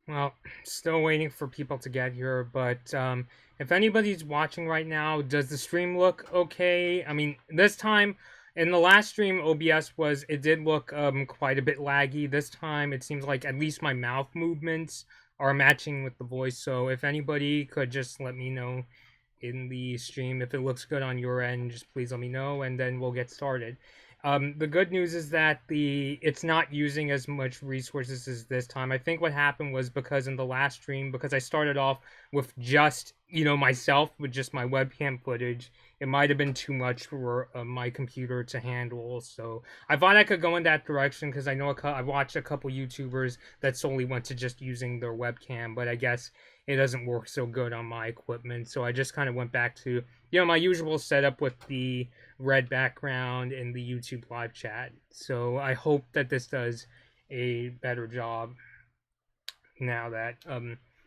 Well, still waiting for people to get here, but if anybody's watching right now, does the stream look okay? I mean, this time in the last stream, OBS was it did look quite a bit laggy. This time, it seems like at least my mouth movements are matching with the voice. So if anybody could just let me know in the stream if it looks good on your end, just please let me know, and then we'll get started. The good news is that it's not using as much resources as this time. I think what happened was because in the last stream, because I started off with just myself with just my webcam footage, it might have been too much for my computer to handle. So I thought I could go in that direction because I know I watched a couple YouTubers that solely went to just using their webcam, but I guess it doesn't work so good on my equipment. So I just kind of went back to my usual setup with the red background in the YouTube live chat. So I hope that this does a better job now that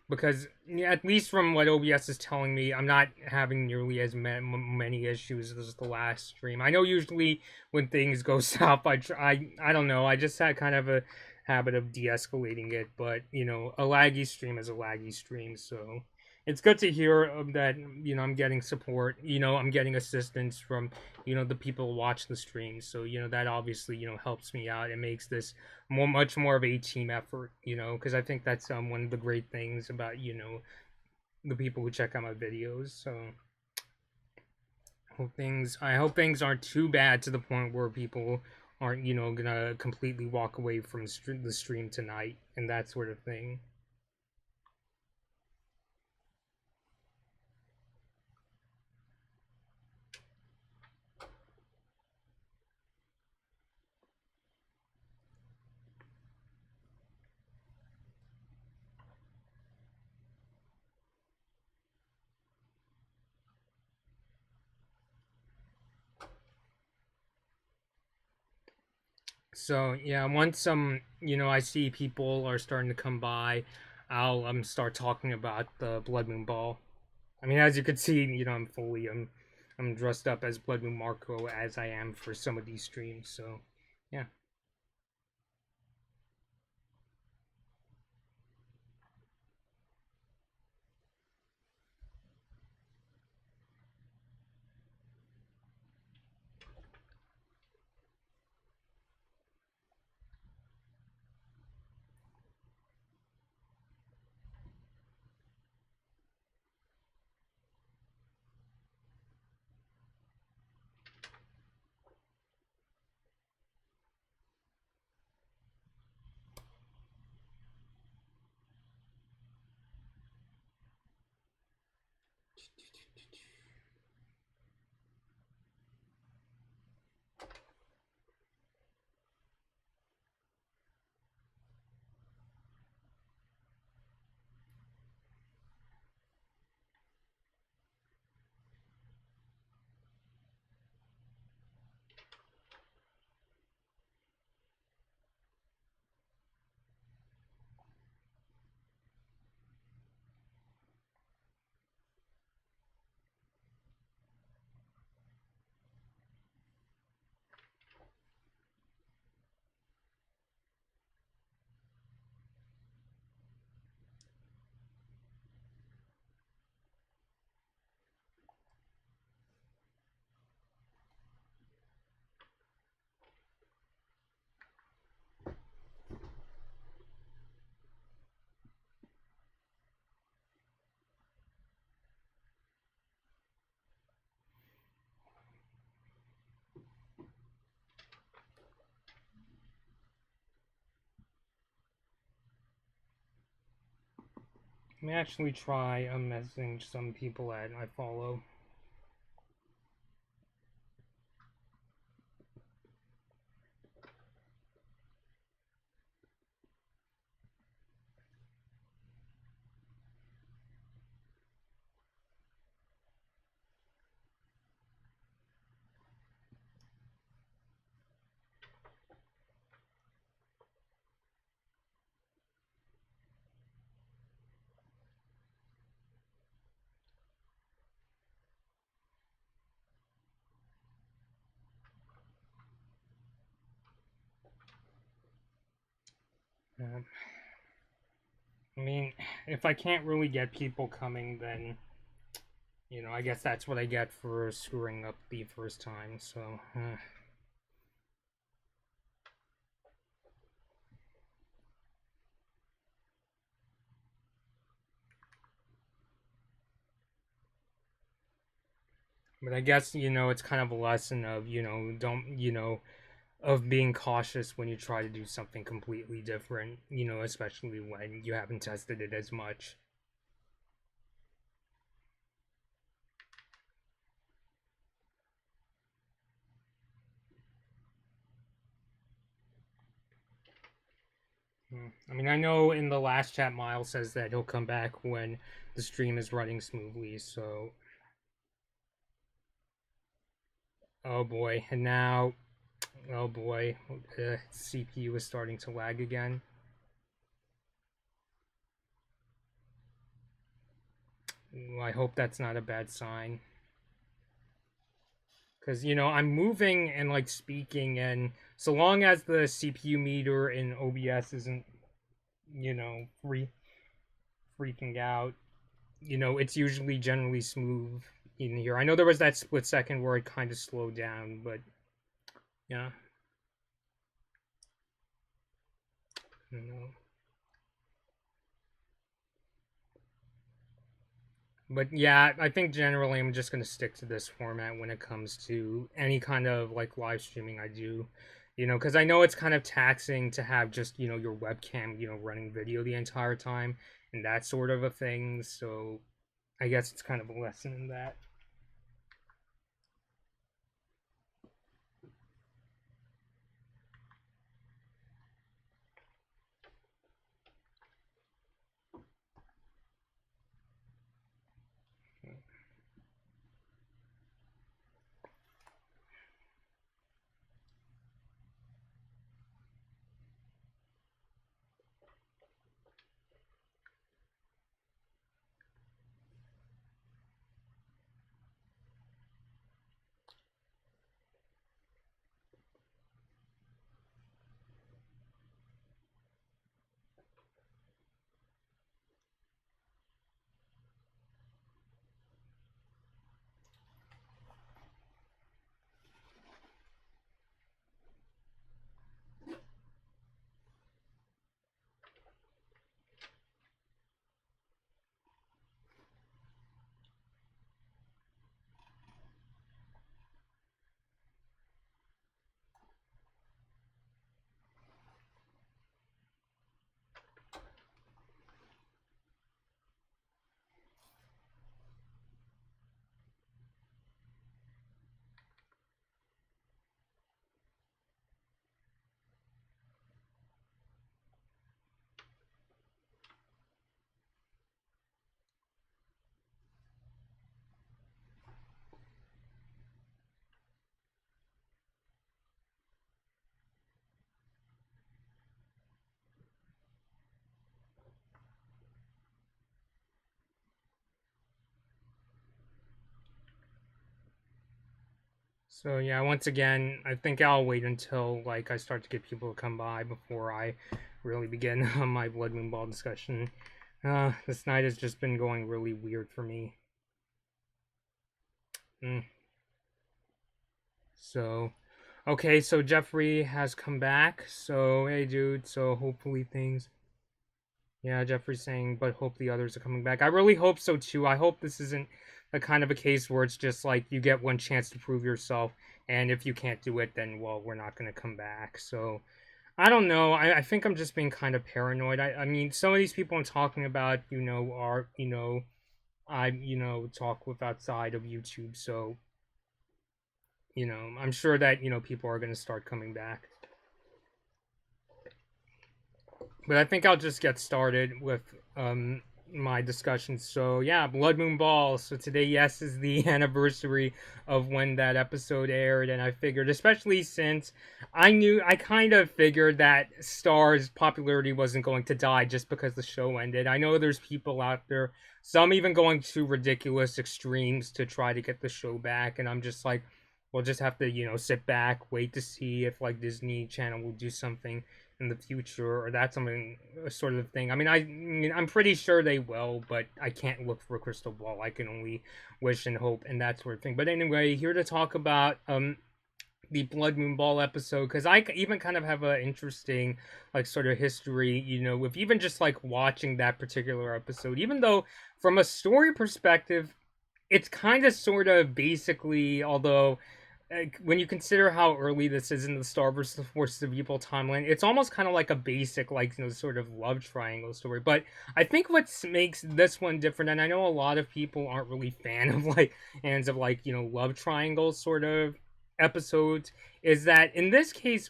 because at least from what OBS is telling me, I'm not having nearly as many issues as the last stream. I know usually when things go south, I don't know. I just had kind of a habit of de-escalating it, but a laggy stream is a laggy stream, so it's good to hear that I'm getting support. I'm getting assistance from the people who watch the stream. So that obviously helps me out. It makes this much more of a team effort. Because I think that's one of the great things about the people who check out my videos. So I hope things aren't too bad to the point where people aren't gonna completely walk away from the stream tonight and that sort of thing. So yeah, once I see people are starting to come by, I'll start talking about the Blood Moon Ball. I mean, as you can see, I'm dressed up as Blood Moon Marco as I am for some of these streams. So yeah. Let me actually try messaging some people that I follow. Um, I mean, if I can't really get people coming, then I guess that's what I get for screwing up the first time. So, but I guess it's kind of a lesson of don't of being cautious when you try to do something completely different. Especially when you haven't tested it as much. I mean, I know in the last chat, Miles says that he'll come back when the stream is running smoothly. So, oh boy, and now, oh boy, the CPU is starting to lag again. I hope that's not a bad sign. Because I'm moving and like speaking, and so long as the CPU meter in OBS isn't freaking out, it's usually generally smooth in here. I know there was that split second where it kind of slowed down, but yeah, I don't know. But yeah, I think generally I'm just gonna stick to this format when it comes to any kind of like live streaming I do. Because I know it's kind of taxing to have just your webcam running video the entire time and that sort of a thing. So I guess it's kind of a lesson in that. So yeah, once again, I think I'll wait until like I start to get people to come by before I really begin my Blood Moon Ball discussion. This night has just been going really weird for me. So, okay, so Jeffrey has come back. So hey, dude. So hopefully things. Yeah, Jeffrey's saying, but hope the others are coming back. I really hope so too. I hope this isn't a kind of a case where it's just like you get one chance to prove yourself, and if you can't do it, then well, we're not gonna come back. So I don't know. I think I'm just being kind of paranoid. I mean, some of these people I'm talking about, are I talk with outside of YouTube, so I'm sure that people are gonna start coming back. But I think I'll just get started with my discussion. So yeah, Blood Moon Ball. So today, yes, is the anniversary of when that episode aired, and I figured, especially since I kind of figured that Star's popularity wasn't going to die just because the show ended. I know there's people out there, some even going to ridiculous extremes to try to get the show back, and I'm just like, we'll just have to sit back, wait to see if like Disney Channel will do something in the future, or that's something sort of thing. I'm pretty sure they will, but I can't look for a crystal ball. I can only wish and hope and that sort of thing. But anyway, here to talk about the Blood Moon Ball episode, because I even kind of have an interesting like sort of history, with even just like watching that particular episode. Even though from a story perspective, it's kind of sort of basically, although when you consider how early this is in the Star versus the Forces of Evil timeline, it's almost kind of like a basic, like, sort of love triangle story. But I think what makes this one different, and I know a lot of people aren't really fan of like fans of like love triangle sort of episodes, is that in this case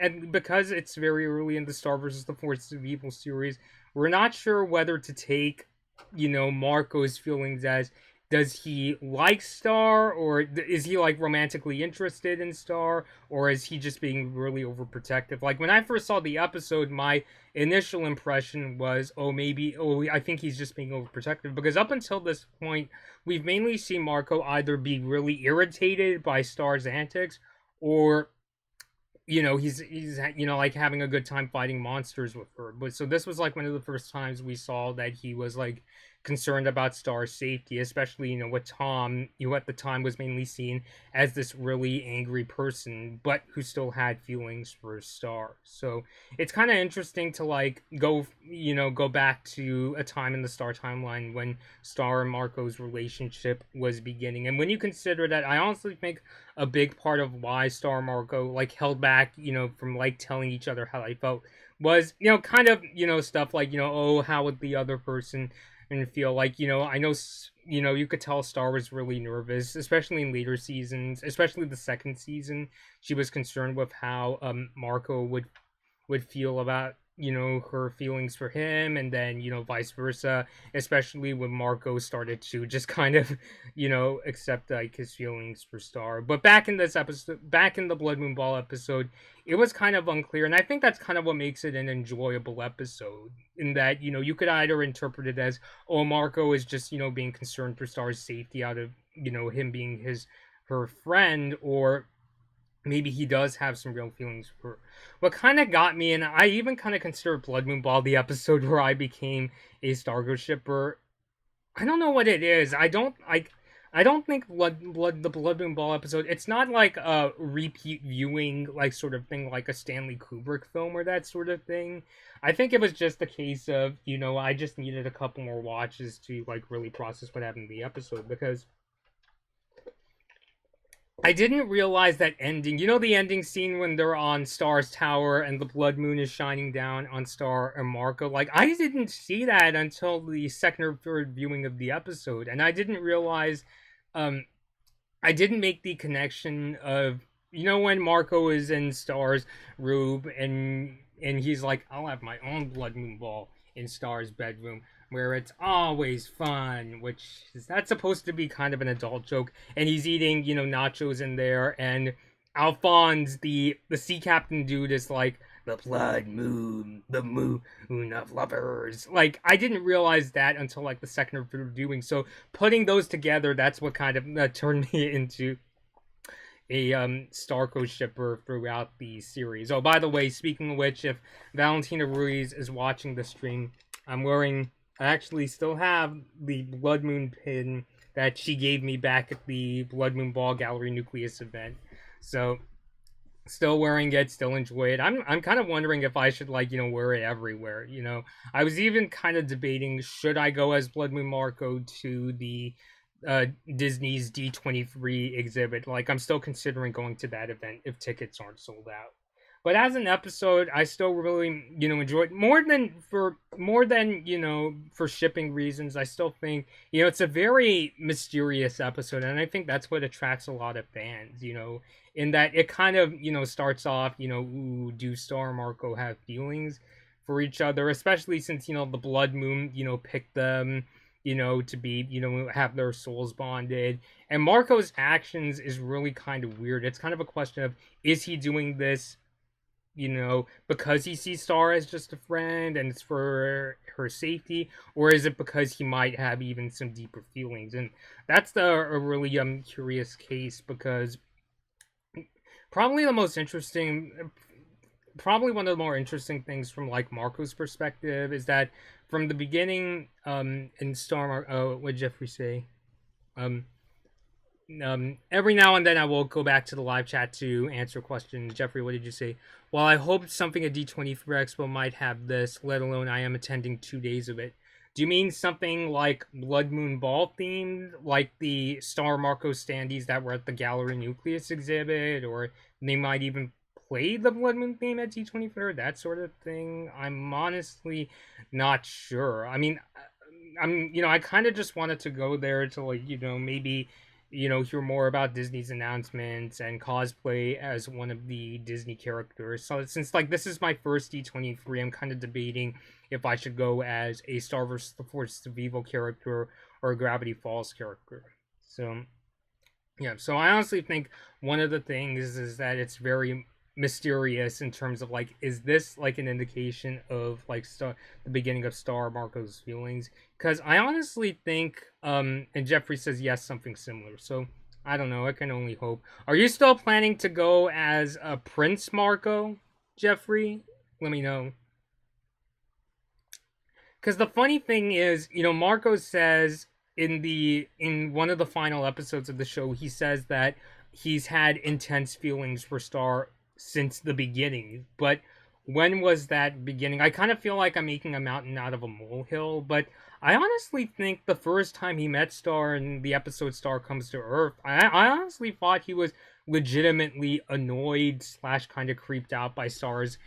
and because it's very early in the Star versus the Forces of Evil series, we're not sure whether to take Marco's feelings as, does he like Star, or is he like romantically interested in Star, or is he just being really overprotective? Like when I first saw the episode, my initial impression was, I think he's just being overprotective, because up until this point, we've mainly seen Marco either be really irritated by Star's antics, or he's like having a good time fighting monsters with her. But so this was like one of the first times we saw that he was like concerned about Star's safety, especially with Tom, at the time was mainly seen as this really angry person, but who still had feelings for Star. So it's kind of interesting to like go back to a time in the Star timeline when Star and Marco's relationship was beginning. And when you consider that, I honestly think a big part of why Star and Marco like held back, from like telling each other how they felt was, kind of, stuff like, oh, how would the other person and feel like, I know, you could tell Star was really nervous, especially in later seasons, especially the second season. She was concerned with how Marco would feel about her feelings for him, and then vice versa, especially when Marco started to just kind of accept like his feelings for Star. But back in the Blood Moon Ball episode, it was kind of unclear, and I think that's kind of what makes it an enjoyable episode, in that you could either interpret it as, oh, Marco is just being concerned for Star's safety out of him being her friend, or maybe he does have some real feelings for her. What kind of got me, and I even kind of consider Blood Moon Ball the episode where I became a Stargo shipper. I don't know what it is. I don't think the Blood Moon Ball episode, it's not like a repeat viewing like sort of thing, like a Stanley Kubrick film or that sort of thing. I think it was just a case of, I just needed a couple more watches to like really process what happened in the episode, because I didn't realize that ending. The ending scene when they're on Star's tower and the blood moon is shining down on Star and Marco? Like, I didn't see that until the second or third viewing of the episode. And I didn't realize, I didn't make the connection of, when Marco is in Star's room and he's like, I'll have my own blood moon ball in Star's bedroom, where it's always fun, which is that's supposed to be kind of an adult joke. And he's eating, nachos in there, and Alphonse, the sea captain dude, is like, the blood moon, the moon of lovers. Like, I didn't realize that until like the second or third viewing. So putting those together, that's what kind of turned me into a Starco shipper throughout the series. Oh, by the way, speaking of which, if Valentina Ruiz is watching the stream, I actually still have the Blood Moon pin that she gave me back at the Blood Moon Ball Gallery Nucleus event. So, still wearing it, still enjoy it. I'm kind of wondering if I should wear it everywhere. I was even kind of debating, should I go as Blood Moon Marco to the Disney's D23 exhibit. Like, I'm still considering going to that event if tickets aren't sold out. But as an episode, I still really, enjoyed more than for shipping reasons. I still think, it's a very mysterious episode, and I think that's what attracts a lot of fans, in that it kind of, starts off, ooh, do Star and Marco have feelings for each other, especially since, the Blood Moon, picked them, to be, have their souls bonded. And Marco's actions is really kind of weird. It's kind of a question of, is he doing this, because he sees Star as just a friend and it's for her safety, or is it because he might have even some deeper feelings? And that's a really curious case, because probably the most interesting probably one of the more interesting things from like Marco's perspective is that from the beginning, in what did Jeffrey say? Um, every now and then I will go back to the live chat to answer questions. Jeffrey, what did you say? Well, I hoped something at D23 Expo might have this, let alone I am attending 2 days of it. Do you mean something like Blood Moon Ball themed, like the Star Marco standees that were at the Gallery Nucleus exhibit, or they might even play the Blood Moon theme at D23, that sort of thing? I'm honestly not sure. I mean, I kind of just wanted to go there to, like, maybe hear more about Disney's announcements and cosplay as one of the Disney characters. So since like this is my first D23, I'm kind of debating if I should go as a Star vs. the Force of Evil character or a Gravity Falls character. So yeah, so I honestly think one of the things is that it's very mysterious in terms of like, is this like an indication of like the beginning of Star Marco's feelings? Because I honestly think, and Jeffrey says yes, something similar. So I don't know. I can only hope. Are you still planning to go as a Prince Marco, Jeffrey? Let me know. Because the funny thing is, Marco says in one of the final episodes of the show, he says that he's had intense feelings for Star since the beginning. But when was that beginning? I kind of feel like I'm making a mountain out of a molehill, but I honestly think the first time he met Star in the episode Star Comes to Earth, I honestly thought he was legitimately annoyed / kind of creeped out by Star's,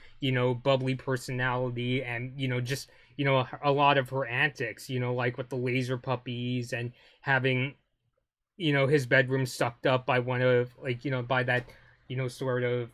bubbly personality and, just, a lot of her antics, like with the laser puppies and having, his bedroom sucked up by one of, like, by that, sort of,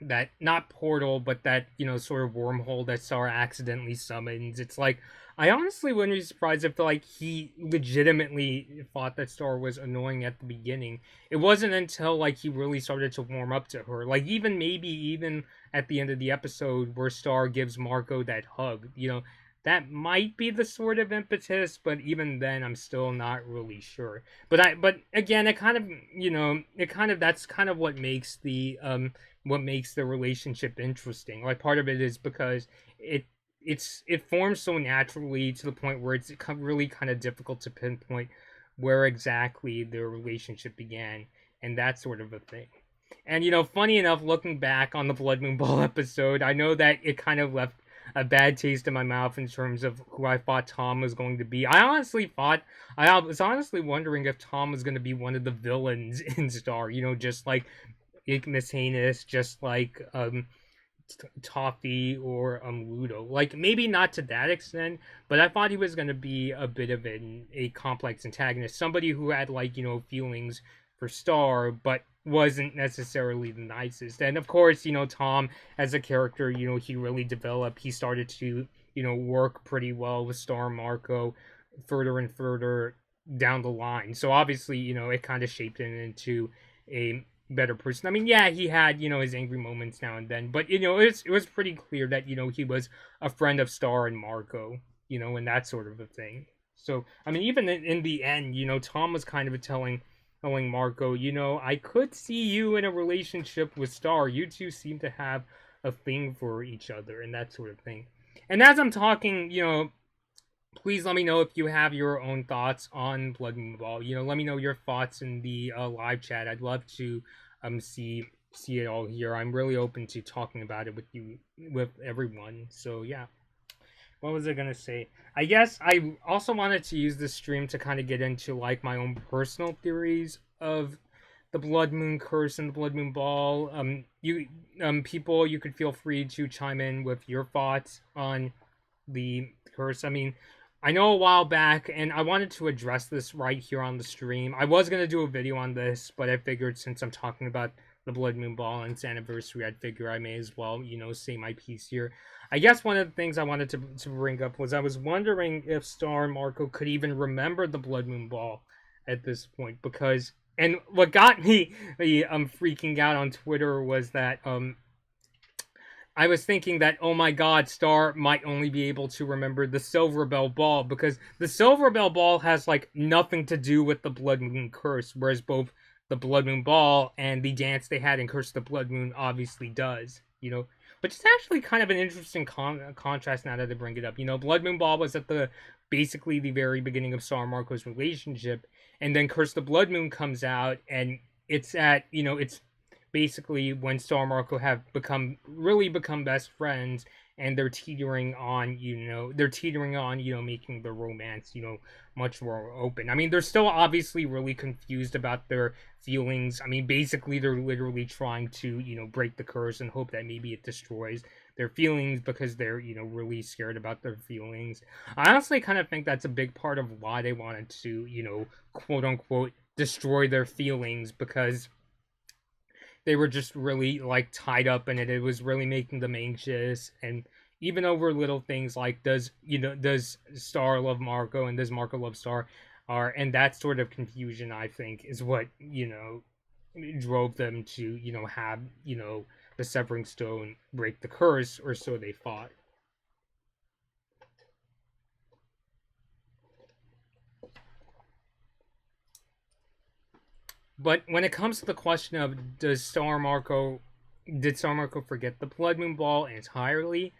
that not portal, but that, sort of wormhole that Star accidentally summons. It's like, I honestly wouldn't be surprised if, like, he legitimately thought that Star was annoying at the beginning. It wasn't until, like, he really started to warm up to her. Like, maybe even at the end of the episode where Star gives Marco that hug, that might be the sort of impetus, but even then, I'm still not really sure. But again, it kind of, that's kind of what makes the relationship interesting. Like, part of it is because it forms so naturally to the point where it's really kind of difficult to pinpoint where exactly their relationship began, and that sort of a thing. And funny enough, looking back on the Blood Moon Ball episode, I know that it kind of left a bad taste in my mouth in terms of who I thought Tom was going to be. I was honestly wondering if Tom was going to be one of the villains in Star, just like Miss Heinous, just like Toffee or Ludo. Like, maybe not to that extent, but I thought he was going to be a bit of a complex antagonist, somebody who had, like, feelings for Star, but wasn't necessarily the nicest. And of course, Tom as a character, he really developed. He started to, work pretty well with Star Marco further and further down the line. So obviously, it kind of shaped him into a better person. I mean, yeah, he had, his angry moments now and then, but it was pretty clear that, he was a friend of Star and Marco, and that sort of a thing. So, I mean, even in the end, Tom was kind of telling Marco, I could see you in a relationship with Star. You two seem to have a thing for each other and that sort of thing. And as I'm talking, please let me know if you have your own thoughts on Blood Moon Ball. Let me know your thoughts in the live chat. I'd love to see it all here. I'm really open to talking about it with everyone. So yeah. What was I gonna say? I guess I also wanted to use this stream to kind of get into like my own personal theories of the Blood Moon Curse and the Blood Moon Ball. People, you could feel free to chime in with your thoughts on the curse. I mean, I know a while back, and I wanted to address this right here on the stream. I was gonna do a video on this, but I figured since I'm talking about the Blood Moon Ball and its anniversary, I'd figure I may as well, say my piece here. I guess one of the things I wanted to bring up was I was wondering if Star and Marco could even remember the Blood Moon Ball at this point, because, and what got me freaking out on Twitter was that I was thinking that, oh my god, Star might only be able to remember the Silver Bell Ball, because the Silver Bell Ball has like nothing to do with the Blood Moon Curse, whereas both the Blood Moon Ball and the dance they had in Curse of the Blood Moon obviously does. you know, which is actually kind of an interesting contrast now that they bring it up. You know, Blood Moon Ball was at the basically the very beginning of Star Marco's relationship, and then Curse the Blood Moon comes out, and it's at, you know, it's basically when Star Marco have become best friends, and they're teetering on, you know, making the romance, you know, much more open. I mean, they're still obviously really confused about their feelings. I mean, basically, they're literally trying to, you know, break the curse and hope that maybe it destroys their feelings because they're, you know, really scared about their feelings. I honestly kind of think that's a big part of why they wanted to, you know, quote unquote, destroy their feelings, because they were just really like tied up in it. It was really making them anxious, and even over little things like does Star love Marco and does Marco love Star, are and that sort of confusion, I think, is what, you know, drove them to, you know, have, you know, the Severing Stone break the curse, or so they thought. But when it comes to the question of did Star Marco forget the Blood Moon Ball entirely?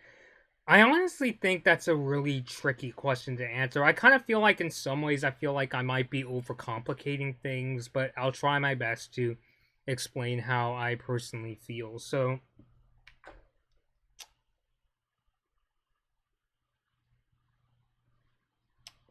I honestly think that's a really tricky question to answer. I kind of feel like in some ways I feel like I might be overcomplicating things, but I'll try my best to explain how I personally feel. So,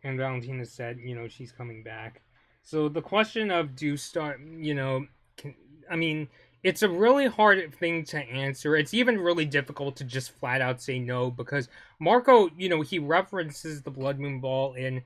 and Valentina said, you know, she's coming back. So the question of do start, you know, can, I mean, it's a really hard thing to answer. It's even really difficult to just flat out say no, because Marco, you know, he references the Blood Moon Ball in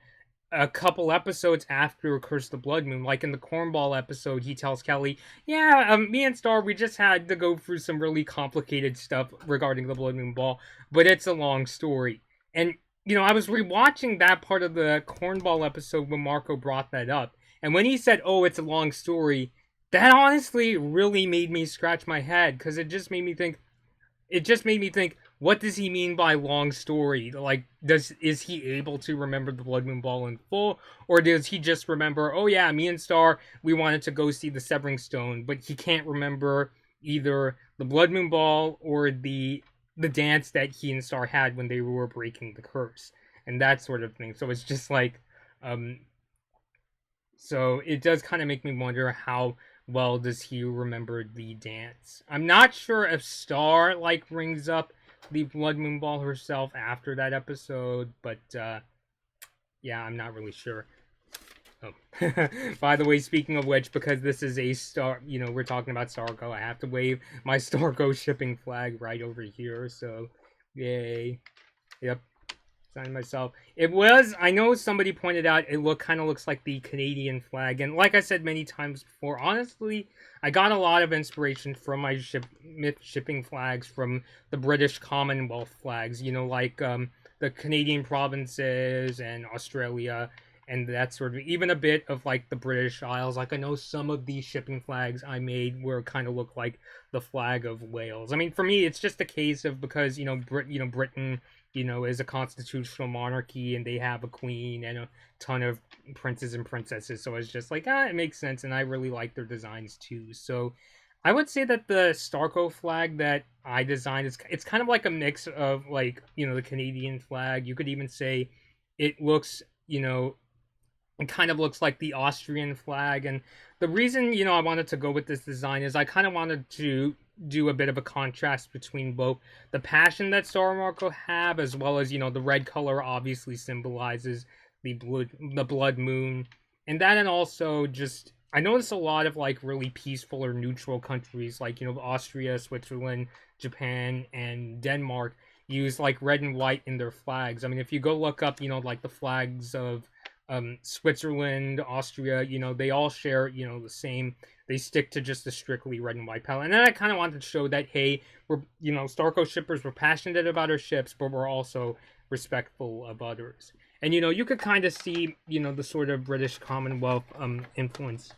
a couple episodes after Curse the Blood Moon. Like in the Cornball episode, he tells Kelly, "Yeah, me and Star, we just had to go through some really complicated stuff regarding the Blood Moon Ball, but it's a long story." And you know, I was rewatching that part of the Cornball episode when Marco brought that up, and when he said, "Oh, it's a long story," that honestly really made me scratch my head, because it just made me think, what does he mean by long story? Like, is he able to remember the Blood Moon Ball in full, or does he just remember, oh yeah, me and Star, we wanted to go see the Severing Stone, but he can't remember either the Blood Moon Ball or the dance that he and Star had when they were breaking the curse, and that sort of thing. So it's just like, um, so it does kind of make me wonder, how well does he remember the dance? I'm not sure if Star like rings up the Blood Moon Ball herself after that episode, but yeah, I'm not really sure. Oh. By the way, speaking of which, because this is a Star, you know, we're talking about Starco, I have to wave my Starco shipping flag right over here. So, yay! Yep, sign myself. It was. I know somebody pointed out it kind of looks like the Canadian flag, and like I said many times before, honestly, I got a lot of inspiration from my shipping flags from the British Commonwealth flags. You know, like the Canadian provinces and Australia. And that sort of, even a bit of like the British Isles. Like I know some of these shipping flags I made were kind of look like the flag of Wales. I mean, for me, it's just a case of, because you know, Britain, you know, is a constitutional monarchy, and they have a queen and a ton of princes and princesses. So it's just like, it makes sense, and I really like their designs too. So I would say that the Starco flag that I designed is, it's kind of like a mix of, like, you know, the Canadian flag. You could even say it looks, you know, it kind of looks like the Austrian flag. And the reason, you know, I wanted to go with this design is I kind of wanted to do a bit of a contrast between both the passion that Star Marco have, as well as, you know, the red color obviously symbolizes the blood moon, and that, and also just, I noticed a lot of like really peaceful or neutral countries, like, you know, Austria, Switzerland, Japan, and Denmark use like red and white in their flags. I mean, if you go look up, you know, like the flags of Switzerland, Austria, you know, they all share, you know, the same. They stick to just the strictly red and white palette. And then I kind of wanted to show that, hey, we're, you know, Starco shippers, we're passionate about our ships, but we're also respectful of others. And, you know, you could kind of see, you know, the sort of British Commonwealth influence.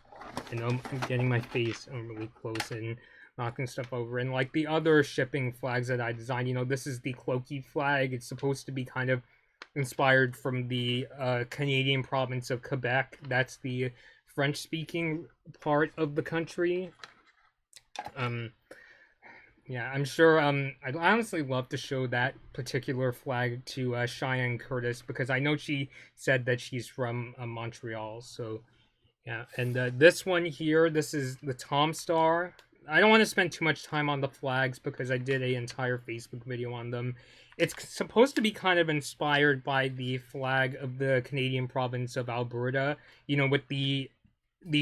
You know, I'm getting my face really close and knocking stuff over. And like the other shipping flags that I designed, you know, this is the Cloaky flag. It's supposed to be kind of inspired from the Canadian province of Quebec. That's the French-speaking part of the country. Um, Yeah, I'm sure. I'd honestly love to show that particular flag to Cheyenne Curtis because I know she said that she's from Montreal. So yeah, and this one here, this is the Tom Star. I don't want to spend too much time on the flags because I did a entire Facebook video on them. It's supposed to be kind of inspired by the flag of the Canadian province of Alberta, with the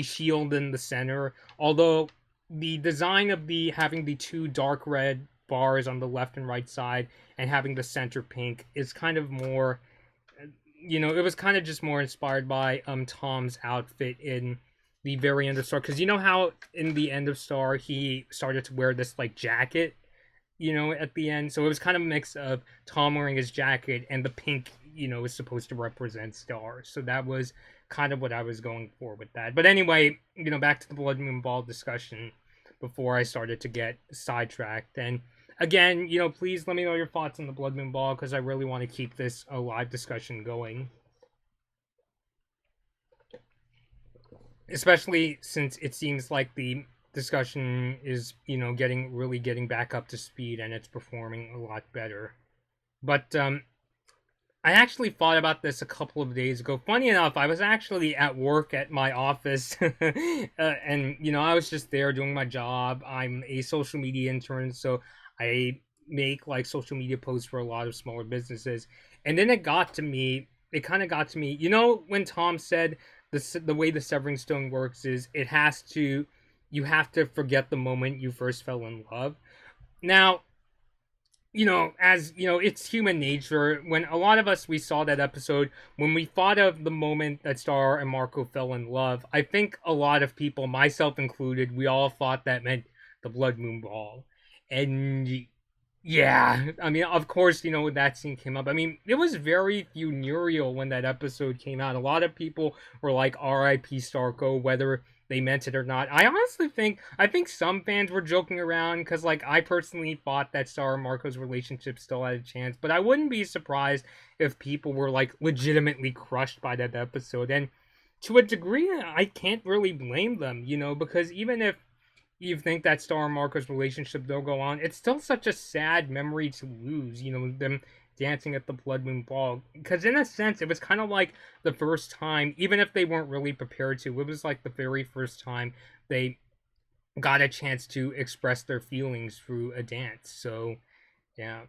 shield in the center. Although the design of the having the two dark red bars on the left and right side and having the center pink is kind of more, it was kind of just more inspired by Tom's outfit in the very end of Star, because you know how in the end of Star he started to wear this like jacket, at the end. So it was kind of a mix of Tom wearing his jacket and the pink, is supposed to represent Star. So that was kind of what I was going for with that. But anyway, back to the Blood Moon Ball discussion before I started to get sidetracked. And again, please let me know your thoughts on the Blood Moon Ball because I really want to keep this a live discussion going. Especially since it seems like the discussion is, getting back up to speed and it's performing a lot better. But I actually thought about this a couple of days ago. Funny enough, I was actually at work at my office, and I was just there doing my job. I'm a social media intern, so I make like social media posts for a lot of smaller businesses. And then it got to me. It kind of got to me. When Tom said the way the Severing Stone works is you have to forget the moment you first fell in love. Now, it's human nature. When a lot of us, we saw that episode, when we thought of the moment that Star and Marco fell in love, I think a lot of people, myself included, we all thought that meant the Blood Moon Ball. And yeah, I mean, of course, when that scene came up, I mean, it was very funereal when that episode came out. A lot of people were like, R.I.P. Starco, whether they meant it or not. I think some fans were joking around because, like, I personally thought that Star and Marco's relationship still had a chance, but I wouldn't be surprised if people were, like, legitimately crushed by that episode. And to a degree, I can't really blame them, because even if you think that Star and Marco's relationship they'll go on, it's still such a sad memory to lose, them dancing at the Blood Moon Ball. Because in a sense, it was kind of like the first time, even if they weren't really prepared to, it was like the very first time they got a chance to express their feelings through a dance. So, yeah.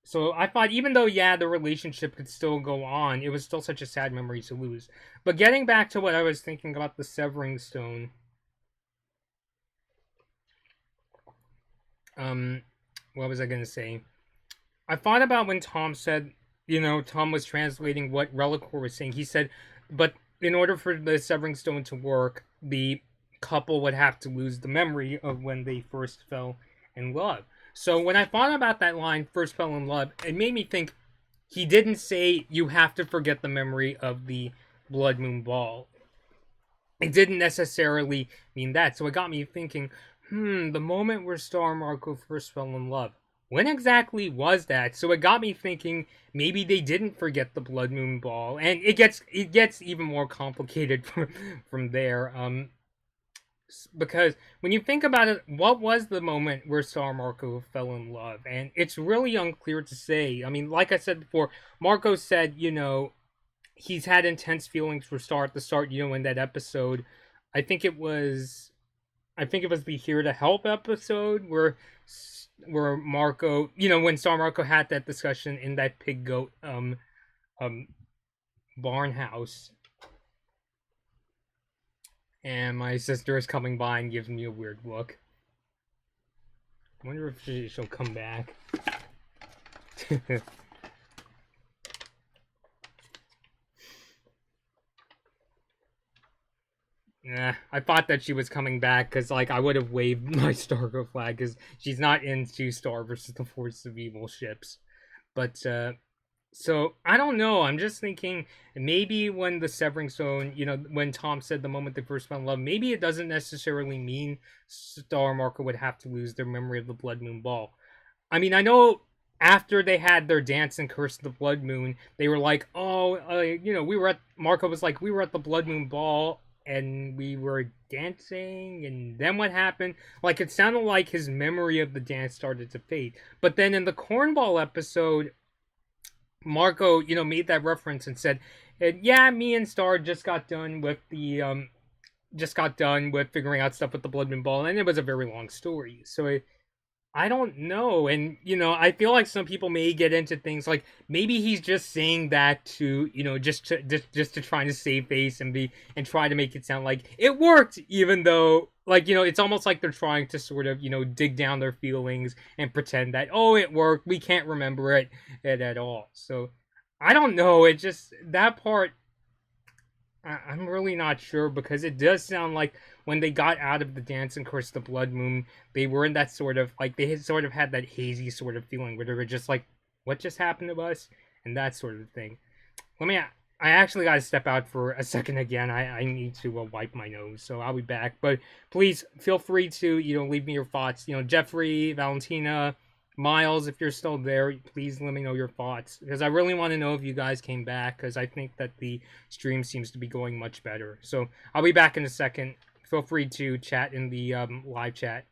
So I thought, even though, yeah, the relationship could still go on, it was still such a sad memory to lose. But getting back to what I was thinking about the Severing Stone, what was I gonna say? I thought about when Tom said, Tom was translating what Relicore was saying. He said, but in order for the Severing Stone to work, the couple would have to lose the memory of when they first fell in love. So when I thought about that line, first fell in love, it made me think he didn't say you have to forget the memory of the Blood Moon Ball. It didn't necessarily mean that. So it got me thinking, the moment where Star and Marco first fell in love, when exactly was that? So it got me thinking maybe they didn't forget the Blood Moon Ball, and it gets even more complicated from there. Because when you think about it, what was the moment where Star and Marco fell in love? And it's really unclear to say. I mean, like I said before, Marco said, he's had intense feelings for Star at the start. In that episode, I think it was the Here to Help episode where Marco, when Star Marco had that discussion in that pig goat barn house, and my sister is coming by and gives me a weird look. I wonder if she'll come back. Nah, I thought that she was coming back because, like, I would have waved my Stargo flag because she's not into Star versus the Force of Evil ships. But, so, I don't know. I'm just thinking maybe when the Severing Stone, when Tom said the moment they first fell in love, maybe it doesn't necessarily mean Star and Marco would have to lose their memory of the Blood Moon Ball. I mean, I know after they had their dance in Curse of the Blood Moon, they were like, Marco was like, we were at the Blood Moon Ball and we were dancing, and then what happened? Like, it sounded like his memory of the dance started to fade. But then in the cornball episode, Marco, made that reference and said, "Yeah, me and Star just got done with figuring out stuff with the Blood Moon Ball, and it was a very long story." So I don't know, and I feel like some people may get into things like maybe he's just saying that to just to try to save face and try to make it sound like it worked, even though like it's almost like they're trying to sort of dig down their feelings and pretend that, oh, it worked, we can't remember it at all. So I don't know. It just that part I'm really not sure, because it does sound like when they got out of the dance and Curse the Blood Moon, they were in that sort of like they had sort of had that hazy sort of feeling where they were just like, "What just happened to us?" and that sort of thing. Let me. I actually got to step out for a second again. I need to wipe my nose, so I'll be back. But please feel free to leave me your thoughts. Jeffrey, Valentina, Miles, if you're still there, please let me know your thoughts, because I really want to know if you guys came back, because I think that the stream seems to be going much better. So I'll be back in a second. Feel free to chat in the live chat.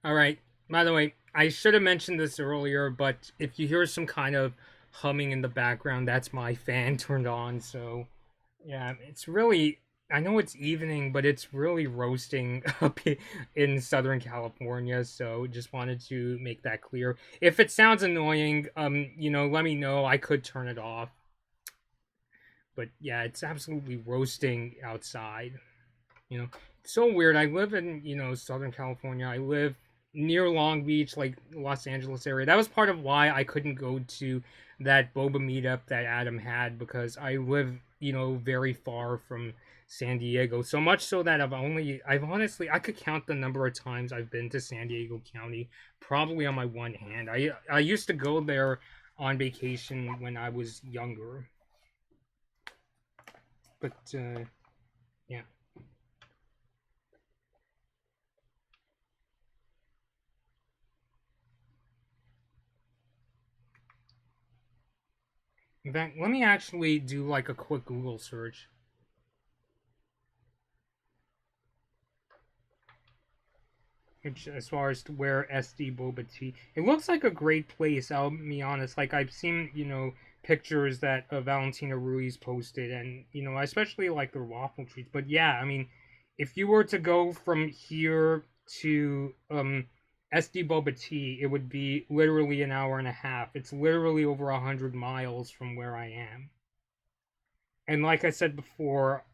All right. By the way, I should have mentioned this earlier, but if you hear some kind of humming in the background, that's my fan turned on. So, yeah, it's really. I know it's evening, but it's really roasting up in Southern California. So, just wanted to make that clear. If it sounds annoying, let me know. I could turn it off. But yeah, it's absolutely roasting outside. It's so weird. I live in Southern California. I live near Long Beach, like Los Angeles area. That was part of why I couldn't go to that boba meetup that Adam had, because I live very far from San Diego. So much so that I've honestly, I could count the number of times I've been to San Diego County probably on my one hand. I used to go there on vacation when I was younger. But yeah. In fact, let me actually do like a quick Google search. Which, as far as to where SD Boba Tea, it looks like a great place. I'll be honest. Like, I've seen pictures that Valentina Ruiz posted, and I especially like their waffle treats. But yeah, I mean, if you were to go from here to SD Boba Tea, it would be literally an hour and a half. It's literally over 100 miles from where I am. And like I said before,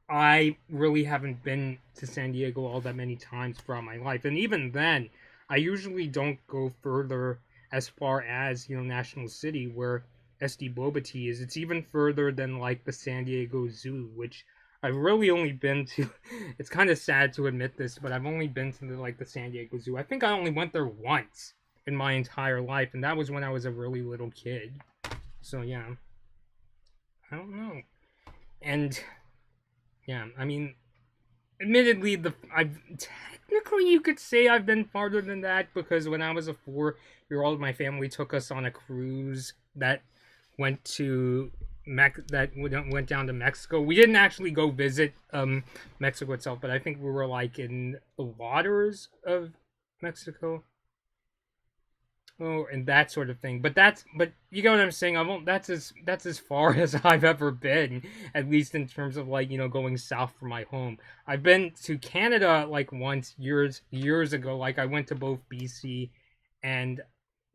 I really haven't been to San Diego all that many times throughout my life. And even then, I usually don't go further as far as, National City, where SD Boba Tea is. It's even further than, like, the San Diego Zoo, which I've really only been to. It's kind of sad to admit this, but I've only been to, the San Diego Zoo. I think I only went there once in my entire life, and that was when I was a really little kid. So, yeah. I don't know. And yeah, I mean, admittedly, I've technically you could say I've been farther than that, because when I was a 4-year-old, my family took us on a cruise that went to went down to Mexico. We didn't actually go visit Mexico itself, but I think we were like in the waters of Mexico. Oh, and that sort of thing. But you get what I'm saying. I won't. That's as far as I've ever been, at least in terms of like going south from my home. I've been to Canada like once years ago. Like I went to both BC and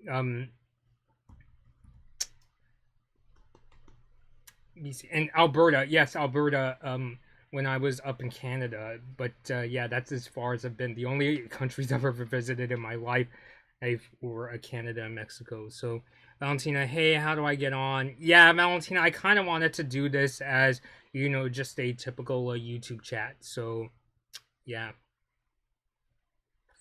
um BC and Alberta. Yes, Alberta. When I was up in Canada, but yeah, that's as far as I've been. The only countries I've ever visited in my life were Canada and Mexico. So, Valentina, hey, how do I get on? Yeah, Valentina, I kind of wanted to do this as just a typical YouTube chat. So, yeah.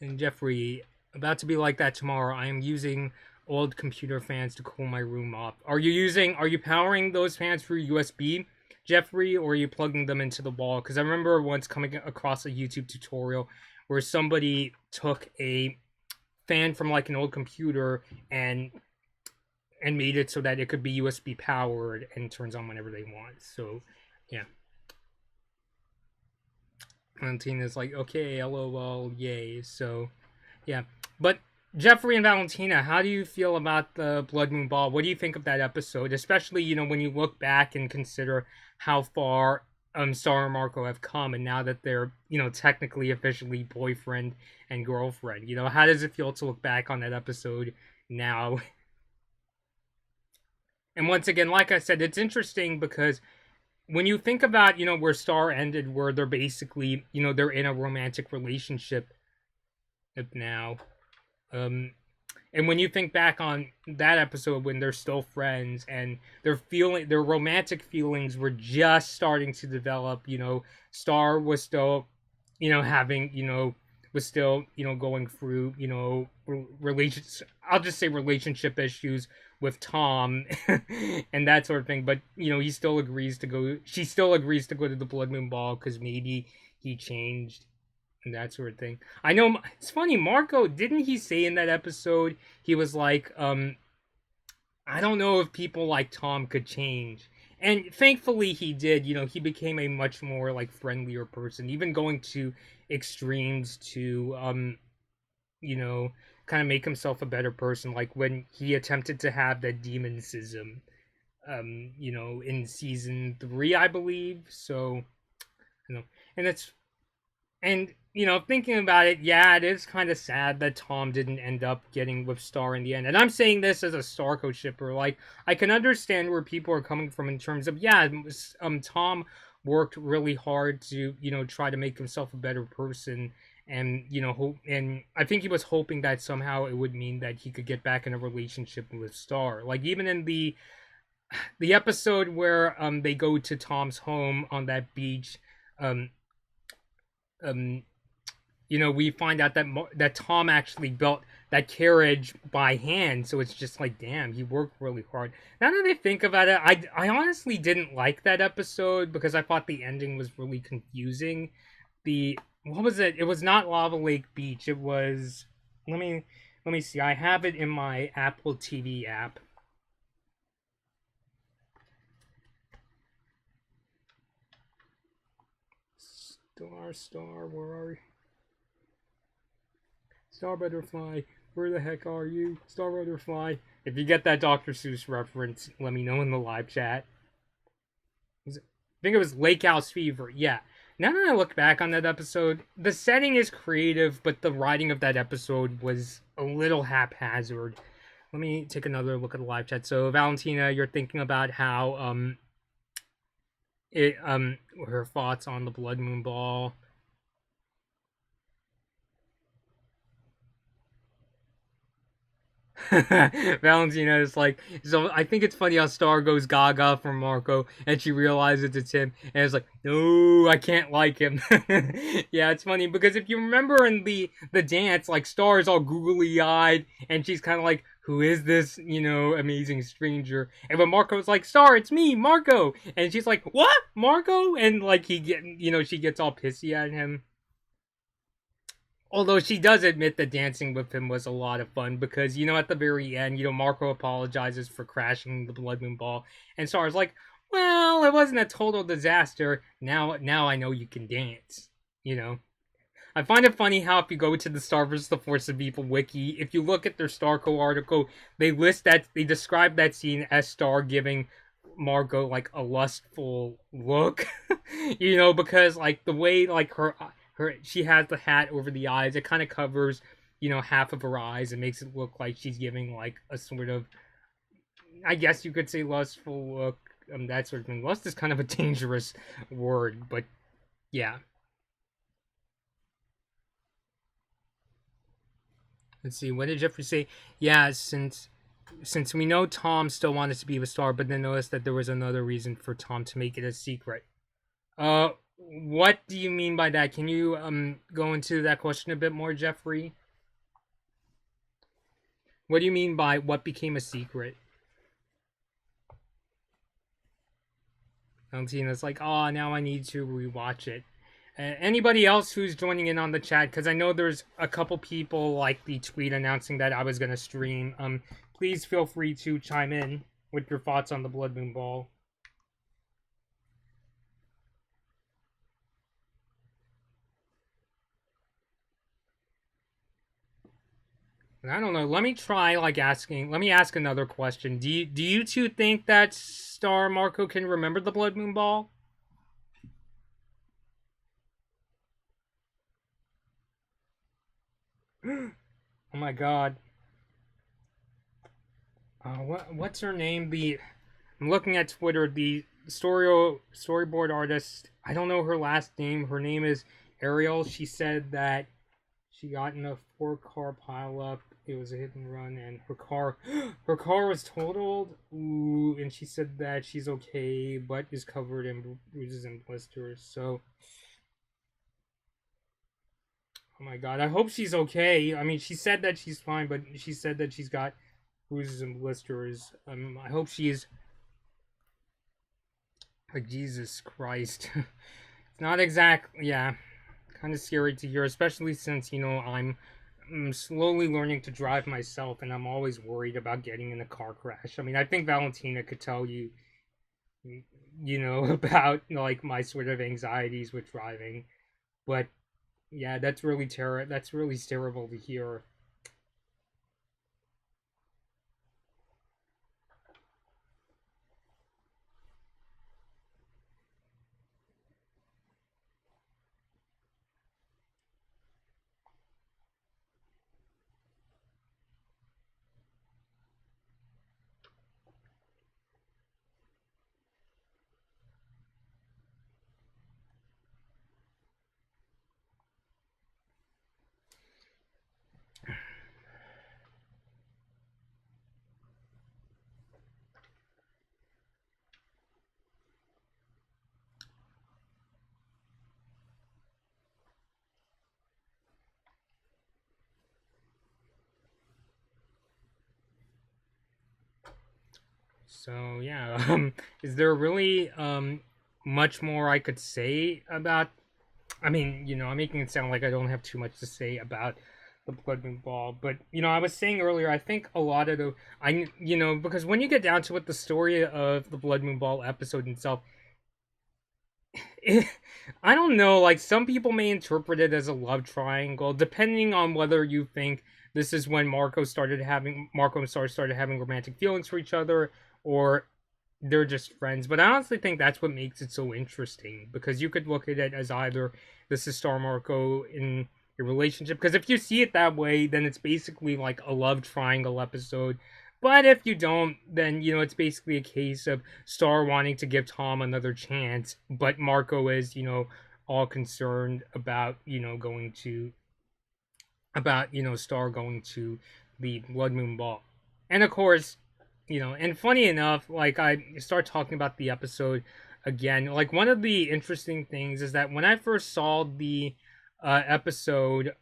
And Jeffrey, about to be like that tomorrow. I am using old computer fans to cool my room off. Are you powering those fans through USB, Jeffrey, or are you plugging them into the wall? Because I remember once coming across a YouTube tutorial where somebody took a fan from like an old computer and made it so that it could be USB powered and turns on whenever they want. So, yeah. Valentina's like, okay, lol, yay. So, yeah. But Jeffrey and Valentina, how do you feel about the Blood Moon Ball? What do you think of that episode? Especially, when you look back and consider how far Star and Marco have come, and now that they're, technically officially boyfriend and girlfriend. How does it feel to look back on that episode now? And once again, like I said, it's interesting because when you think about, where Star ended, where they're basically, they're in a romantic relationship now. And when you think back on that episode when they're still friends and their romantic feelings were just starting to develop, Star was still, having, was still, going through, relations. I'll just say relationship issues with Tom and that sort of thing. But he still agrees to go. She still agrees to go to the Blood Moon Ball because maybe he changed and that sort of thing. I know it's funny. Marco, didn't he say in that episode he was like, I don't know if people like Tom could change. And thankfully he did. He became a much more like friendlier person, even going to extremes to kind of make himself a better person, like when he attempted to have that demonicism in season 3, I believe. So, and it's and thinking about it, yeah, it is kind of sad that Tom didn't end up getting with Star in the end. And I'm saying this as a Starco shipper. Like, I can understand where people are coming from in terms of, yeah, Tom worked really hard to try to make himself a better person, and and I think he was hoping that somehow it would mean that he could get back in a relationship with Star. Like, even in the episode where they go to Tom's home on that beach, um um we find out that Tom actually built that carriage by hand. So it's just like, damn, he worked really hard. Now that I think about it, I honestly didn't like that episode because I thought the ending was really confusing. What was it? It was not Lava Lake Beach. It was, let me see. I have it in my Apple TV app. Star, where are you? Star Butterfly, where the heck are you? Star Butterfly. If you get that Dr. Seuss reference, let me know in the live chat. I think it was Lake House Fever. Yeah. Now that I look back on that episode, the setting is creative, but the writing of that episode was a little haphazard. Let me take another look at the live chat. So, Valentina, you're thinking about how her thoughts on the Blood Moon Ball. Valentina is like, so I think it's funny how Star goes gaga for Marco and she realizes it's him and it's like, no, I can't like him. Yeah, it's funny because if you remember in the dance, like Star is all googly eyed and she's kind of like, who is this, amazing stranger? And when Marco's like, Star, it's me, Marco, and she's like, what, Marco? And like she gets all pissy at him. Although she does admit that dancing with him was a lot of fun because, at the very end, Marco apologizes for crashing the Blood Moon Ball. And Star's like, well, it wasn't a total disaster. Now I know you can dance, I find it funny how if you go to the Star vs. the Force of Evil wiki, if you look at their Starco article, they describe that scene as Star giving Margot like a lustful look, because like the way like her she has the hat over the eyes, it kind of covers half of her eyes and makes it look like she's giving like a sort of, I guess you could say, lustful look, that sort of thing. Lust is kind of a dangerous word, but yeah. Let's see, what did Jeffrey say? Yeah, since we know Tom still wanted to be a star, but then noticed that there was another reason for Tom to make it a secret. What do you mean by that? Can you go into that question a bit more, Jeffrey? What do you mean by what became a secret? Valentina's like, oh, now I need to rewatch it. Anybody else who's joining in on the chat, because I know there's a couple people like the tweet announcing that I was going to stream. Please feel free to chime in with your thoughts on the Blood Moon Ball. And I don't know. Let me try Let me ask another question. Do you two think that Star Marco can remember the Blood Moon Ball? Oh my god. What's her name? I'm looking at Twitter. The storyboard artist. I don't know her last name. Her name is Ariel. She said that she got in a 4-car pileup. It was a hit and run, and her car was totaled. Ooh, and she said that she's okay, but is covered in bruises and blisters. So, oh my god, I hope she's okay. I mean, she said that she's fine, but she said that she's got bruises and blisters. I hope she's like, Jesus Christ. It's not exactly, yeah, kind of scary to hear, especially since I'm slowly learning to drive myself, and I'm always worried about getting in a car crash. I mean, I think Valentina could tell you, about like my sort of anxieties with driving, but yeah, that's really terrible to hear. So yeah, is there really much more I could say about? I mean, I'm making it sound like I don't have too much to say about the Blood Moon Ball, but I was saying earlier, I think a lot of because when you get down to it, the story of the Blood Moon Ball episode itself, I don't know. Like, some people may interpret it as a love triangle, depending on whether you think this is when Marco and Star started having romantic feelings for each other, or they're just friends. But I honestly think that's what makes it so interesting, because you could look at it as either this is Star Marco in a relationship, because if you see it that way, then it's basically like a love triangle episode. But if you don't, then it's basically a case of Star wanting to give Tom another chance, but Marco is all concerned about Star going to the Blood Moon Ball. And of course, and funny enough, like, I start talking about the episode again. Like, one of the interesting things is that when I first saw the episode,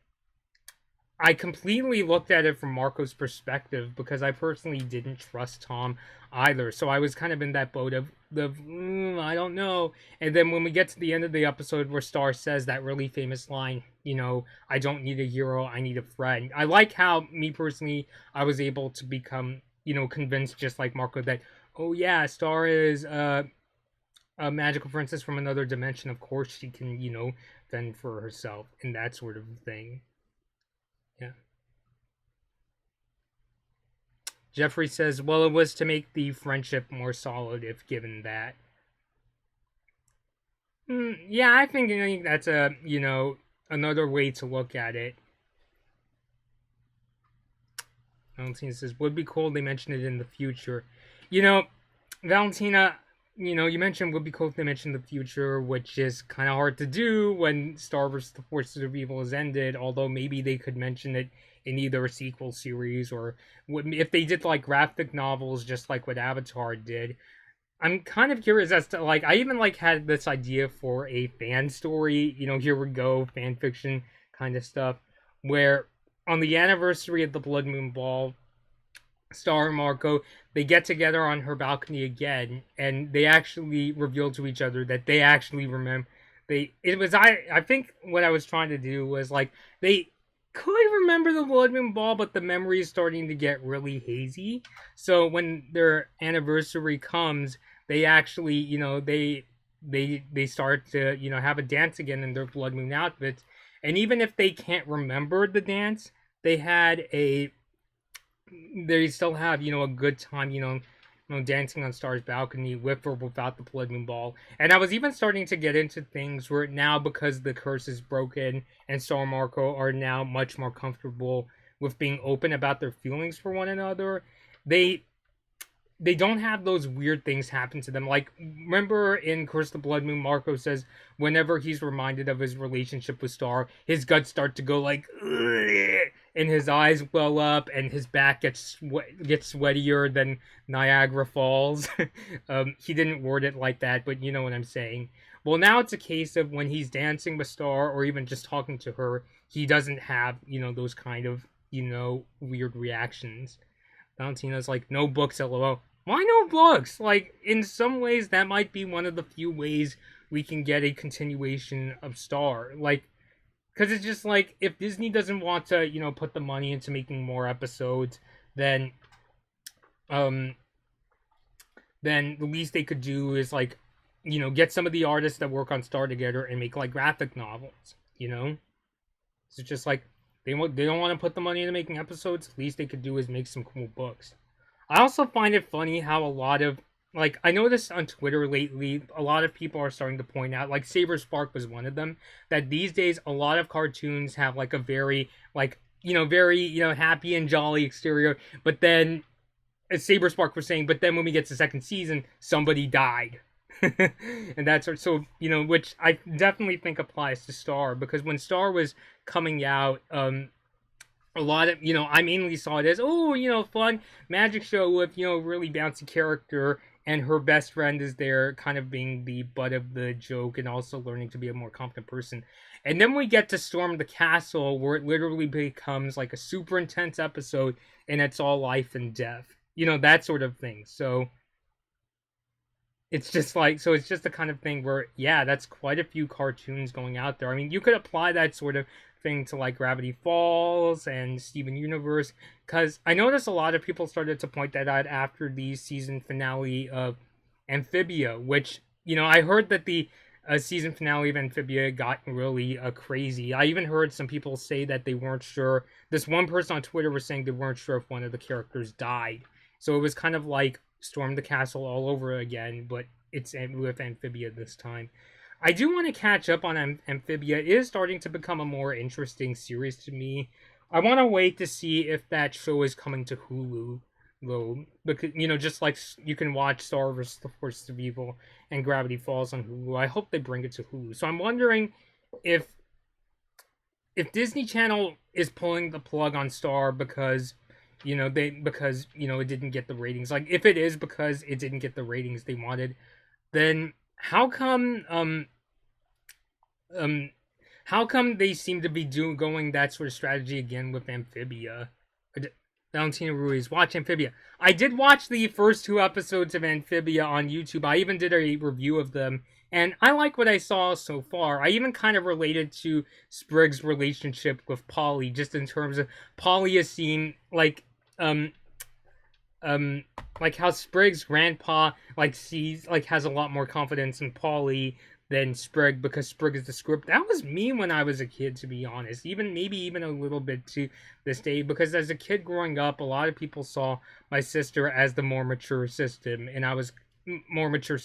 I completely looked at it from Marco's perspective, because I personally didn't trust Tom either. So I was kind of in that boat of I don't know. And then when we get to the end of the episode where Star says that really famous line, I don't need a hero, I need a friend. I like how, me personally, I was able to become, convinced just like Marco that, oh yeah, Star is a magical princess from another dimension, of course she can, fend for herself and that sort of thing. Yeah. Jeffrey says, well, it was to make the friendship more solid if given that. Yeah, I think that's another way to look at it. Valentina says, would be cool they mentioned it in the future. Valentina, you mentioned would be cool if they mentioned the future, which is kind of hard to do when Star Wars The Forces of Evil has ended, although maybe they could mention it in either a sequel series or if they did like graphic novels just like what Avatar did. I'm kind of curious as to I even had this idea for a fan story, here we go, fan fiction kind of stuff, where on the anniversary of the Blood Moon Ball, Star and Marco, they get together on her balcony again, and they actually reveal to each other that they actually remember. I think what I was trying to do was they could remember the Blood Moon Ball, but the memory is starting to get really hazy. So when their anniversary comes, they actually, they start to, have a dance again in their Blood Moon outfits. And even if they can't remember the dance, they had they still have, a good time, dancing on Star's balcony with or without the Blood Moon Ball. And I was even starting to get into things where now, because the curse is broken and Star and Marco are now much more comfortable with being open about their feelings for one another, they don't have those weird things happen to them. Like, remember in Curse of the Blood Moon, Marco says whenever he's reminded of his relationship with Star, his guts start to go and his eyes well up, and his back gets sweatier than Niagara Falls. He didn't word it like that, but you know what I'm saying. Well, now it's a case of when he's dancing with Star, or even just talking to her, he doesn't have, those kind of, weird reactions. Valentina's like, no books, lol. Why no books? In some ways, that might be one of the few ways we can get a continuation of Star. Because it's just if Disney doesn't want to, put the money into making more episodes, then the least they could do is get some of the artists that work on Star together and make graphic novels. So it's just they don't want to put the money into making episodes. The least they could do is make some cool books. I also find it funny how a lot of I noticed on Twitter lately, a lot of people are starting to point out, Saber Spark was one of them, that these days a lot of cartoons have a very very happy and jolly exterior, but then as Saber Spark was saying, but then when we get to second season, somebody died. And that's so which I definitely think applies to Star, because when Star was coming out, a lot of I mainly saw it as fun magic show with really bouncy character, and her best friend is there kind of being the butt of the joke and also learning to be a more confident person. And then we get to Storm the Castle, where it literally becomes a super intense episode, and it's all life and death, that sort of thing. So it's just it's just the kind of thing where, yeah, that's quite a few cartoons going out there. I mean, you could apply that sort of thing to Gravity Falls and Steven Universe, because I noticed a lot of people started to point that out after the season finale of Amphibia, which I heard that the season finale of Amphibia got really crazy. I even heard some people say that they weren't sure. This one person on Twitter was saying they weren't sure if one of the characters died, so it was kind of like Storm the Castle all over again, but it's with Amphibia this time. I do want to catch up on Amphibia. It is starting to become a more interesting series to me. I want to wait to see if that show is coming to Hulu, though, because just you can watch Star vs. The Forces of Evil and Gravity Falls on Hulu. I hope they bring it to Hulu. So I'm wondering if Disney Channel is pulling the plug on Star because it didn't get the ratings. If it is because it didn't get the ratings they wanted, then how come they seem to be going that sort of strategy again with Amphibia? Valentina Ruiz, watch Amphibia. I did watch the first 2 episodes of Amphibia on YouTube. I even did a review of them, and I like what I saw so far. I even kind of related to Sprig's relationship with Polly, just in terms of Polly has seen like how Sprig's grandpa has a lot more confidence in Polly than Sprig because Sprig is the script. That was me when I was a kid, to be honest. Even maybe even a little bit to this day, because as a kid growing up, a lot of people saw my sister as the more mature system, and I was more mature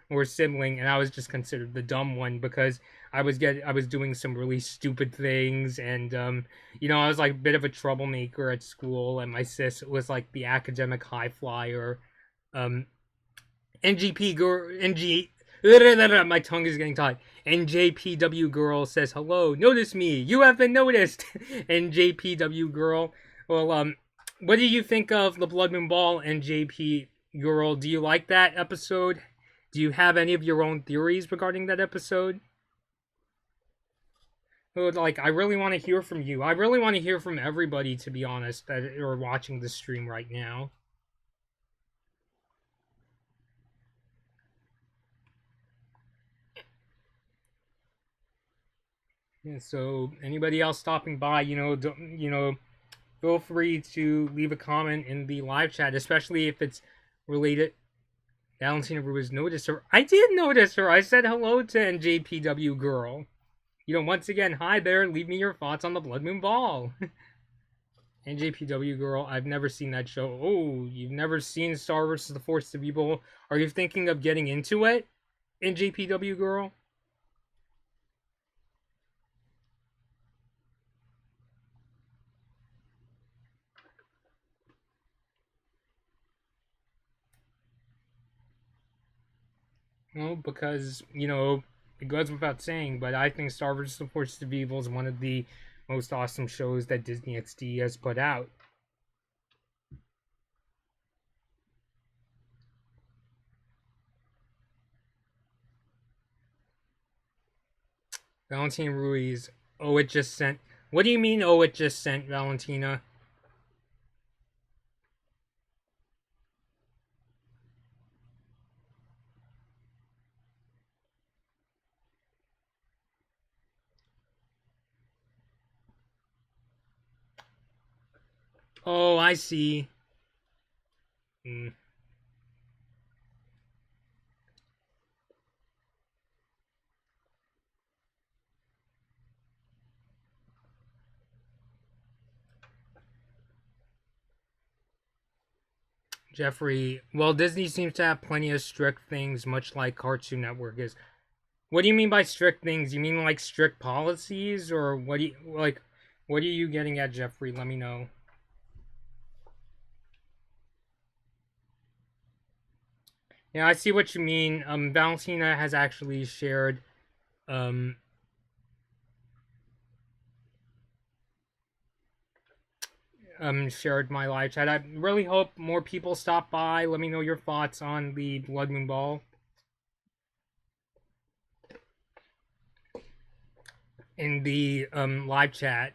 or sibling, and I was just considered the dumb one because I was doing some really stupid things, and I was like a bit of a troublemaker at school, and my sis was like the academic high flyer. Um, NGP girl, NG, my tongue is getting tight. NJPW girl says hello. Notice me. You have been noticed. NJPW girl. Well, what do you think of the Blood Moon Ball, NJP girl? Do you like that episode? Do you have any of your own theories regarding that episode? Like, I really want to hear from you. I really want to hear from everybody, to be honest, that are watching the stream right now. Yeah, so anybody else stopping by, feel free to leave a comment in the live chat, especially if it's related. Valentina Ruiz noticed her. I did notice her. I said hello to NJPW girl. Once again, hi there. Leave me your thoughts on the Blood Moon Ball. NJPW girl, I've never seen that show. Oh, you've never seen Star vs. the Force of Evil? Are you thinking of getting into it? NJPW girl? Well, because, it goes without saying, but I think Star vs. the Force of Evil is one of the most awesome shows that Disney XD has put out. Valentina Ruiz. Oh, it just sent. What do you mean, oh, it just sent, Valentina? Oh, I see. Hmm. Jeffrey. Well, Disney seems to have plenty of strict things, much like Cartoon Network is. What do you mean by strict things? You mean like strict policies, or what do you like? What are you getting at, Jeffrey? Let me know. Yeah, I see what you mean. Valentina has actually um, shared my live chat. I really hope more people stop by. Let me know your thoughts on the Blood Moon Ball in the live chat.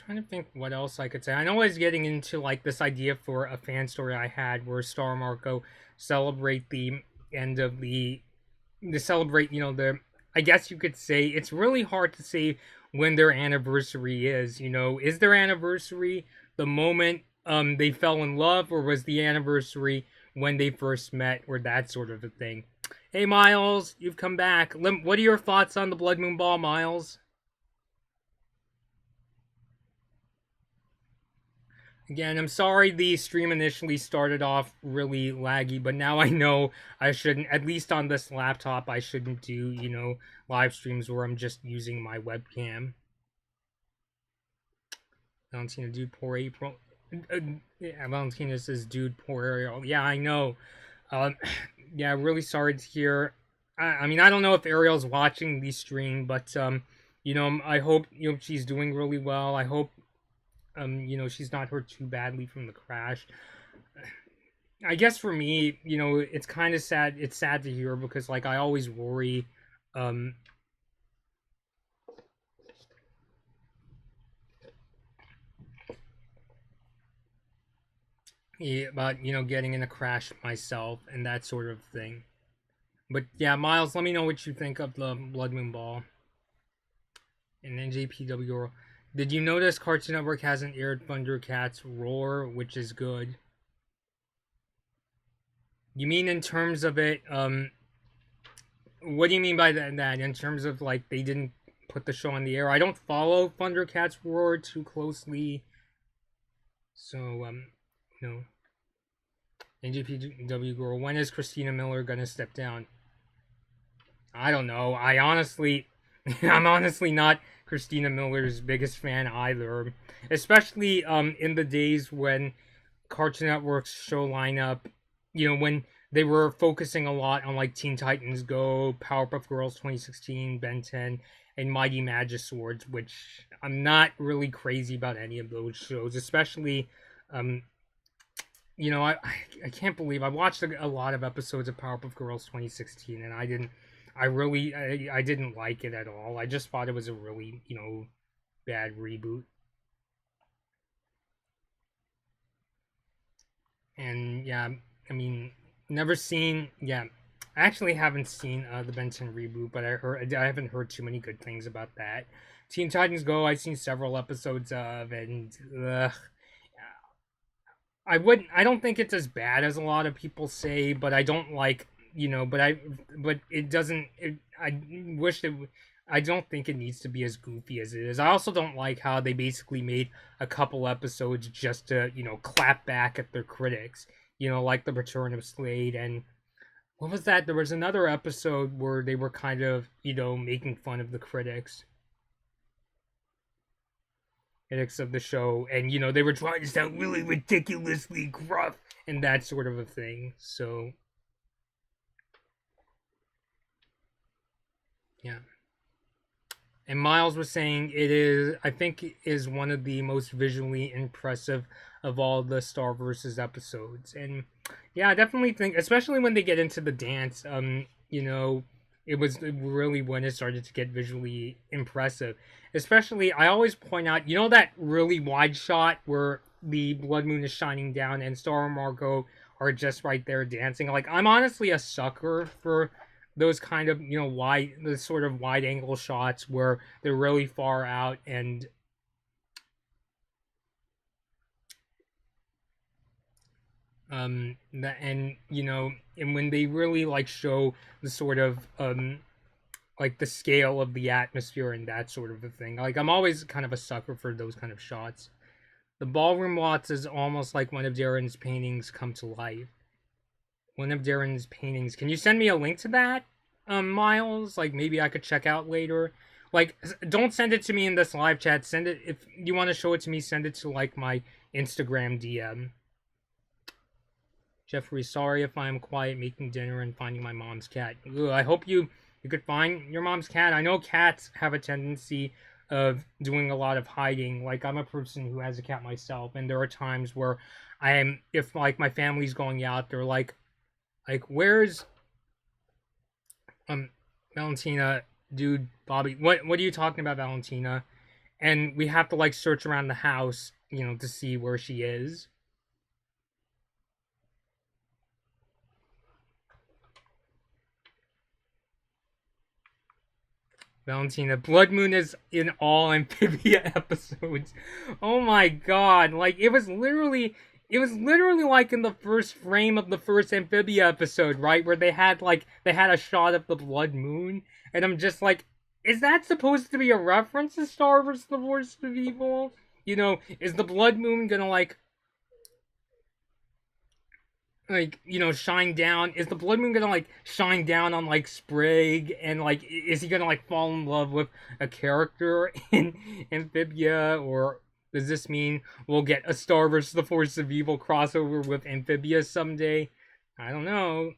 Trying to think what else I could say. I know I was getting into like this idea for a fan story I had where Star Marco celebrate the end of the to celebrate, the I guess you could say it's really hard to say when their anniversary is, Is their anniversary the moment they fell in love, or was the anniversary when they first met, or that sort of a thing? Hey Miles, you've come back. What are your thoughts on the Blood Moon Ball, Miles? Again, I'm sorry the stream initially started off really laggy, but now I know I shouldn't, at least on this laptop, I shouldn't do, live streams where I'm just using my webcam. Valentina, dude, poor April. Yeah, Valentina says, dude, poor Ariel. Yeah, I know. Um, yeah, really sorry to hear. I mean, I don't know if Ariel's watching the stream, but, I hope, she's doing really well. I hope she's not hurt too badly from the crash. I guess for me, it's kind of sad. It's sad to hear because, like, I always worry, um, about getting in a crash myself and that sort of thing. But yeah, Miles, let me know what you think of the Blood Moon Ball and NJPW. Did you notice Cartoon Network hasn't aired Thundercats Roar, which is good? You mean in terms of it? What do you mean by that? In terms of like they didn't put the show on the air? I don't follow Thundercats Roar too closely, so you know. NJPW girl, when is Christina Miller gonna step down? I don't know. I'm honestly not Christina Miller's biggest fan either. Especially in the days when Cartoon Network's show lineup, when they were focusing a lot on like Teen Titans Go, Powerpuff Girls 2016, Ben 10, and Mighty Magiswords, which I'm not really crazy about any of those shows, especially I can't believe I watched a lot of episodes of Powerpuff Girls 2016 and I didn't like it at all. I just thought it was a really, bad reboot. And yeah, I mean, I actually haven't seen the Benson reboot, but I haven't heard too many good things about that. Teen Titans Go, I've seen several episodes of, and I don't think it's as bad as a lot of people say, but I don't like, but it doesn't, I wish it, I don't think it needs to be as goofy as it is. I also don't like how they basically made a couple episodes just to, clap back at their critics, like the Return of Slade. And what was that? There was another episode where they were kind of, making fun of the critics of the show, and they were trying to sound really ridiculously gruff and that sort of a thing. So yeah. And Miles was saying I think it is one of the most visually impressive of all the Star Versus episodes. And yeah, I definitely think, especially when they get into the dance, it was really when it started to get visually impressive. Especially, I always point out, that really wide shot where the blood moon is shining down and Star and Margot are just right there dancing. Like, I'm honestly a sucker for those kind of, the sort of wide angle shots where they're really far out and and when they really like show the sort of like the scale of the atmosphere and that sort of a thing. Like, I'm always kind of a sucker for those kind of shots. The ballroom watch is almost like one of Darren's paintings come to life. One of Darren's paintings. Can you send me a link to that, Miles? Like, maybe I could check out later. Like, don't send it to me in this live chat. Send it, if you want to show it to me, send it to, like, my Instagram DM. Jeffrey, sorry if I'm quiet making dinner and finding my mom's cat. Ugh, I hope you could find your mom's cat. I know cats have a tendency of doing a lot of hiding. Like, I'm a person who has a cat myself, and there are times where if like my family's going out, they're like where's Valentina, dude, Bobby, what are you talking about, Valentina? And we have to like search around the house, to see where she is. Valentina, Blood Moon is in all Amphibia episodes. Oh my god, like it was literally like in the first frame of the first Amphibia episode, right? Where they had a shot of the Blood Moon, and I'm just like, is that supposed to be a reference to Star Wars The Force of Evil? Is the Blood Moon gonna shine down? Is the blood moon gonna shine down on Sprig, and is he gonna fall in love with a character in Amphibia? Or does this mean we'll get a Star vs. the Force of Evil crossover with Amphibia someday? I don't know.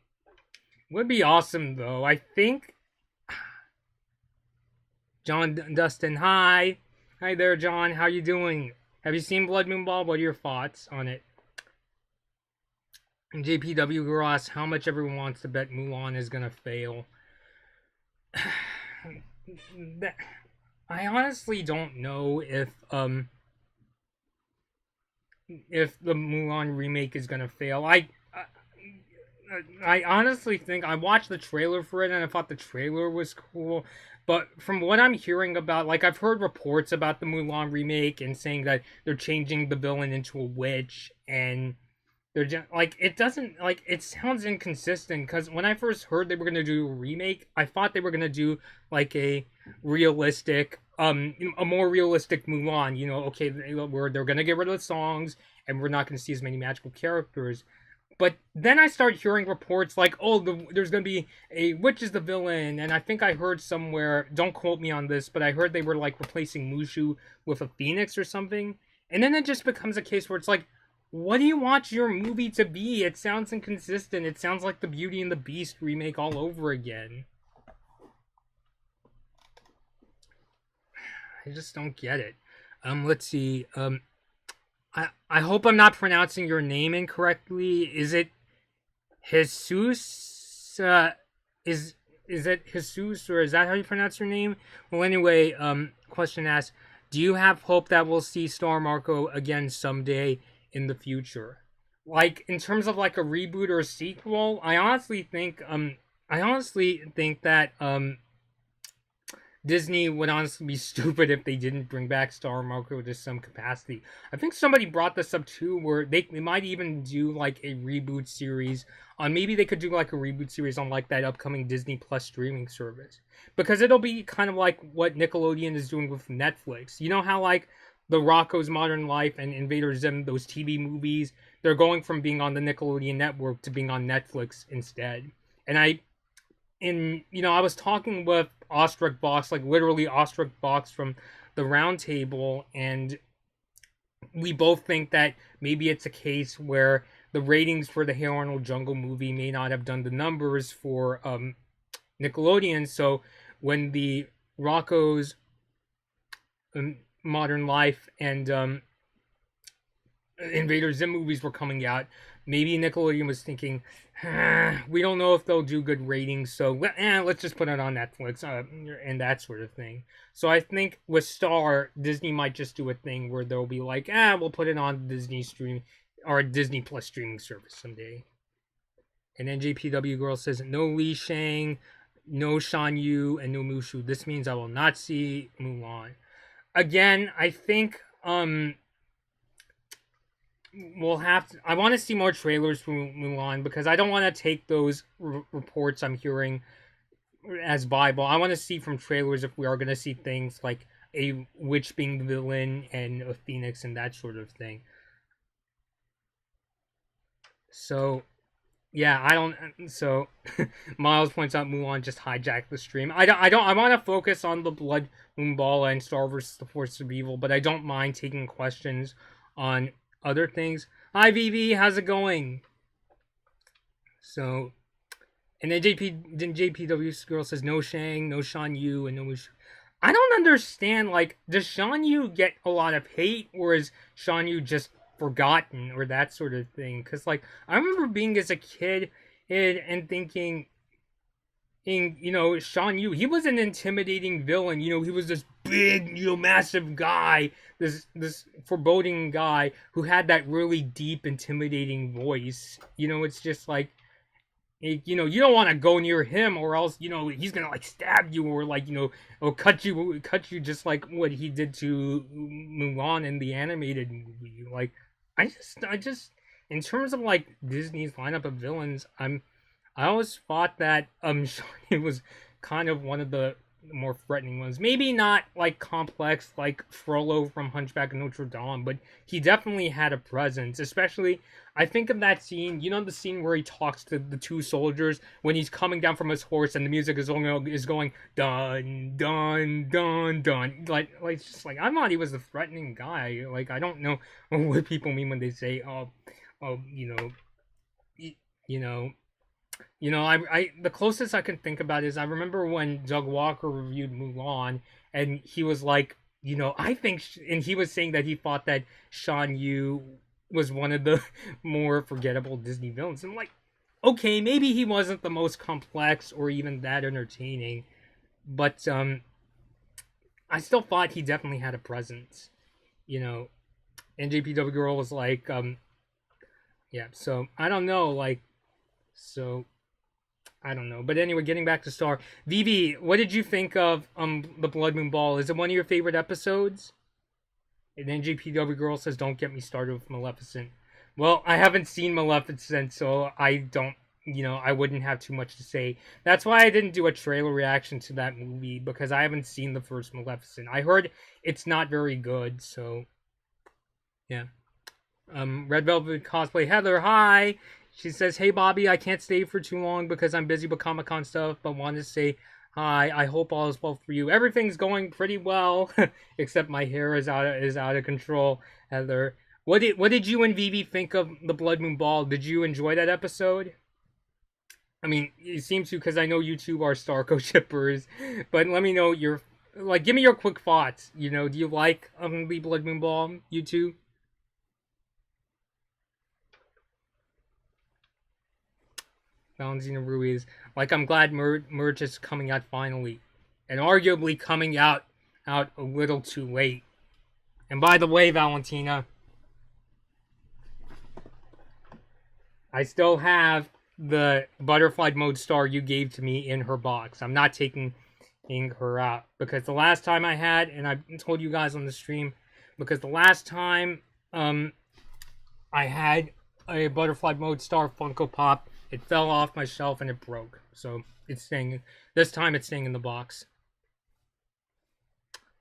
Would be awesome though. I think John Dustin, hi there, John, how you doing? Have you seen Blood Moon Ball? What are your thoughts on it? And JPW girl asks how much everyone wants to bet Mulan is gonna fail. I honestly don't know if the Mulan remake is gonna fail. I honestly think I watched the trailer for it and I thought the trailer was cool, But from what I'm hearing about, like I've heard reports about the Mulan remake and saying that they're changing the villain into a witch, and they're just like it doesn't like it sounds inconsistent because when I first heard they were gonna do a remake, I thought they were gonna do like a realistic, a more realistic Mulan. You know, okay, where they're gonna get rid of the songs and we're not gonna see as many magical characters. But then I start hearing reports like, oh, there's going to be a witch is the villain. And I think I heard somewhere, don't quote me on this, but I heard they were like replacing Mushu with a phoenix or something. And then it just becomes a case where it's like, what do you want your movie to be? It sounds inconsistent. It sounds like the Beauty and the Beast remake all over again. I just don't get it. Let's see. I hope I'm not pronouncing your name incorrectly. Is it Jesus? Is it Jesus, or is that how you pronounce your name? Well, anyway, question asked, do you have hope that we'll see Star Marco again someday in the future? Like in terms of like a reboot or a sequel, I honestly think that Disney would honestly be stupid if they didn't bring back Star Marco to some capacity. I think somebody brought this up too, where they might even do like a reboot series on. Maybe they could do like a reboot series on like that upcoming Disney Plus streaming service, because it'll be kind of like what Nickelodeon is doing with Netflix. You know how like the Rocko's Modern Life and Invader Zim, those TV movies, they're going from being on the Nickelodeon network to being on Netflix instead. And I was talking with Ostrich Box, like literally Ostrich Box from the Roundtable, and we both think that maybe it's a case where the ratings for the Hey Arnold Jungle movie may not have done the numbers for Nickelodeon. So when the Rocco's Modern Life and Invader Zim movies were coming out, maybe Nickelodeon was thinking, we don't know if they'll do good ratings, so let's just put it on Netflix, and that sort of thing. So I think with Star, Disney might just do a thing where they'll be like, we'll put it on Disney stream or Disney Plus streaming service someday. And NJPW Girl says, no Li Shang, no Shan Yu, and no Mushu. This means I will not see Mulan. Again, I think we'll have to. I want to see more trailers for Mulan because I don't want to take those reports I'm hearing as Bible. I want to see from trailers if we are going to see things like a witch being the villain and a phoenix and that sort of thing. So, yeah, I don't. So, Miles points out Mulan just hijacked the stream. I want to focus on the Blood Moon Ball and Star vs. the Force of Evil, but I don't mind taking questions on other things. Hi VV, how's it going? So, and then JPW Girl says no Shang, no Shan Yu, and no Mushu. I don't understand, like, does Shan Yu get a lot of hate, or is Shan Yu just forgotten, or that sort of thing? Because, like, I remember being as a kid and thinking, Shan Yu, he was an intimidating villain. He was this big, massive guy, this foreboding guy who had that really deep, intimidating voice. It's just like, you don't want to go near him, or else, he's gonna like stab you, or like, or cut you just like what he did to Mulan in the animated movie. Like, I just, in terms of like Disney's lineup of villains, I always thought that Shani was kind of one of the more threatening ones. Maybe not like complex like Frollo from Hunchback of Notre Dame, but he definitely had a presence. Especially, I think of that scene. The scene where he talks to the two soldiers when he's coming down from his horse and the music is going dun dun dun dun. Like it's just like, I thought he was a threatening guy. Like, I don't know what people mean when they say the closest I can think about is I remember when Doug Walker reviewed Mulan, and he was like, I think, and he was saying that he thought that Shan Yu was one of the more forgettable Disney villains. I'm like, okay, maybe he wasn't the most complex or even that entertaining, but I still thought he definitely had a presence, NJPW Girl was like, yeah, so I don't know, like, so I don't know. But anyway, getting back to Star. Vivi, what did you think of the Blood Moon Ball? Is it one of your favorite episodes? And then GPW Girl says, "Don't get me started with Maleficent." Well, I haven't seen Maleficent, so I don't. I wouldn't have too much to say. That's why I didn't do a trailer reaction to that movie, because I haven't seen the first Maleficent. I heard it's not very good, so yeah. Red Velvet Cosplay Heather, hi. She says, "Hey Bobby, I can't stay for too long because I'm busy with Comic Con stuff, but wanted to say hi. I hope all is well for you. Everything's going pretty well, except my hair is out of control." Heather, what did you and Vivi think of the Blood Moon Ball? Did you enjoy that episode? I mean, it seems to, because I know you two are Starco shippers, but let me know your give me your quick thoughts. Do you like the Blood Moon Ball? You two? Valentina Ruiz. I'm glad merch is coming out finally, and arguably coming out a little too late. And by the way, Valentina, I still have the butterfly mode star you gave to me in her box. I'm not taking her out, because the last time I had, and I told you guys on the stream, because the last time I had a butterfly mode star Funko Pop, it fell off my shelf and it broke. So it's staying. This time it's staying in the box.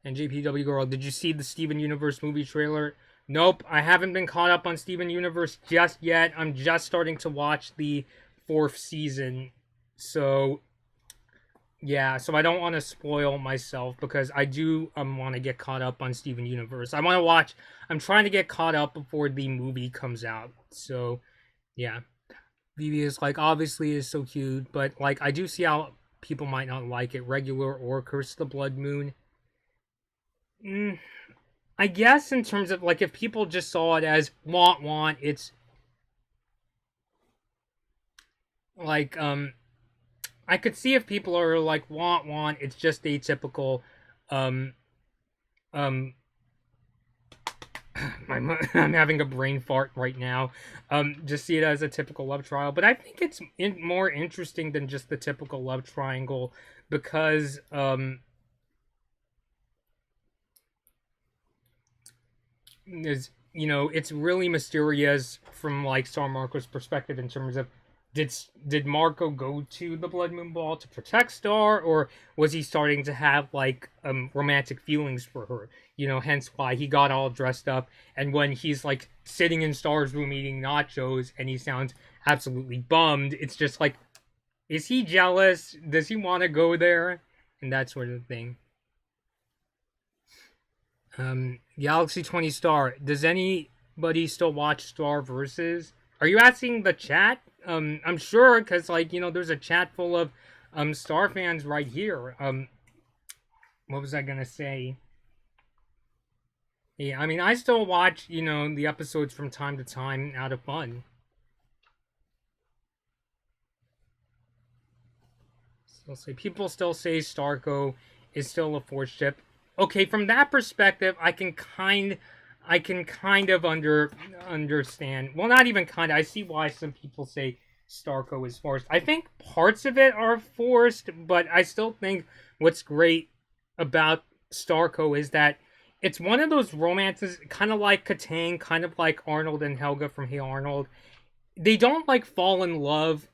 And JPW Girl, did you see the Steven Universe movie trailer? Nope, I haven't been caught up on Steven Universe just yet. I'm just starting to watch the 4th season. So yeah, so I don't want to spoil myself, because I do want to get caught up on Steven Universe. I'm trying to get caught up before the movie comes out. So yeah. Vivi is obviously is so cute, but I do see how people might not like it, regular or Curse of the Blood Moon. I guess in terms of if people just saw it as want, it's I could see if people are want, it's just atypical I'm having a brain fart right now. Just see it as a typical love trial, but I think it's more interesting than just the typical love triangle, because it's really mysterious from Star Marco's perspective, in terms of did Marco go to the Blood Moon Ball to protect Star, or was he starting to have romantic feelings for her? Hence why he got all dressed up, and when he's sitting in Star's room eating nachos and he sounds absolutely bummed, it's just is he jealous? Does he want to go there? And that sort of thing. Galaxy 20 Star, does anybody still watch Star Versus? Are you asking the chat? I'm sure, because there's a chat full of Star fans right here. What was I gonna say? Yeah, I mean, I still watch the episodes from time to time out of fun. People still say Starco is still a Force ship. Okay, from that perspective, I can kind of understand. Well, not even kind of. I see why some people say Starco is forced. I think parts of it are forced, but I still think what's great about Starco is that it's one of those romances, kind of like Katang, kind of like Arnold and Helga from Hey Arnold. They don't fall in love.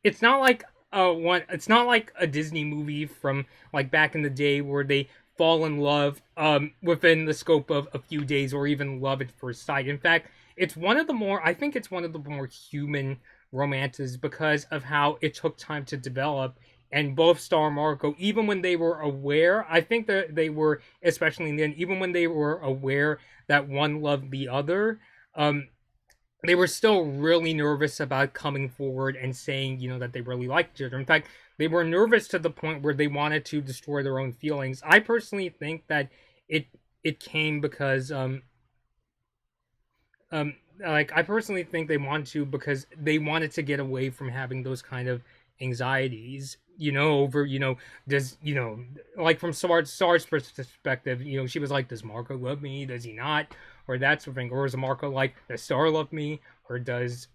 It's not it's not like a Disney movie from back in the day where they fall in love within the scope of a few days, or even love at first sight. In fact, I think it's one of the more human romances, because of how it took time to develop. And both Star and Marco, even when they were aware, I think that they were, especially in the end, even when they were aware that one loved the other, they were still really nervous about coming forward and saying, that they really liked each other. In fact, they were nervous to the point where they wanted to destroy their own feelings. I personally think that it came because I personally think they wanted to, because they wanted to get away from having those kind of anxieties, over, does, from Sar's perspective, she was like, does Marco love me? Does he not? Or that sort of thing. Or is Marco does Star love me? Or is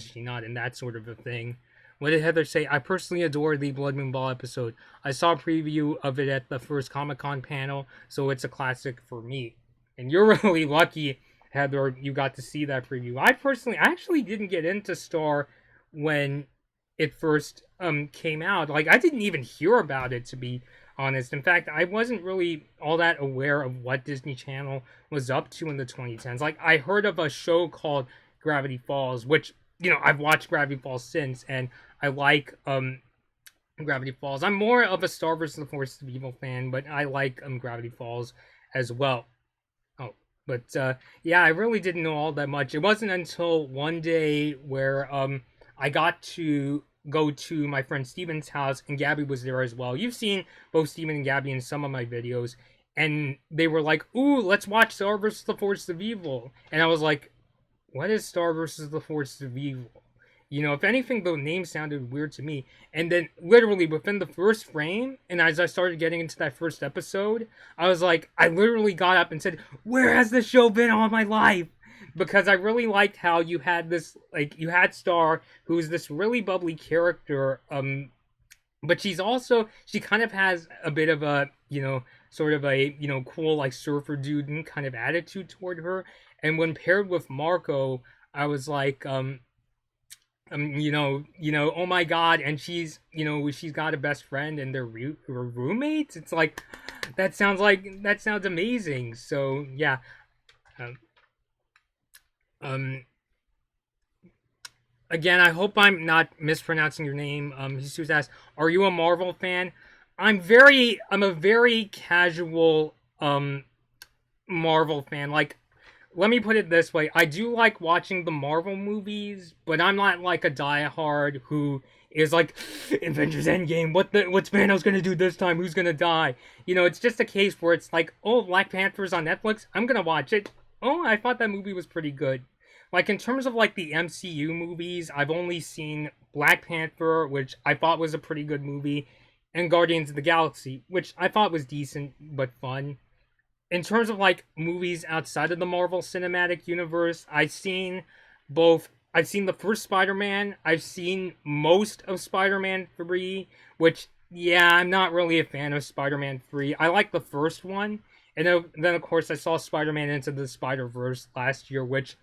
she not? And that sort of a thing. What did Heather say? I personally adore the Blood Moon Ball episode. I saw a preview of it at the first Comic-Con panel, so it's a classic for me. And you're really lucky, Heather, you got to see that preview. I actually didn't get into Star when it first came out. Like, I didn't even hear about it, to be honest. In fact, I wasn't really all that aware of what Disney Channel was up to in the 2010s. Like, I heard of a show called Gravity Falls, which, I've watched Gravity Falls since, and I like Gravity Falls. I'm more of a Star vs. the Forces of Evil fan, but I like Gravity Falls as well. Oh, but yeah, I really didn't know all that much. It wasn't until one day where I got to go to my friend Steven's house, and Gabby was there as well. You've seen both Steven and Gabby in some of my videos, and they were like, "Ooh, let's watch Star vs. the Forces of Evil," and I was like, "What is Star vs. the Forces of Evil?" If anything, the name sounded weird to me. And then, literally, within the first frame, and as I started getting into that first episode, I was like, I literally got up and said, "Where has this show been all my life?" Because I really liked how you had this, you had Star, who's this really bubbly character, but she kind of has a bit of a, sort of a, cool, surfer dude kind of attitude toward her. And when paired with Marco, I was like, oh my god, and she's got a best friend and they're roommates. It's like, that sounds amazing. So yeah, again, I hope I'm not mispronouncing your name. Jesus asked, "Are you a Marvel fan?" I'm a very casual Marvel fan. Like, let me put it this way. I do like watching the Marvel movies, but I'm not like a diehard who is like, Avengers Endgame, what's Thanos gonna do this time? Who's gonna die? It's just a case where it's like, oh, Black Panther's on Netflix, I'm gonna watch it. Oh, I thought that movie was pretty good. Like, in terms of like the MCU movies, I've only seen Black Panther, which I thought was a pretty good movie, and Guardians of the Galaxy, which I thought was decent but fun. In terms of like movies outside of the Marvel Cinematic Universe, I've seen the first Spider-Man. I've seen most of Spider-Man 3, which, yeah, I'm not really a fan of Spider-Man 3. I like the first one. And then of course, I saw Spider-Man Into the Spider-Verse last year, which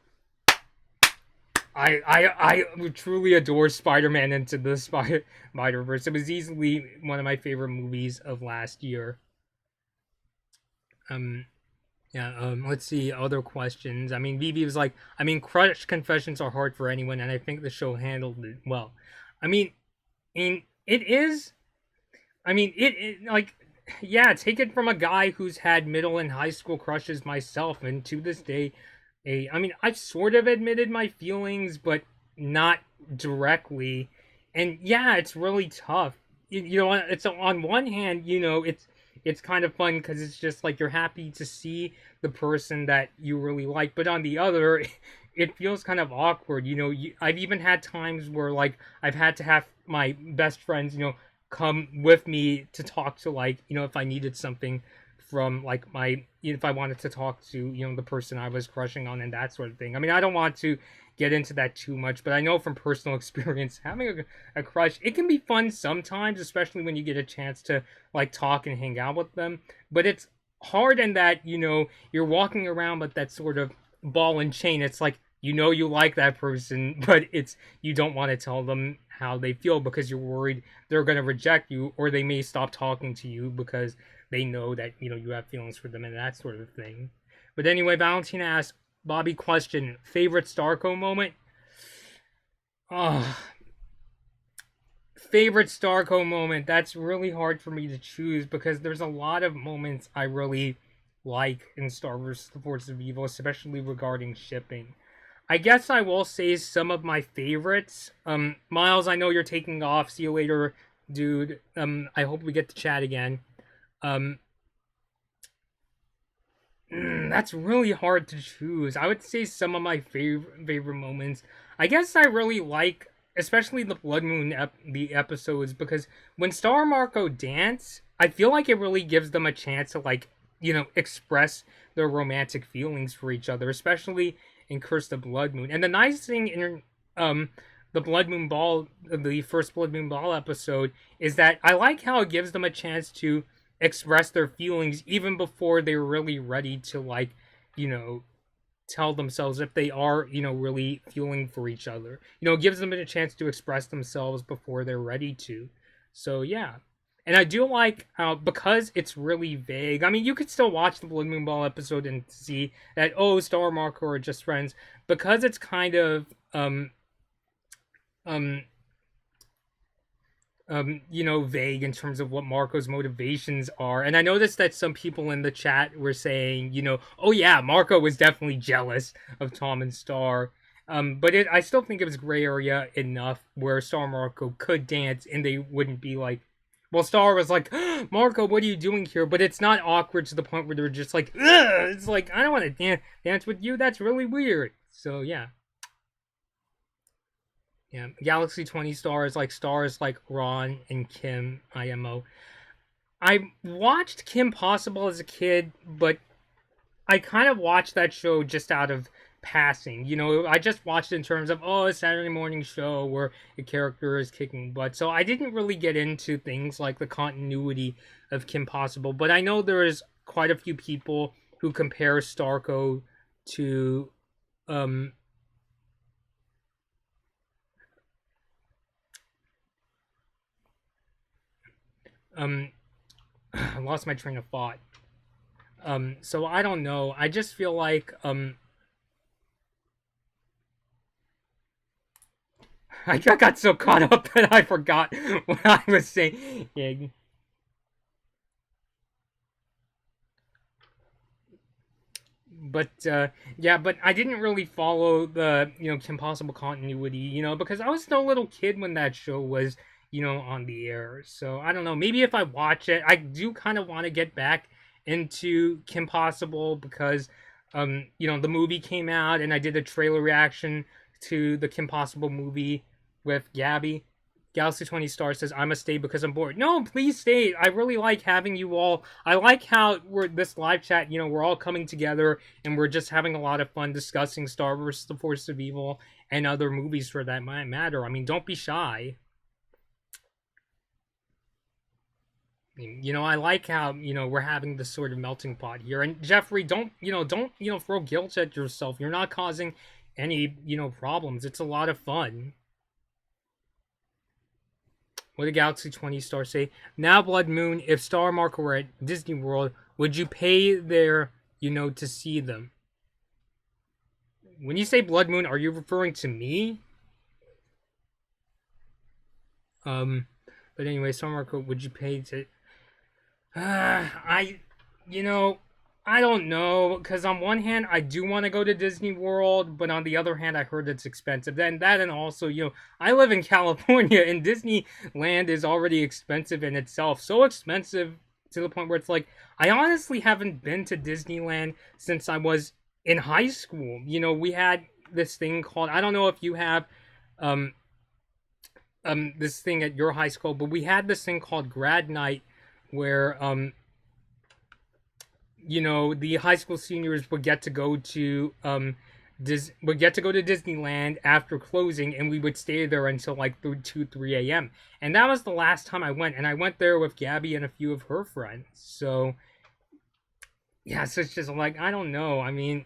I truly adore Spider-Man Into the Spider-Verse. It was easily one of my favorite movies of last year. Let's see, other questions. I mean, Vivi was like, crush confessions are hard for anyone, and I think the show handled it well. It is, yeah, take it from a guy who's had middle and high school crushes myself, and to this day, I've sort of admitted my feelings, but not directly, and yeah, it's really tough. It's on one hand, it's kind of fun because it's just like you're happy to see the person that you really like, but on the other, it feels kind of awkward. I've even had times where like I've had to have my best friends, come with me to talk to, like, if I needed something from like if I wanted to talk to the person I was crushing on and that sort of thing. I don't want to get into that too much, but I know from personal experience, having a crush, it can be fun sometimes, especially when you get a chance to like talk and hang out with them. But it's hard in that you're walking around with that sort of ball and chain. It's like you like that person, but you don't want to tell them how they feel because you're worried they're going to reject you, or they may stop talking to you because they know that you have feelings for them and that sort of thing. But anyway, Valentina asked, Bobby, question, favorite Starco moment? Favorite Starco moment, that's really hard for me to choose because there's a lot of moments I really like in Star Wars The Force of Evil, especially regarding shipping. I guess I will say some of my favorites. Miles, I know you're taking off. See you later, dude. I hope we get to chat again. That's really hard to choose. I would say some of my favorite moments. I guess I really like, especially the Blood Moon the episodes, because when Star and Marco dance, I feel like it really gives them a chance to like express their romantic feelings for each other, especially in Curse the Blood Moon. And the nice thing in the Blood Moon Ball, the first Blood Moon Ball episode, is that I like how it gives them a chance to express their feelings even before they're really ready to, like, you know, tell themselves if they are, really feeling for each other. It gives them a chance to express themselves before they're ready to. So yeah. And I do like because it's really vague. I mean, you could still watch the Blood Moon Ball episode and see that, oh, Star and Marco are just friends, because it's kind of um vague in terms of what Marco's motivations are. And I noticed that some people in the chat were saying, oh yeah, Marco was definitely jealous of Tom and Star. But I still think it was gray area enough where Star and Marco could dance and they wouldn't be like, well, Star was like, Marco, what are you doing here? But it's not awkward to the point where they're just like, ugh! It's like, I don't want to dance with you. That's really weird. So yeah. Yeah, Galaxy 20 stars like Ron and Kim IMO. I watched Kim Possible as a kid, but I kind of watched that show just out of passing. I just watched it in terms of, oh, a Saturday morning show where a character is kicking butt. So I didn't really get into things like the continuity of Kim Possible, but I know there is quite a few people who compare Starco to I lost my train of thought. So I don't know. I just feel like I got so caught up that I forgot what I was saying. Yeah. But yeah, but I didn't really follow the Kim Possible continuity, because I was still a little kid when that show was on the air. So I don't know. Maybe if I watch it, I do kind of want to get back into Kim Possible because the movie came out and I did a trailer reaction to the Kim Possible movie with Gabby. Galaxy 20 Star says, I must stay because I'm bored. No, please stay. I really like having you all. I like how we're this live chat, we're all coming together and we're just having a lot of fun discussing Star vs. The Force of Evil and other movies for that matter. I mean, don't be shy. I like how, we're having this sort of melting pot here. And Jeffrey, don't throw guilt at yourself. You're not causing any, problems. It's a lot of fun. What did Galaxy 20 Star say? Now, Blood Moon, if Star Marco were at Disney World, would you pay there, to see them? When you say Blood Moon, are you referring to me? But anyway, Star Marco, would you pay to... I don't know, because on one hand, I do want to go to Disney World, but on the other hand, I heard it's expensive. Then that, and also, I live in California, and Disneyland is already expensive in itself. So expensive to the point where it's like, I honestly haven't been to Disneyland since I was in high school. We had this thing called, I don't know if you have this thing at your high school, but we had this thing called grad night where the high school seniors would get to go to Disneyland after closing, and we would stay there until like 2-3 a.m. And that was the last time I went, and I went there with Gabby and a few of her friends. So yeah, so it's just like, I don't know. I mean,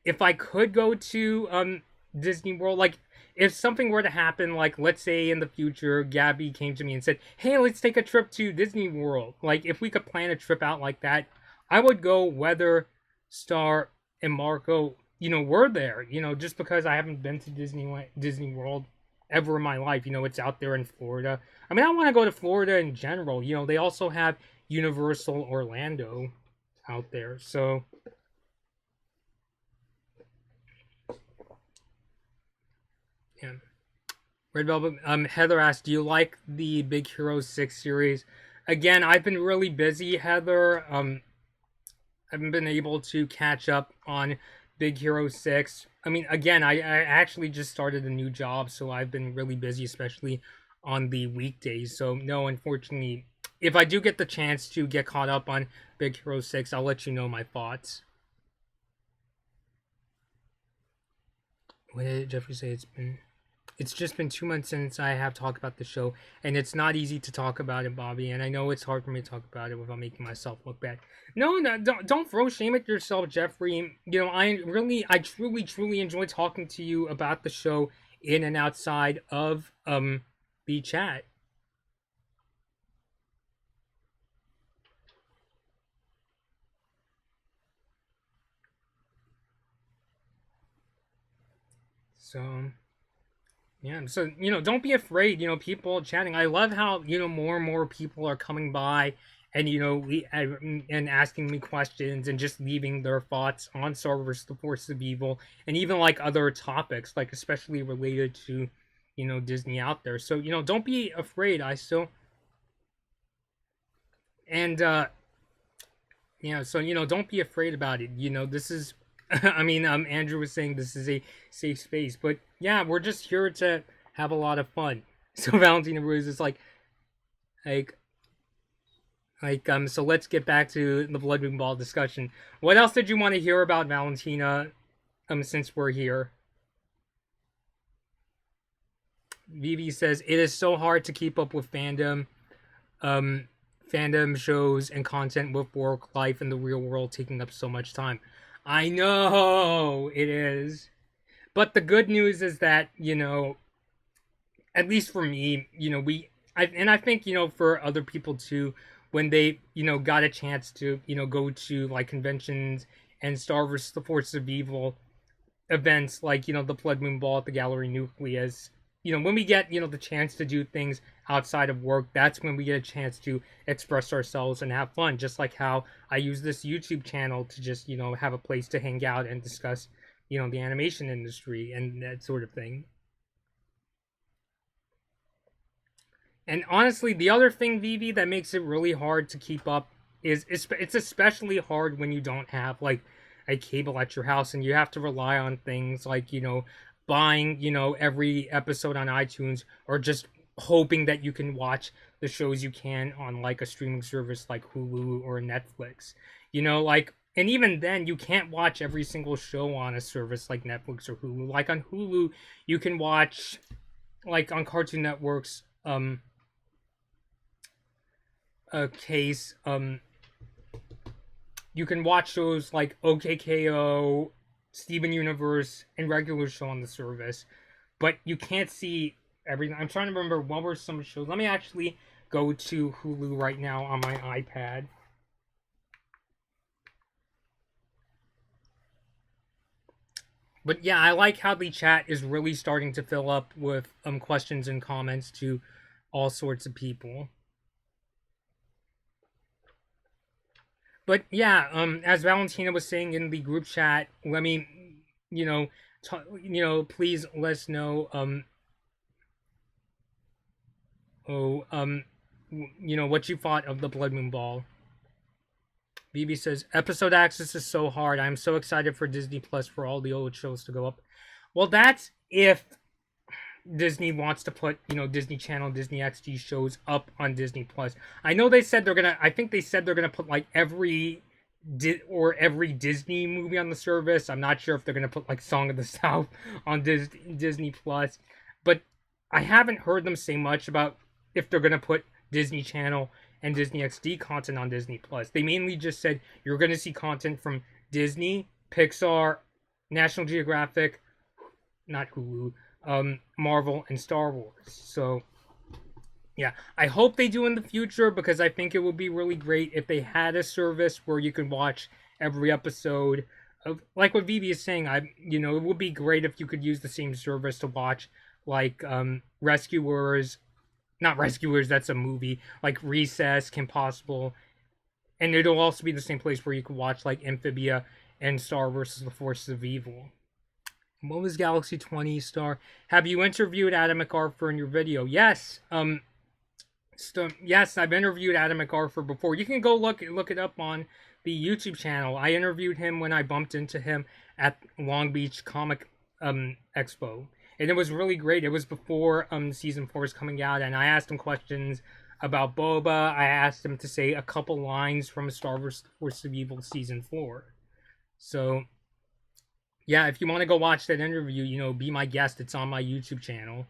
if I could go to Disney World, like if something were to happen, like let's say in the future, Gabby came to me and said, "Hey, let's take a trip to Disney World." Like if we could plan a trip out like that, I would go whether Star and Marco, were there. Just because I haven't been to Disney World ever in my life. It's out there in Florida. I mean, I want to go to Florida in general. They also have Universal Orlando out there. So yeah. Red Velvet. Heather asked, "Do you like the Big Hero 6 series?" Again, I've been really busy, Heather. I haven't been able to catch up on Big Hero 6. I mean, again, I actually just started a new job, so I've been really busy, especially on the weekdays. So, no, unfortunately, if I do get the chance to get caught up on Big Hero 6, I'll let you know my thoughts. What did Jeffrey say? It's been... it's just been 2 months since I have talked about the show, and it's not easy to talk about it, Bobby. And I know it's hard for me to talk about it without making myself look bad. No, no, don't throw shame at yourself, Jeffrey. You know, I truly, truly enjoy talking to you about the show in and outside of the chat. So yeah, so don't be afraid. People chatting. I love how more and more people are coming by and and asking me questions and just leaving their thoughts on Star Wars: The Force of Evil, and even like other topics, like especially related to Disney out there. So don't be afraid. I still and so don't be afraid about it. This is I mean, Andrew was saying this is a safe space, but yeah, we're just here to have a lot of fun. So Valentina Rose is like, so let's get back to the Blood Moon Ball discussion. What else did you want to hear about, Valentina? Since we're here, Vivi says it is so hard to keep up with fandom shows and content with work life and the real world taking up so much time. I know it is. But the good news is that, at least for me, I think, for other people too, when they, got a chance to, go to like conventions and Star Wars: The Force of Evil events like, the Blood Moon Ball at the Gallery Nucleus, when we get, the chance to do things outside of work, that's when we get a chance to express ourselves and have fun. Just like how I use this YouTube channel to just, have a place to hang out and discuss, the animation industry and that sort of thing. And honestly, the other thing, Vivi, that makes it really hard to keep up is it's especially hard when you don't have like a cable at your house and you have to rely on things like buying every episode on iTunes or just hoping that you can watch the shows you can on like a streaming service like Hulu or Netflix. And even then you can't watch every single show on a service like Netflix or Hulu. Like on Hulu, you can watch like on Cartoon Network's case, you can watch shows like OKKO, Steven Universe, and regular show on the service, but you can't see everything. I'm trying to remember what were some shows. Let me actually go to Hulu right now on my iPad. But yeah, I like how the chat is really starting to fill up with questions and comments to all sorts of people. But yeah, as Valentina was saying in the group chat, let me, please let us know, what you thought of the Blood Moon Ball. BB says, episode access is so hard. I'm so excited for Disney Plus for all the old shows to go up. Well, that's if Disney wants to put, Disney Channel, Disney XD shows up on Disney Plus. I know they said I think they said they're gonna put like every Disney movie on the service. I'm not sure if they're gonna put like Song of the South on Disney Plus, but I haven't heard them say much about if they're gonna put Disney Channel and Disney XD content on Disney Plus. They mainly just said you're gonna see content from Disney, Pixar, National Geographic, not Hulu, Marvel, and Star Wars. So yeah, I hope they do in the future because I think it would be really great if they had a service where you could watch every episode of, like what Vivi is saying. It would be great if you could use the same service to watch like Rescuers, not Rescuers, that's a movie, like Recess, Kim Possible, and it'll also be the same place where you can watch like Amphibia and Star vs. The Forces of Evil. What was Galaxy 20 Star? Have you interviewed Adam MacArthur in your video? Yes. Yes, I've interviewed Adam MacArthur before. You can go look it up on the YouTube channel. I interviewed him when I bumped into him at Long Beach Comic Expo. And it was really great. It was before season 4 is coming out, and I asked him questions about Boba. I asked him to say a couple lines from Star Wars: Force of Evil season 4. So Yeah, if you want to go watch that interview, be my guest. It's on my YouTube channel.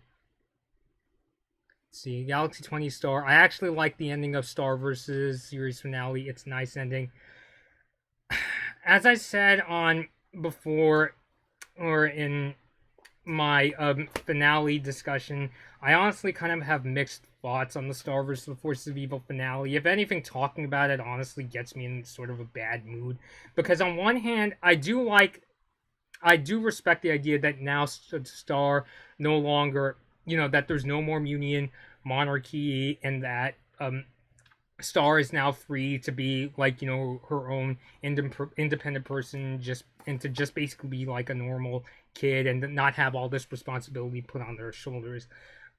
Let's see, Galaxy 20 Star. I actually like the ending of Star versus series finale. It's a nice ending. As I said on before, or in my finale discussion, I honestly kind of have mixed thoughts on the Star vs. the Forces of Evil finale. If anything, talking about it honestly gets me in sort of a bad mood. Because on one hand, I do respect the idea that now Star no longer, that there's no more Munian monarchy, and that Star is now free to be like, her own independent person, to just basically be like a normal kid and not have all this responsibility put on their shoulders.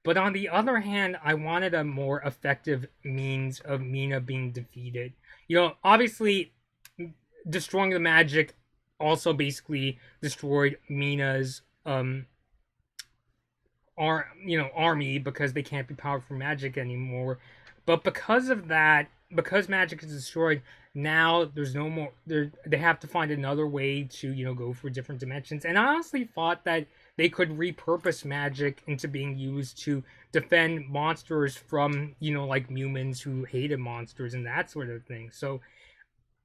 But on the other hand, I wanted a more effective means of Mina being defeated. Obviously, destroying the magic also basically destroyed Mina's army, because they can't be powered from magic anymore. But because of that, because magic is destroyed, now there's no more. They have to find another way to go for different dimensions. And I honestly thought that they could repurpose magic into being used to defend monsters from like humans who hated monsters and that sort of thing. So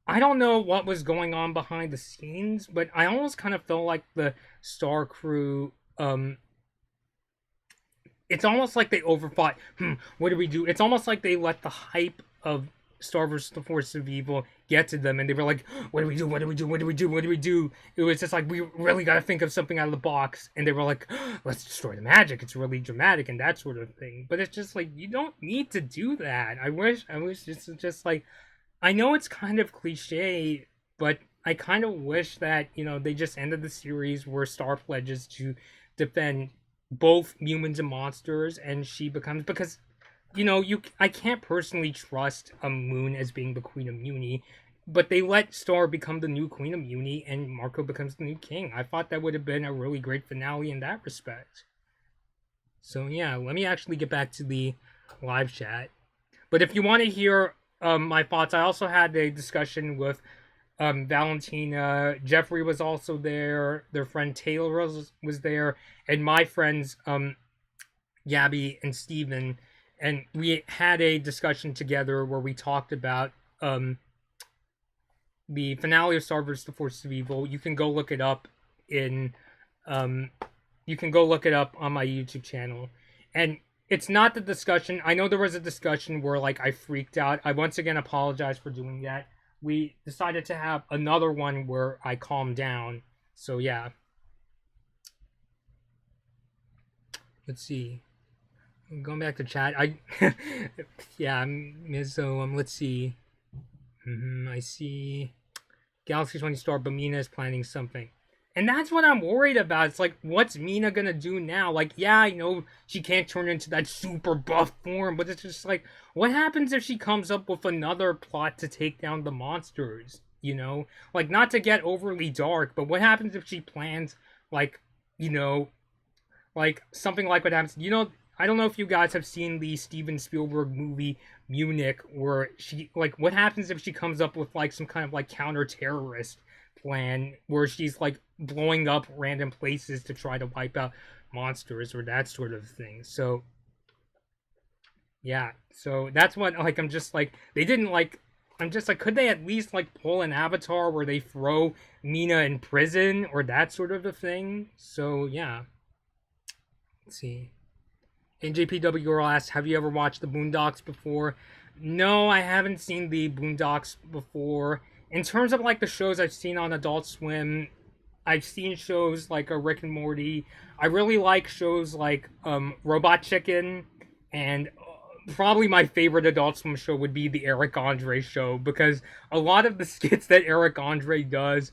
I don't know what was going on behind the scenes, but I almost kind of felt like the Star crew it's almost like they overthought, what do we do? It's almost like they let the hype of Star vs. the Force of Evil get to them, and they were like, what do we do? What do we do? What do we do? What do we do? It was just like, we really got to think of something out of the box, and they were like, let's destroy the magic. It's really dramatic and that sort of thing. But it's just like, you don't need to do that. I wish it's just like, I know it's kind of cliche, but I kind of wish that, they just ended the series where Star pledges to defend both humans and monsters, and she becomes, because I can't personally trust a Moon as being the Queen of Muni, but they let Star become the new Queen of Muni and Marco becomes the new king. I thought that would have been a really great finale in that respect. So yeah, let me actually get back to the live chat. But if you want to hear my thoughts, I also had a discussion with Valentina. Jeffrey was also there. Their friend Taylor was there, and my friends Gabby and Steven, and we had a discussion together where we talked about the finale of Star vs. the Forces of Evil. You can go look it up on my YouTube channel. And it's not the discussion. I know there was a discussion where like I freaked out. I once again apologize for doing that. We decided to have another one where I calmed down. So yeah. Let's see. Going back to chat. Yeah, so let's see. I see Galaxy 20 Star, but Mina is planning something. And that's what I'm worried about. It's like, what's Mina gonna do now? Like, yeah, I know she can't turn into that super buff form, but it's just like, what happens if she comes up with another plot to take down the monsters? Like, not to get overly dark, but what happens if she plans, like, like something like what happens, I don't know if you guys have seen the Steven Spielberg movie Munich, where she, like, what happens if she comes up with like some kind of like counter-terrorist plan where she's like blowing up random places to try to wipe out monsters or that sort of thing. So yeah, so that's what, like, I'm just like, they didn't like, I'm just like, could they at least like pull an Avatar where they throw Mina in prison or that sort of a thing? So yeah, let's see. NJPW Girl asks, have you ever watched the Boondocks before? No, I haven't seen the Boondocks before. In terms of like the shows I've seen on Adult Swim, I've seen shows like Rick and Morty. I really like shows like Robot Chicken, and probably my favorite Adult Swim show would be the Eric Andre show, because a lot of the skits that Eric Andre does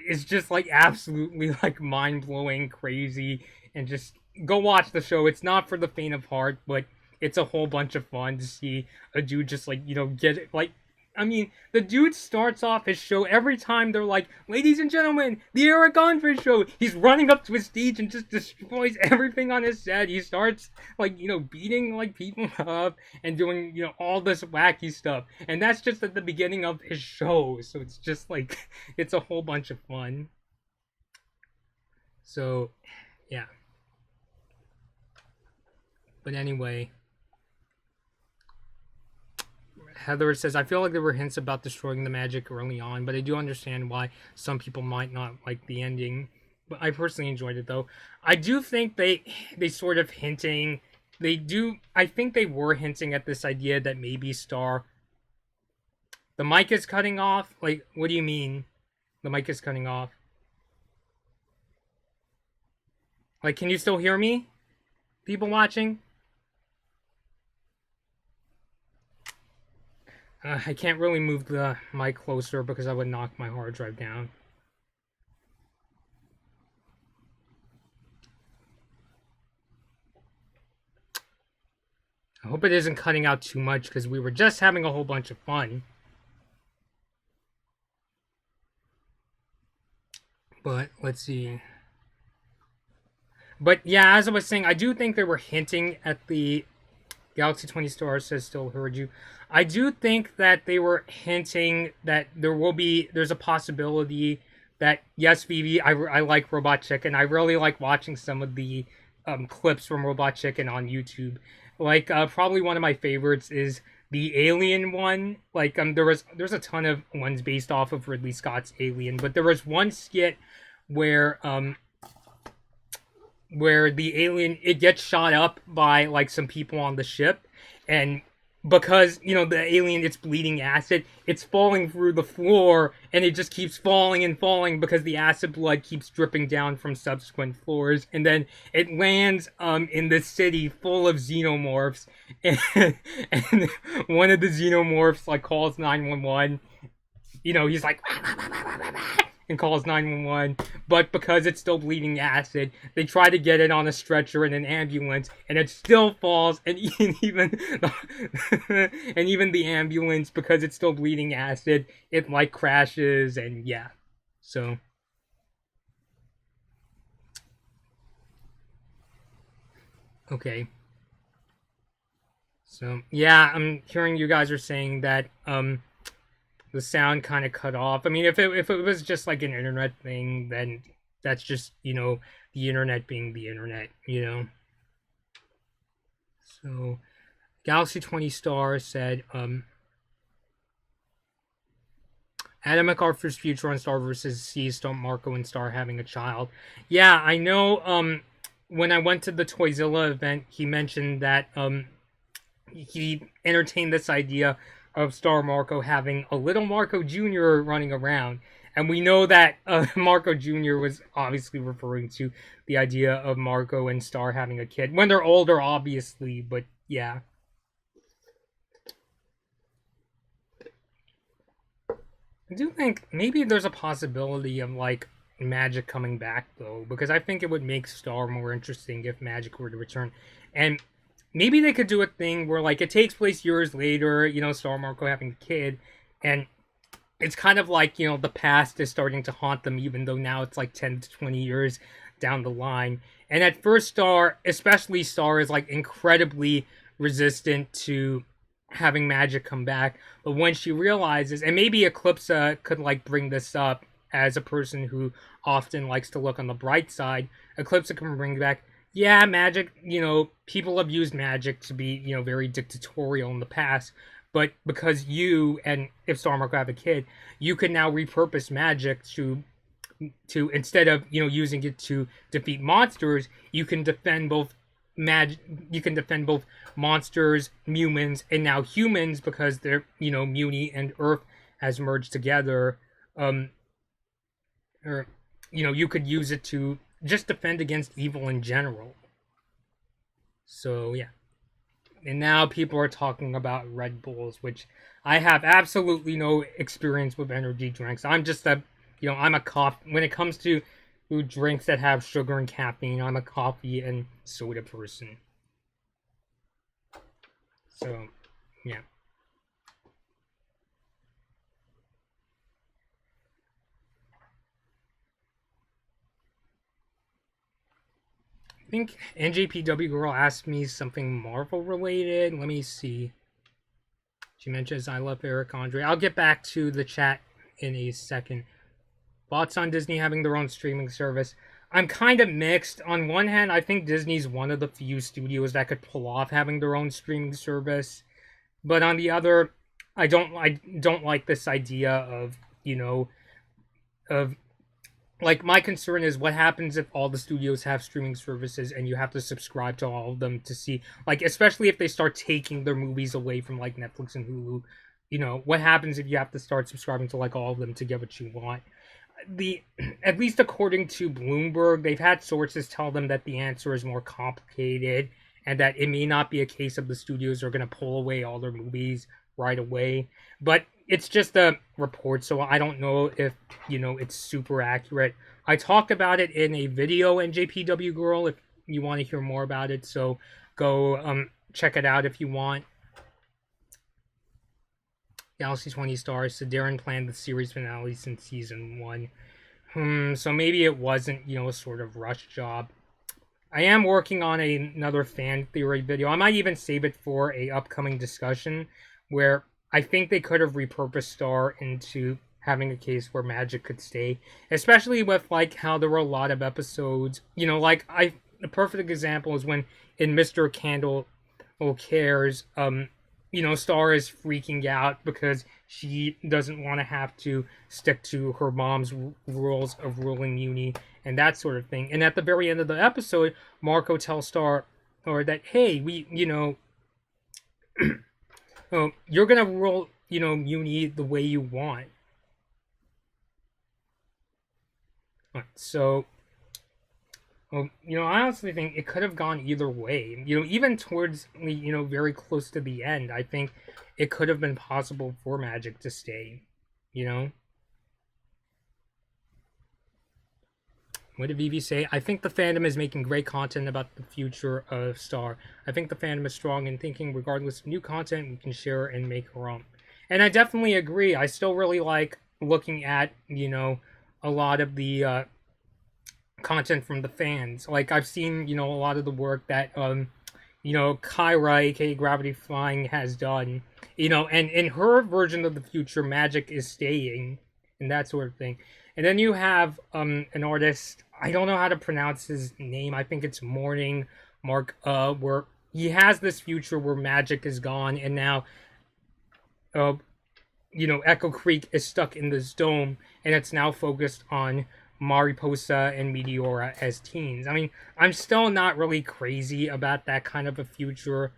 is just like absolutely like mind-blowing, crazy, and just go watch the show. It's not for the faint of heart, but it's a whole bunch of fun to see a dude just like, get it, like, I mean, the dude starts off his show every time they're like, ladies and gentlemen, the Eric Andre show. He's running up to his stage and just destroys everything on his set. He starts, like, beating, like, people up and doing, all this wacky stuff. And that's just at the beginning of his show. So it's just, like, it's a whole bunch of fun. So, yeah. But anyway, Heather says, I feel like there were hints about destroying the magic early on, but I do understand why some people might not like the ending. But I personally enjoyed it, though. I do think they sort of hinting. They do. I think they were hinting at this idea that maybe Star. The mic is cutting off? Like, what do you mean? The mic is cutting off? Like, can you still hear me? People watching? I can't really move the mic closer because I would knock my hard drive down. I hope it isn't cutting out too much because we were just having a whole bunch of fun. But let's see. But yeah, as I was saying, I do think they were hinting at the Galaxy 20 Stars says still heard you. I do think that they were hinting that there's a possibility that, yes, Vivi, I like Robot Chicken. I really like watching some of the clips from Robot Chicken on YouTube. Like, probably one of my favorites is the Alien one. Like, there's a ton of ones based off of Ridley Scott's Alien, but there was one skit where the alien, it gets shot up by like some people on the ship, and because the alien, it's bleeding acid, it's falling through the floor, and it just keeps falling and falling because the acid blood keeps dripping down from subsequent floors, and then it lands in this city full of xenomorphs, and, and one of the xenomorphs like calls 911. He's like and calls 911, but because it's still bleeding acid, they try to get it on a stretcher in an ambulance, and it still falls, and even the ambulance, because it's still bleeding acid, it like crashes, and yeah. So okay. So yeah, I'm hearing you guys are saying that the sound kind of cut off. I mean, if it was just like an internet thing, then that's just the internet being the internet. So, Galaxy 20 Stars said, Adam MacArthur's future on Star versus sees Star Marco and Star having a child. Yeah, I know. When I went to the Toyzilla event, he mentioned that he entertained this idea of Star Marco having a little Marco Jr. running around. And we know that Marco Jr. was obviously referring to the idea of Marco and Star having a kid. When they're older, obviously, but yeah. I do think maybe there's a possibility of, like, Magic coming back, though, because I think it would make Star more interesting if Magic were to return. And maybe they could do a thing where, like, it takes place years later, Star Marco having a kid, and it's kind of like, the past is starting to haunt them, even though now it's like 10 to 20 years down the line. And at first, Star, especially Star, is like incredibly resistant to having Magic come back. But when she realizes, and maybe Eclipsa could like bring this up as a person who often likes to look on the bright side, Eclipsa can bring back, yeah, Magic, people have used Magic to be, very dictatorial in the past, but because you, and if Star Marco have a kid, you can now repurpose Magic to instead of, using it to defeat monsters, you can defend both monsters, humans, and now humans, because they're, Muni and Earth has merged together. Or, you could use it to just defend against evil in general. So yeah. And now people are talking about Red Bulls, which I have absolutely no experience with energy drinks. I'm just I'm a coffee. When it comes to drinks that have sugar and caffeine, I'm a coffee and soda person. So, yeah. I think NJPW Girl asked me something Marvel related. Let me see. She mentions I love Eric Andre. I'll get back to the chat in a second. Thoughts on Disney having their own streaming service? I'm kind of mixed. On one hand, I think Disney's one of the few studios that could pull off having their own streaming service, but on the other, I don't like this idea of of like, my concern is what happens if all the studios have streaming services and you have to subscribe to all of them to see, like, especially if they start taking their movies away from like Netflix and Hulu. What happens if you have to start subscribing to like all of them to get what you want? The At least according to Bloomberg, they've had sources tell them that the answer is more complicated and that it may not be a case of the studios are going to pull away all their movies right away. But it's just a report, so I don't know if it's super accurate. I talked about it in a video in JPW Girl if you want to hear more about it, so go check it out if you want. Galaxy 20 stars. So Darren planned the series finale since season 1. So maybe it wasn't, a sort of rush job. I am working on another fan theory video. I might even save it for a upcoming discussion where I think they could have repurposed Star into having a case where magic could stay, especially with like how there were a lot of episodes. The perfect example is when in Mr. Candle Cares, Star is freaking out because she doesn't want to have to stick to her mom's rules of ruling Uni and that sort of thing. And at the very end of the episode, Marco tells Star, or that, hey, oh, you're gonna rule, Uni the way you want. So, I honestly think it could have gone either way. Even towards, very close to the end, I think it could have been possible for Magic to stay. What did Vivi say? I think the fandom is making great content about the future of Star. I think the fandom is strong in thinking, regardless of new content, we can share and make our own. And I definitely agree. I still really like looking at, a lot of the content from the fans. Like, I've seen, a lot of the work that, Kyra, aka Gravity Flying, has done. And in her version of the future, magic is staying, and that sort of thing. And then you have an artist, I don't know how to pronounce his name, I think it's Morning Mark, where he has this future where magic is gone, and now, Echo Creek is stuck in this dome, and it's now focused on Mariposa and Meteora as teens. I mean, I'm still not really crazy about that kind of a future,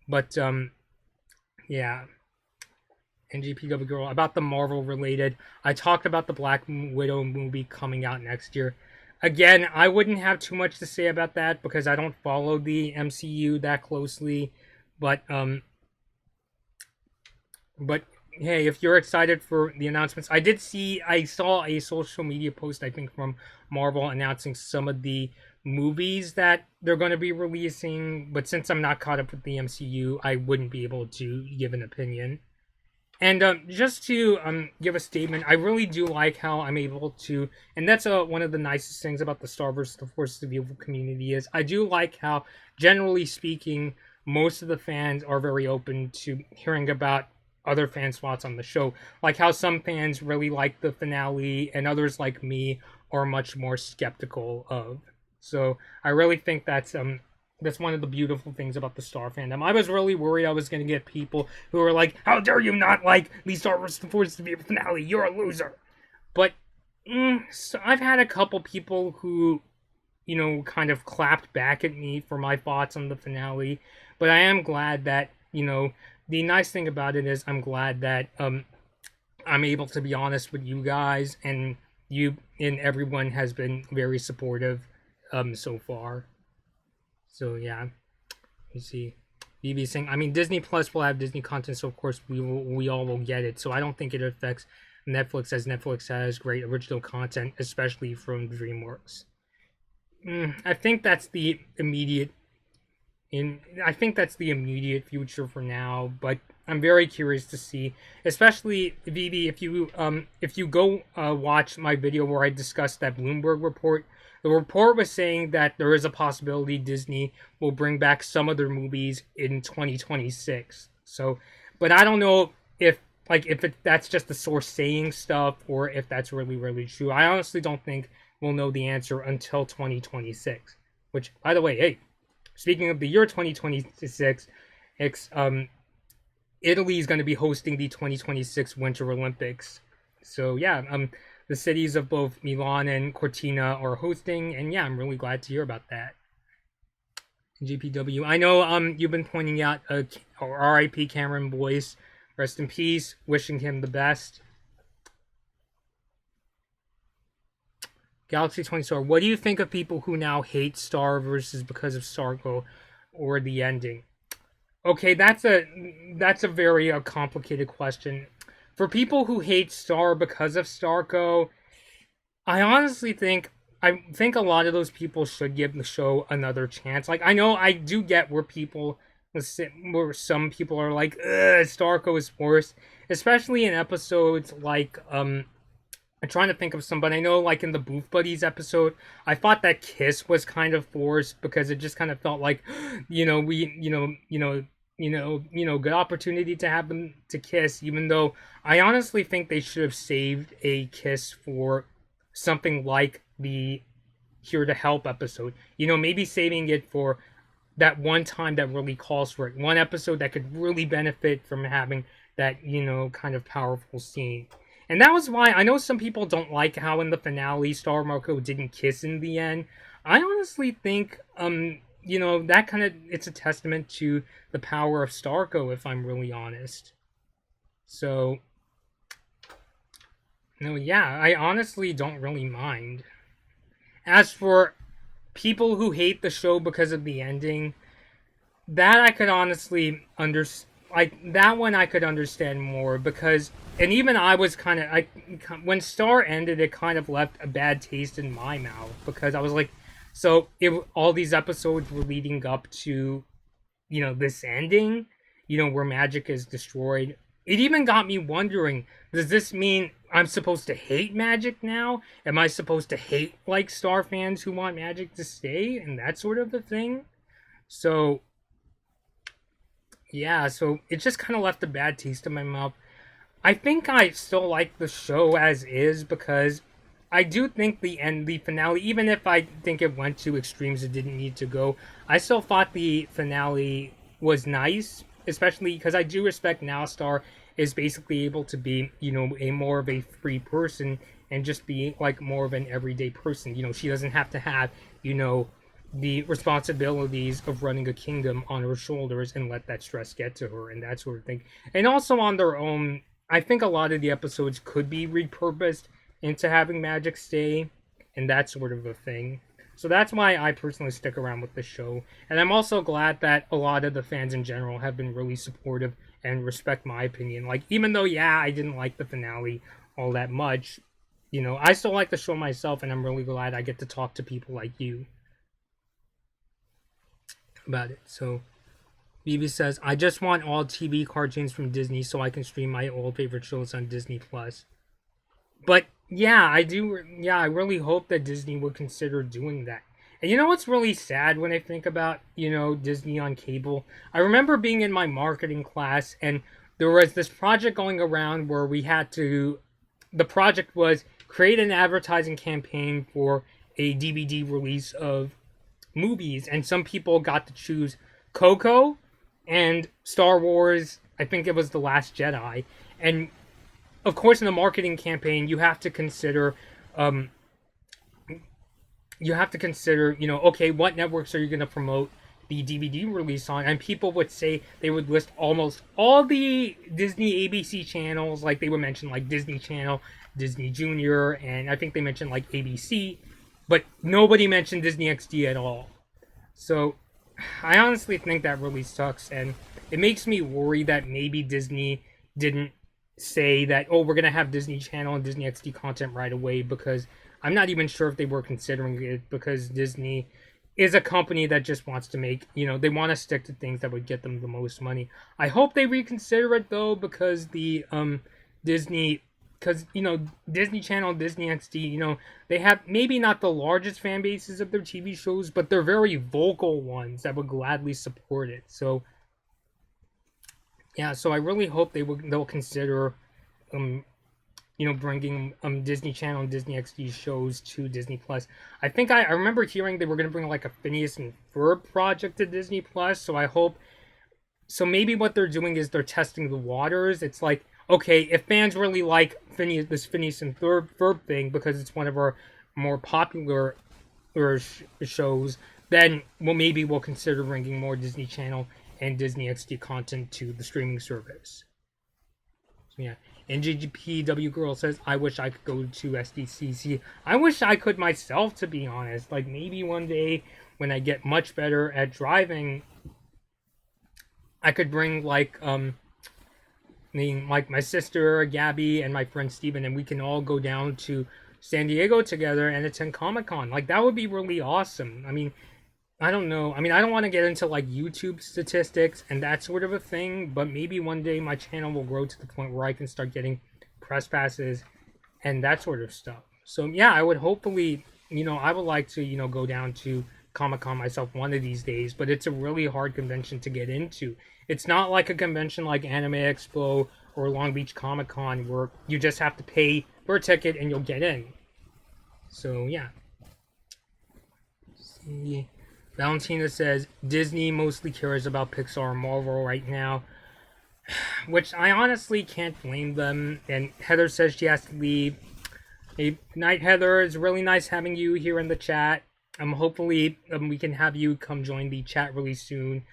but, yeah. NGPW Girl, about the Marvel related, I talked about the Black Widow movie coming out next year. Again, I wouldn't have too much to say about that because I don't follow the MCU that closely, but hey, if you're excited for the announcements, I saw a social media post, I think, from Marvel announcing some of the movies that they're going to be releasing, but since I'm not caught up with the MCU, I wouldn't be able to give an opinion. And just to give a statement, I really do like how I'm able to, and that's one of the nicest things about the Star vs. the Force of Evil community is, I do like how, generally speaking, most of the fans are very open to hearing about other fan slots on the show. Like how some fans really like the finale, and others like me are much more skeptical of. So I really think that's one of the beautiful things about the Star fandom. I was really worried I was going to get people who were like, how dare you not like the Star Wars The Force to be a finale? You're a loser. But so I've had a couple people who, kind of clapped back at me for my thoughts on the finale. But I am glad that, the nice thing about it is I'm glad that I'm able to be honest with you guys, and you and everyone has been very supportive so far. So yeah, you see, BB saying, I mean, Disney Plus will have Disney content, so of course we all will get it. So I don't think it affects Netflix, as Netflix has great original content, especially from DreamWorks. I think that's the immediate future for now, but I'm very curious to see, especially Vivi, if you go watch my video where I discussed that Bloomberg report. The report was saying that there is a possibility Disney will bring back some of their movies in 2026. So, but I don't know if that's just the source saying stuff or if that's really, really true. I honestly don't think will know the answer until 2026. Which, by the way, hey, speaking of the year 2026, Italy is going to be hosting the 2026 Winter Olympics. So yeah, the cities of both Milan and Cortina are hosting, and yeah, I'm really glad to hear about that. GPW. I know you've been pointing out R.I.P. Cameron Boyce. Rest in peace. Wishing him the best. Galaxy 20 Star. What do you think of people who now hate Star versus because of Starco or the ending? Okay, that's a very complicated question. For people who hate Star because of Starco, I honestly think a lot of those people should give the show another chance. Like I know I do get where some people are like, Starco is worse, especially in episodes like I'm trying to think of somebody. I know, like in the Booth Buddies episode, I thought that kiss was kind of forced because it just kind of felt like, good opportunity to have them to kiss. Even though I honestly think they should have saved a kiss for something like the Here to Help episode. Maybe saving it for that one time that really calls for it. One episode that could really benefit from having that, kind of powerful scene. And that was why I know some people don't like how in the finale Star Marco didn't kiss in the end. I honestly think that kind of it's a testament to the power of Starco, if I'm really honest. So no, yeah, I honestly don't really mind. As for people who hate the show because of the ending, that I could honestly understand. Like that one I could understand more because, and even I was kind of when Star ended, it kind of left a bad taste in my mouth because I was like, so all these episodes were leading up to, this ending, where magic is destroyed. It even got me wondering, does this mean I'm supposed to hate magic now? Am I supposed to hate like Star fans who want magic to stay and that sort of a thing? So yeah, so it just kind of left a bad taste in my mouth. I think I still like the show as is because I do think the finale, even if I think it went to extremes it didn't need to go, I still thought the finale was nice, especially because I do respect now Star is basically able to be, a more of a free person and just be like more of an everyday person. She doesn't have to have, the responsibilities of running a kingdom on her shoulders and let that stress get to her and that sort of thing. And also on their own, I think a lot of the episodes could be repurposed into having magic stay and that sort of a thing. So that's why I personally stick around with the show. And I'm also glad that a lot of the fans in general have been really supportive and respect my opinion. Like, even though, yeah, I didn't like the finale all that much, I still like the show myself, and I'm really glad I get to talk to people like you about it. So Vivi says, I just want all TV cartoons from Disney so I can stream my old favorite shows on Disney Plus. But yeah, I really hope that Disney would consider doing that. And you know what's really sad when I think about, Disney on cable? I remember being in my marketing class and there was this project going around where the project was create an advertising campaign for a DVD release of movies, and some people got to choose Coco and Star Wars. I think it was The Last Jedi, and of course, in the marketing campaign, you have to consider, okay, what networks are you going to promote the DVD release on? And people would say they would list almost all the Disney ABC channels, like they would mention like Disney Channel, Disney Junior, and I think they mentioned like ABC, but nobody mentioned Disney XD at all. So I honestly think that really sucks, and it makes me worry that maybe Disney didn't say that, oh, we're going to have Disney Channel and Disney XD content right away, because I'm not even sure if they were considering it, because Disney is a company that just wants to make, they want to stick to things that would get them the most money. I hope they reconsider it, though, because Disney Channel, Disney XD, they have maybe not the largest fan bases of their TV shows, but they're very vocal ones that would gladly support it. So yeah, so I really hope they'll consider bringing Disney Channel and Disney XD shows to Disney Plus. I think I remember hearing they were going to bring like a Phineas and Ferb project to Disney Plus. So I hope. So maybe what they're doing is they're testing the waters. It's like, okay, if fans really like this Phineas and Ferb thing because it's one of our more popular shows, then maybe we'll consider bringing more Disney Channel and Disney XD content to the streaming service. So yeah. NJGPW Girl says, I wish I could go to SDCC. I wish I could myself, to be honest. Like, maybe one day when I get much better at driving, I could bring, like my sister, Gabby, and my friend Steven, and we can all go down to San Diego together and attend Comic-Con. Like, that would be really awesome. I mean, I don't know. I mean, I don't want to get into like YouTube statistics and that sort of a thing, but maybe one day my channel will grow to the point where I can start getting press passes and that sort of stuff. So yeah, I would hopefully, I would like to, go down to Comic-Con myself one of these days, but it's a really hard convention to get into. It's not like a convention like Anime Expo or Long Beach Comic-Con where you just have to pay for a ticket and you'll get in. So yeah. Let's see. Valentina says, Disney mostly cares about Pixar and Marvel right now, which I honestly can't blame them. And Heather says she has to leave. Hey, good night, Heather. It's really nice having you here in the chat. Hopefully we can have you come join the chat really soon.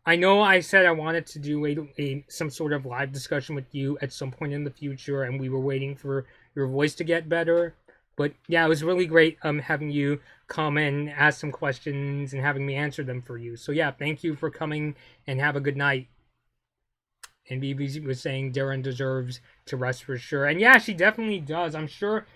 I know I said I wanted to do some sort of live discussion with you at some point in the future, and we were waiting for your voice to get better. But yeah, it was really great having you come and ask some questions and having me answer them for you. So yeah, thank you for coming and have a good night. And BBC was saying Darren deserves to rest for sure. And yeah, she definitely does. I'm sure,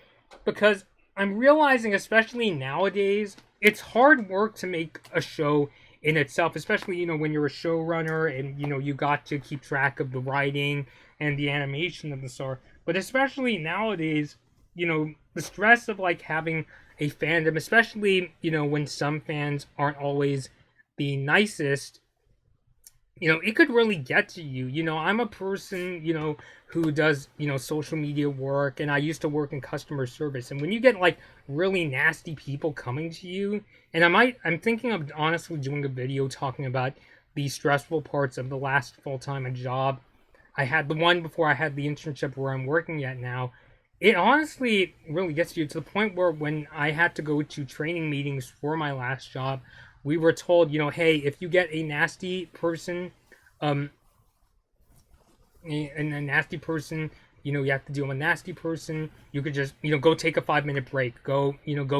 because I'm realizing, especially nowadays, it's hard work to make a show in itself, especially, when you're a showrunner and, you got to keep track of the writing and the animation of the star. But especially nowadays, the stress of like having a fandom, especially, when some fans aren't always the nicest, it could really get to you. I'm a person, who does, social media work, and I used to work in customer service. And when you get like really nasty people coming to you, and I'm thinking of honestly doing a video talking about the stressful parts of the last full-time job I had, the one before I had the internship where I'm working at now. It honestly really gets you to the point where when I had to go to training meetings for my last job, we were told, hey, if you get a nasty person, a nasty person, you have to deal with a nasty person, you could just, go take a 5-minute break. Go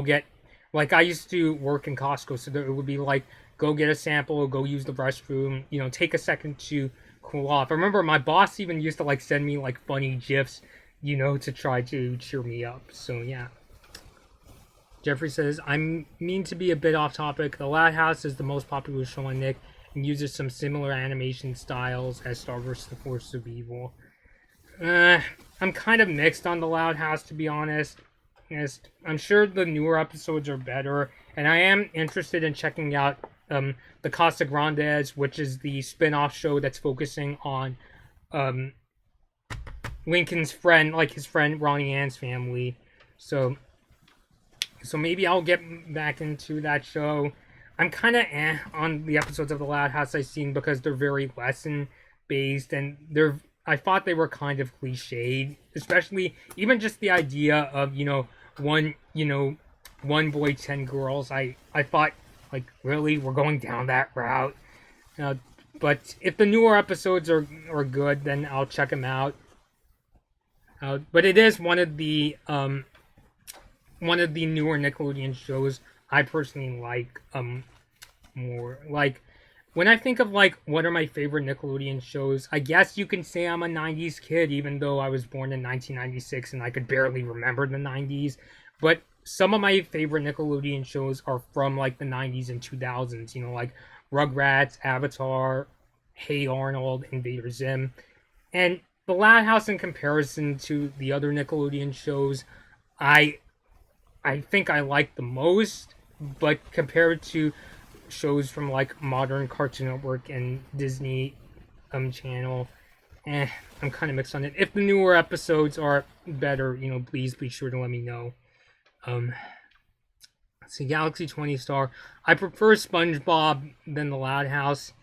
get, like I used to work in Costco, so it would be like, go get a sample, go use the restroom, take a second to cool off. I remember my boss even used to like send me like funny GIFs, to try to cheer me up. So yeah. Jeffrey says, I mean to be a bit off topic. The Loud House is the most popular show on Nick and uses some similar animation styles as Star vs. the Force of Evil. I'm kind of mixed on The Loud House, to be honest. I'm sure the newer episodes are better, and I am interested in checking out the Casa Grandes, which is the spin-off show that's focusing on Lincoln's friend, like his friend Ronnie Ann's family. So maybe I'll get back into that show. I'm kind of on the episodes of The Loud House I've seen because they're very lesson based, and I thought they were kind of cliched, especially even just the idea of one boy 10 girls. I thought, like, really, we're going down that route. But if the newer episodes are good, then I'll check them out. But it is one of the newer Nickelodeon shows I personally like more. Like, when I think of like what are my favorite Nickelodeon shows, I guess you can say I'm a 90s kid, even though I was born in 1996 and I could barely remember the 90s. But some of my favorite Nickelodeon shows are from like the 90s and 2000s, like Rugrats, Avatar, Hey Arnold, Invader Zim. And The Loud House, in comparison to the other Nickelodeon shows, I think I like the most, but compared to shows from like modern Cartoon Network and Disney Channel, I'm kind of mixed on it. If the newer episodes are better, please be sure to let me know. Let's see, Galaxy 20 Star. I prefer SpongeBob than the Loud House.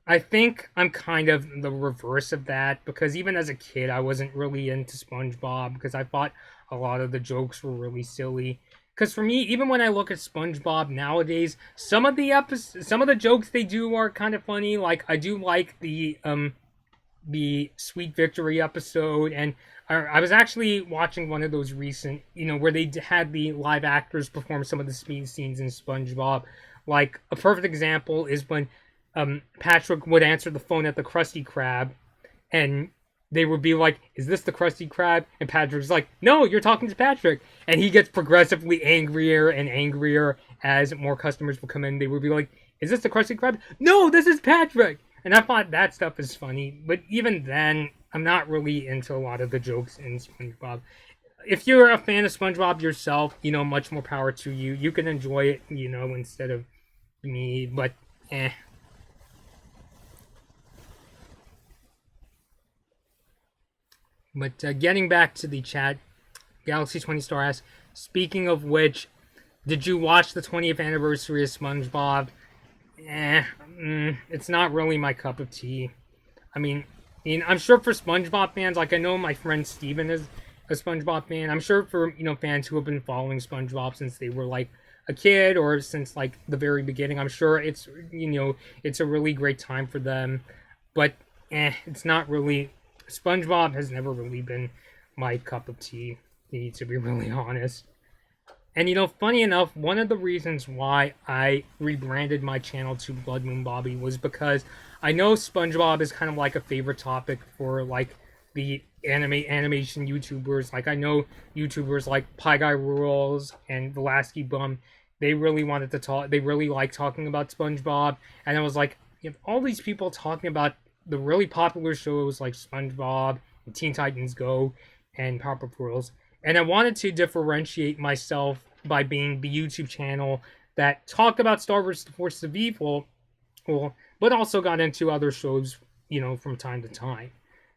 I think I'm kind of the reverse of that, because even as a kid, I wasn't really into SpongeBob because I thought a lot of the jokes were really silly. Because for me, even when I look at SpongeBob nowadays, some of the jokes they do are kind of funny. Like, I do like the Sweet Victory episode, and I was actually watching one of those recent, where they had the live actors perform some of the speed scenes in SpongeBob. Like, a perfect example is when Patrick would answer the phone at the Krusty Krab, and they would be like, "Is this the Krusty Krab?" And Patrick's like, "No, you're talking to Patrick." And he gets progressively angrier and angrier as more customers would come in. They would be like, "Is this the Krusty Krab?" "No, this is Patrick." And I thought that stuff is funny, but even then, I'm not really into a lot of the jokes in SpongeBob. If you're a fan of SpongeBob yourself, much more power to you. You can enjoy it, instead of me, but eh. But getting back to the chat, Galaxy 20 Star asks, speaking of which, did you watch the 20th anniversary of SpongeBob? It's not really my cup of tea. I mean, I'm sure for SpongeBob fans, like I know my friend Steven is a SpongeBob fan. I'm sure for, fans who have been following SpongeBob since they were like a kid or since like the very beginning, I'm sure it's, it's a really great time for them. But, it's not really... SpongeBob has never really been my cup of tea, to be really honest. And funny enough, one of the reasons why I rebranded my channel to Blood Moon Bobby was because I know SpongeBob is kind of like a favorite topic for like the animation YouTubers. Like I know YouTubers like Pie Guy Rules and The Lasky Bum. They really wanted to talk. They really like talking about SpongeBob, and I was like, you have all these people talking about the really popular shows like SpongeBob and Teen Titans Go and Powerpuff Girls, and I wanted to differentiate myself by being the YouTube channel that talked about Star Wars: The Force of Evil, but also got into other shows, from time to time.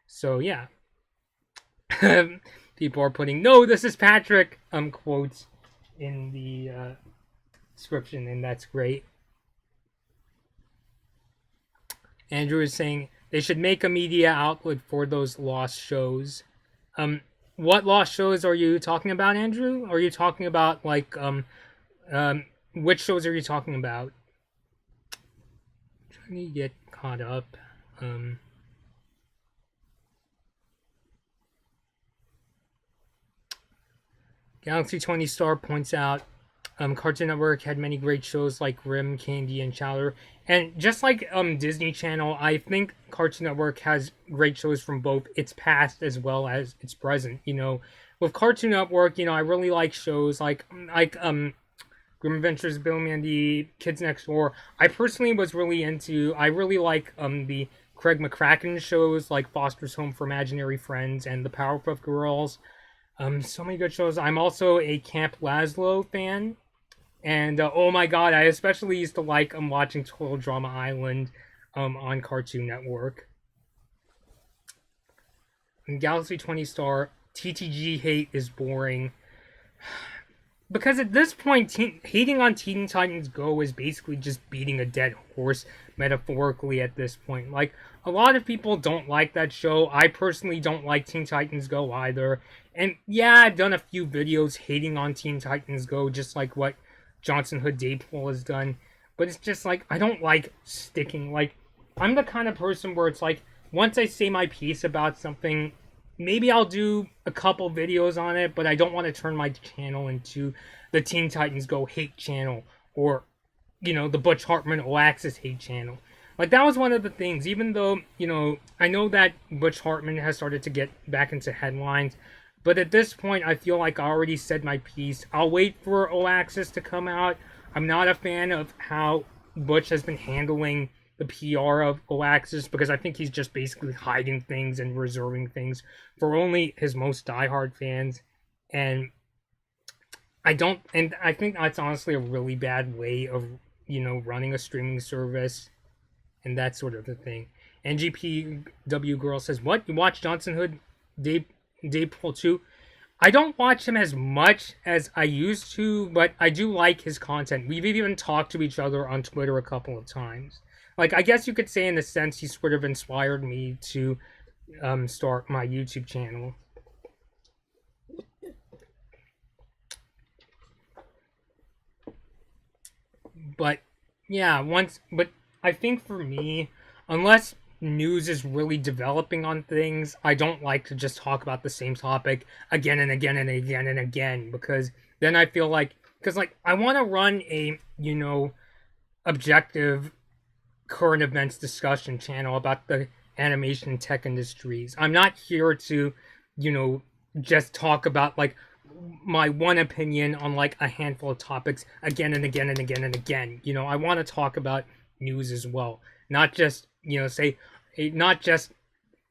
So yeah, people are putting "No, this is Patrick" quotes in the description, and that's great. Andrew is saying they should make a media outlet for those lost shows. What lost shows are you talking about, Andrew? Are you talking about like which shows are you talking about? I'm trying to get caught up. Galaxy 20 Star points out Cartoon Network had many great shows like Grimm, Candy, and Chowder. And just like Disney Channel, I think Cartoon Network has great shows from both its past as well as its present. With Cartoon Network, I really like shows like Grim Adventures of Bill and Mandy, Kids Next Door. I personally was really into. I really like the Craig McCracken shows like Foster's Home for Imaginary Friends and the Powerpuff Girls. So many good shows. I'm also a Camp Lazlo fan. And oh my god, I especially used to like watching Total Drama Island on Cartoon Network. And Galaxy 20 Star, TTG hate is boring. Because at this point, hating on Teen Titans Go is basically just beating a dead horse, metaphorically at this point. Like, a lot of people don't like that show. I personally don't like Teen Titans Go either. And yeah, I've done a few videos hating on Teen Titans Go, just like what Johnson Hood Deadpool has done, but it's just like I don't like sticking. Like I'm the kind of person where it's like once I say my piece about something, maybe I'll do a couple videos on it, but I don't want to turn my channel into the Teen Titans Go hate channel or the Butch Hartman All Access hate channel. Like that was one of the things. Even though I know that Butch Hartman has started to get back into headlines. But at this point, I feel like I already said my piece. I'll wait for All Access to come out. I'm not a fan of how Butch has been handling the PR of All Access because I think he's just basically hiding things and reserving things for only his most diehard fans. And I think that's honestly a really bad way of, running a streaming service and that sort of a thing. NGPW Girl says, what? You watch Johnson Hood Daypool 2? I don't watch him as much as I used to, but I do like his content. We've even talked to each other on Twitter a couple of times. Like, I guess you could say in a sense he sort of inspired me to start my YouTube channel. But yeah, but I think for me, unless news is really developing on things, I don't like to just talk about the same topic again and again and again and again, because then I feel like, because like I want to run a, you know, objective current events discussion channel about the animation and tech industries. I'm not here to, you know, just talk about like my one opinion on like a handful of topics again and again and again and again. You know, I want to talk about news as well, not just, you know, not just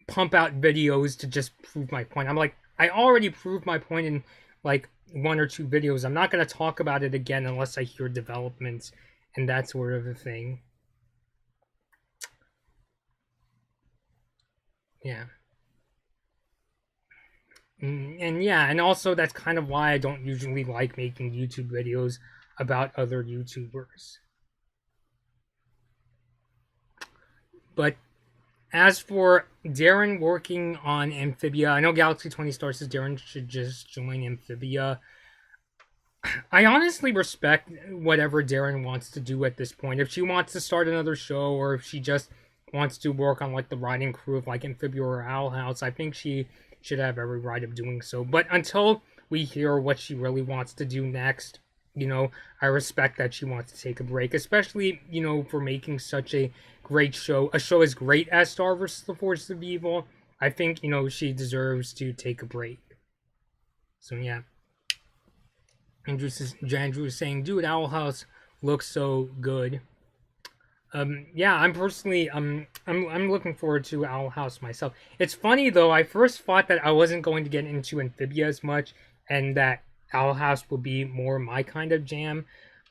pump out videos to just prove my point. I'm like, I already proved my point in like one or two videos. I'm not going to talk about it again unless I hear developments and that sort of a thing. Yeah. And yeah, and also that's kind of why I don't usually like making YouTube videos about other YouTubers. But as for Darren working on Amphibia, I know Galaxy 20 Star says Darren should just join Amphibia. I honestly respect whatever Darren wants to do at this point. If she wants to start another show, or if she just wants to work on like the writing crew of like Amphibia or Owl House, I think she should have every right of doing so. But until we hear what she really wants to do next, you know, I respect that she wants to take a break, especially, you know, for making such a great show, a show as great as Star vs. the Forces of Evil. I think, you know, she deserves to take a break. So yeah. Andrew is saying, dude, Owl House looks so good. Yeah, I'm personally, I'm looking forward to Owl House myself. It's funny though, I first thought that I wasn't going to get into Amphibia as much, and that Owl House will be more my kind of jam.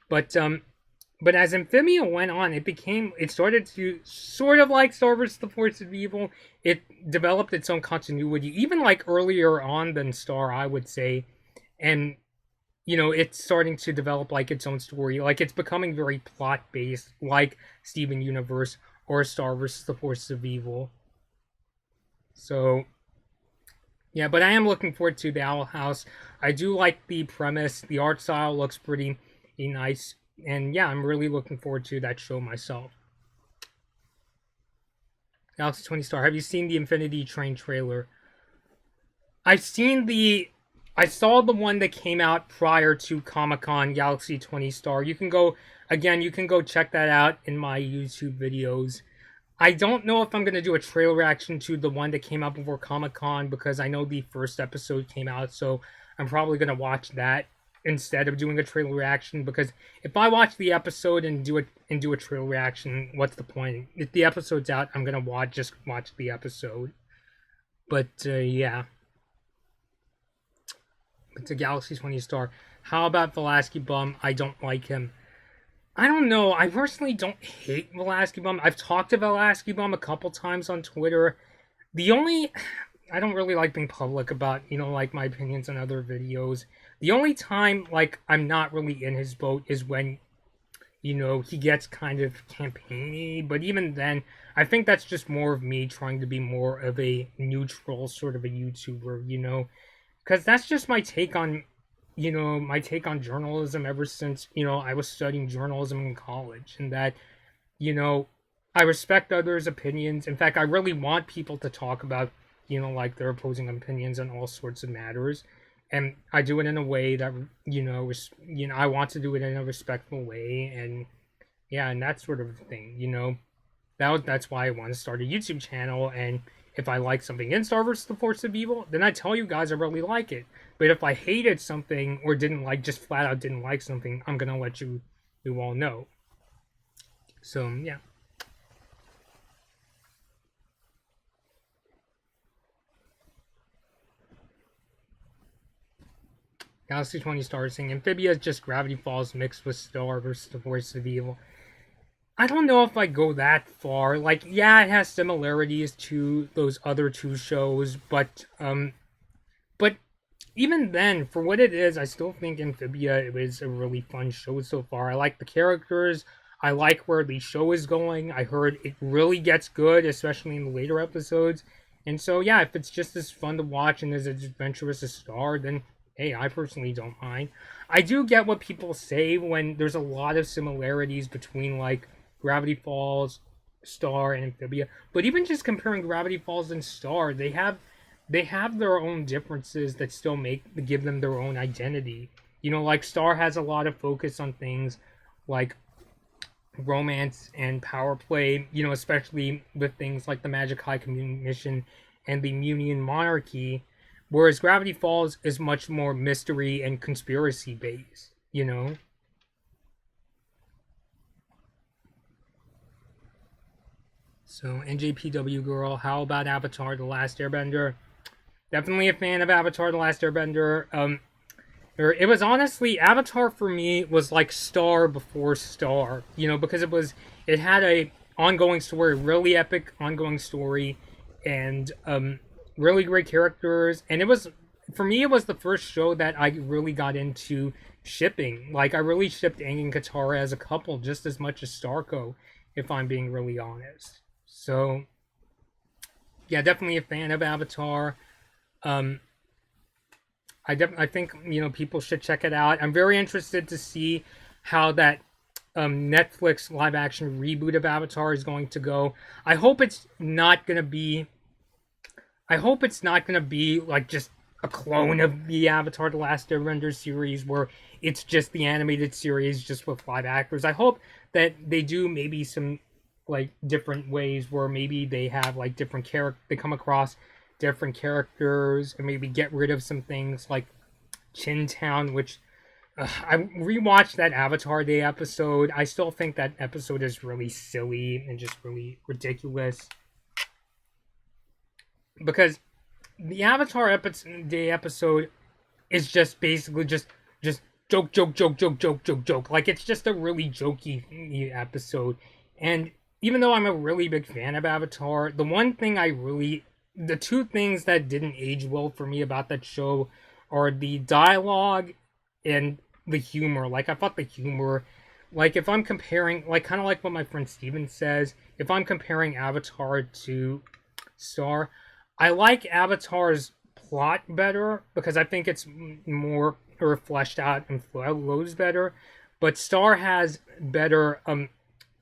But as Amphibia went on, it started to sort of like Star vs. the Force of Evil. It developed its own continuity, even like earlier on than Star, I would say, and you know, it's starting to develop like its own story. Like it's becoming very plot based, like Steven Universe or Star vs. the Forces of Evil. So yeah, but I am looking forward to the Owl House. I do like the premise. The art style looks pretty nice. And yeah, I'm really looking forward to that show myself. Galaxy 20 Star, have you seen the Infinity Train trailer? I saw the one that came out prior to Comic-Con, Galaxy 20 Star. You can go check that out in my YouTube videos. I don't know if I'm going to do a trailer reaction to the one that came out before Comic-Con, because I know the first episode came out, so I'm probably going to watch that instead of doing a trailer reaction, because if I watch the episode and do a trailer reaction, what's the point? If the episode's out, I'm going to just watch the episode. But yeah. But to Galaxy 20 Star, how about Velasquez Bum? I don't like him. I don't know. I personally don't hate Velasquez Bum. I've talked to Velasquez Bum a couple times on Twitter. I don't really like being public about, you know, like my opinions on other videos. The only time, like, I'm not really in his boat is when, you know, he gets kind of campaigny. But even then, I think that's just more of me trying to be more of a neutral sort of a YouTuber, you know. Because that's just my take on, you know, journalism ever since, you know, I was studying journalism in college. And that, you know, I respect others' opinions. In fact, I really want people to talk about, you know, like their opposing opinions on all sorts of matters. And I do it in a way that, I want to do it in a respectful way. And yeah, and that sort of thing, you know. That's why I want to start a YouTube channel. And if I like something in Star vs. the Force of Evil, then I tell you guys I really like it. But if I hated something or just flat out didn't like something, I'm going to let you all know. So, yeah. Galaxy 20 Stars saying Amphibia is just Gravity Falls mixed with Star vs. the Force of Evil. I don't know if I go that far. Like, yeah, it has similarities to those other two shows, but even then, for what it is, I still think Amphibia is a really fun show so far. I like the characters. I like where the show is going. I heard it really gets good, especially in the later episodes. And so, yeah, if it's just as fun to watch and as adventurous a Star, then hey, I personally don't mind. I do get what people say when there's a lot of similarities between like Gravity Falls, Star, and Amphibia. But even just comparing Gravity Falls and Star, they have their own differences that still give them their own identity. You know, like Star has a lot of focus on things like romance and power play, you know, especially with things like the Magic High Communion Mission and the Munian Monarchy, whereas Gravity Falls is much more mystery and conspiracy based, you know? So, NJPW Girl, how about Avatar The Last Airbender? Definitely a fan of Avatar The Last Airbender. It was honestly Avatar for me was like Star before Star, you know, because it had a ongoing story, really epic ongoing story, and really great characters, and it was for me it was the first show that I really got into shipping. Like I really shipped Aang and Katara as a couple just as much as Starko, if I'm being really honest. So yeah, definitely a fan of Avatar. Um, I think you know people should check it out. I'm very interested to see how that Netflix live action reboot of Avatar is going to go. I hope it's not gonna be. I hope it's not gonna be like just a clone of the Avatar: The Last Airbender series where it's just the animated series just with live actors. I hope that they do maybe some like different ways where maybe they have like different character they come across different characters and maybe get rid of some things like Chintown, which I rewatched that Avatar Day episode. I still think that episode is really silly and just really ridiculous because the Day episode is just basically just joke. Like it's just a really jokey episode, and even though I'm a really big fan of Avatar, the two things that didn't age well for me about that show are the dialogue and the humor. Like I thought the humor, like if I'm comparing, like kind of like what my friend Steven says, if I'm comparing Avatar to Star, I like Avatar's plot better because I think it's more or fleshed out and flows better. But Star has better.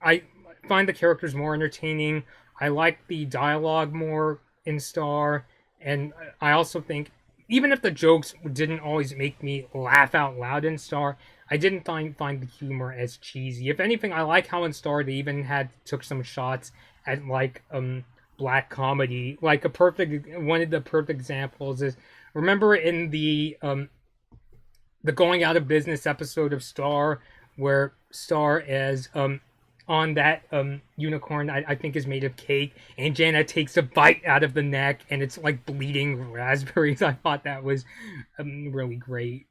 I find the characters more entertaining. I like the dialogue more in Star, and I also think even if the jokes didn't always make me laugh out loud in Star, I didn't find the humor as cheesy. If anything, I like how in Star they even took some shots at like black comedy. Like one of the perfect examples is remember in the going out of business episode of Star where Star is on that unicorn I think is made of cake and Janet takes a bite out of the neck and it's like bleeding raspberries. I thought that was really great.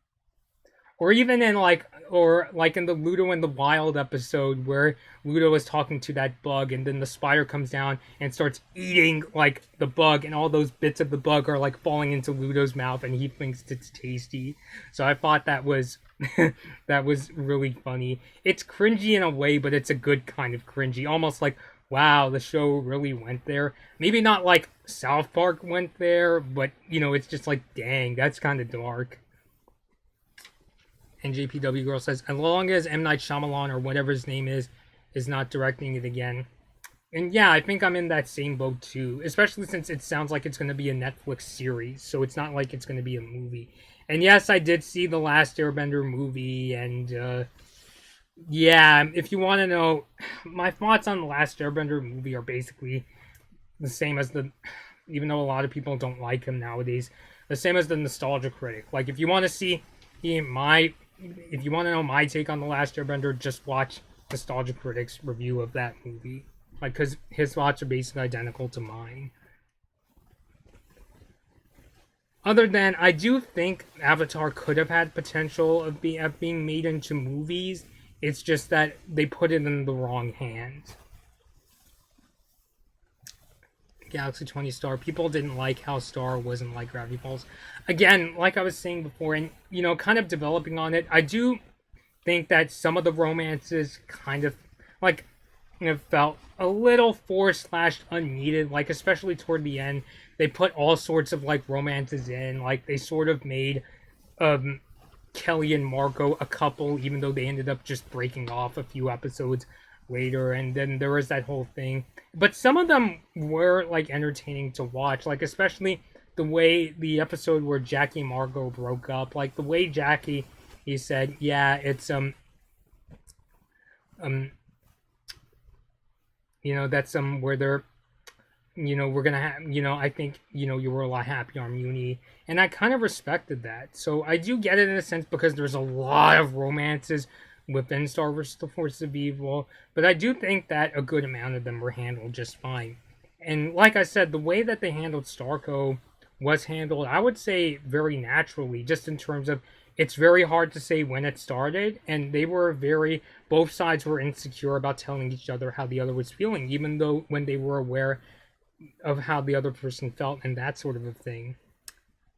Or even in like in the Ludo in the Wild episode where Ludo is talking to that bug and then the spider comes down and starts eating like the bug and all those bits of the bug are like falling into Ludo's mouth and he thinks it's tasty. So I thought that was that was really funny. It's cringy in a way, but it's a good kind of cringy. Almost like wow, the show really went there. Maybe not like South Park went there, but you know, it's just like dang, that's kind of dark. And JPW Girl says, as long as M. Night Shyamalan or whatever his name is not directing it again. And yeah, I think I'm in that same boat too, especially since it sounds like it's going to be a Netflix series, so it's not like it's going to be a movie. And yes, I did see the Last Airbender movie, and yeah, if you want to know, my thoughts on the Last Airbender movie are basically the same as even though a lot of people don't like him nowadays, the same as the Nostalgia Critic. Like, if you want to see if you want to know my take on The Last Airbender, just watch Nostalgia Critic's review of that movie. Like, because his thoughts are basically identical to mine. Other than, I do think Avatar could have had potential of being made into movies It's just that they put it in the wrong hands. Galaxy 20 Star. People didn't like how Star wasn't like Gravity Falls. Again, like I was saying before, and kind of developing on it, I do think that some of the romances kind of like felt a little forced / unneeded. Like especially toward the end, they put all sorts of like romances in. Like they sort of made Kelly and Marco a couple, even though they ended up just breaking off a few episodes later. And then there was that whole thing. But some of them were like entertaining to watch, like especially the way the episode where Jackie and Margot broke up, like the way Jackie, he said, yeah, it's that's where they're, we're gonna have, I think, you were a lot happier on Muni, and I kind of respected that. So I do get it in a sense because there's a lot of romances within Star Wars: The Force of Evil, but I do think that a good amount of them were handled just fine. And like I said, the way that they handled Starco was handled, I would say, very naturally, just in terms of it's very hard to say when it started, and they were both sides were insecure about telling each other how the other was feeling, even though when they were aware of how the other person felt and that sort of a thing.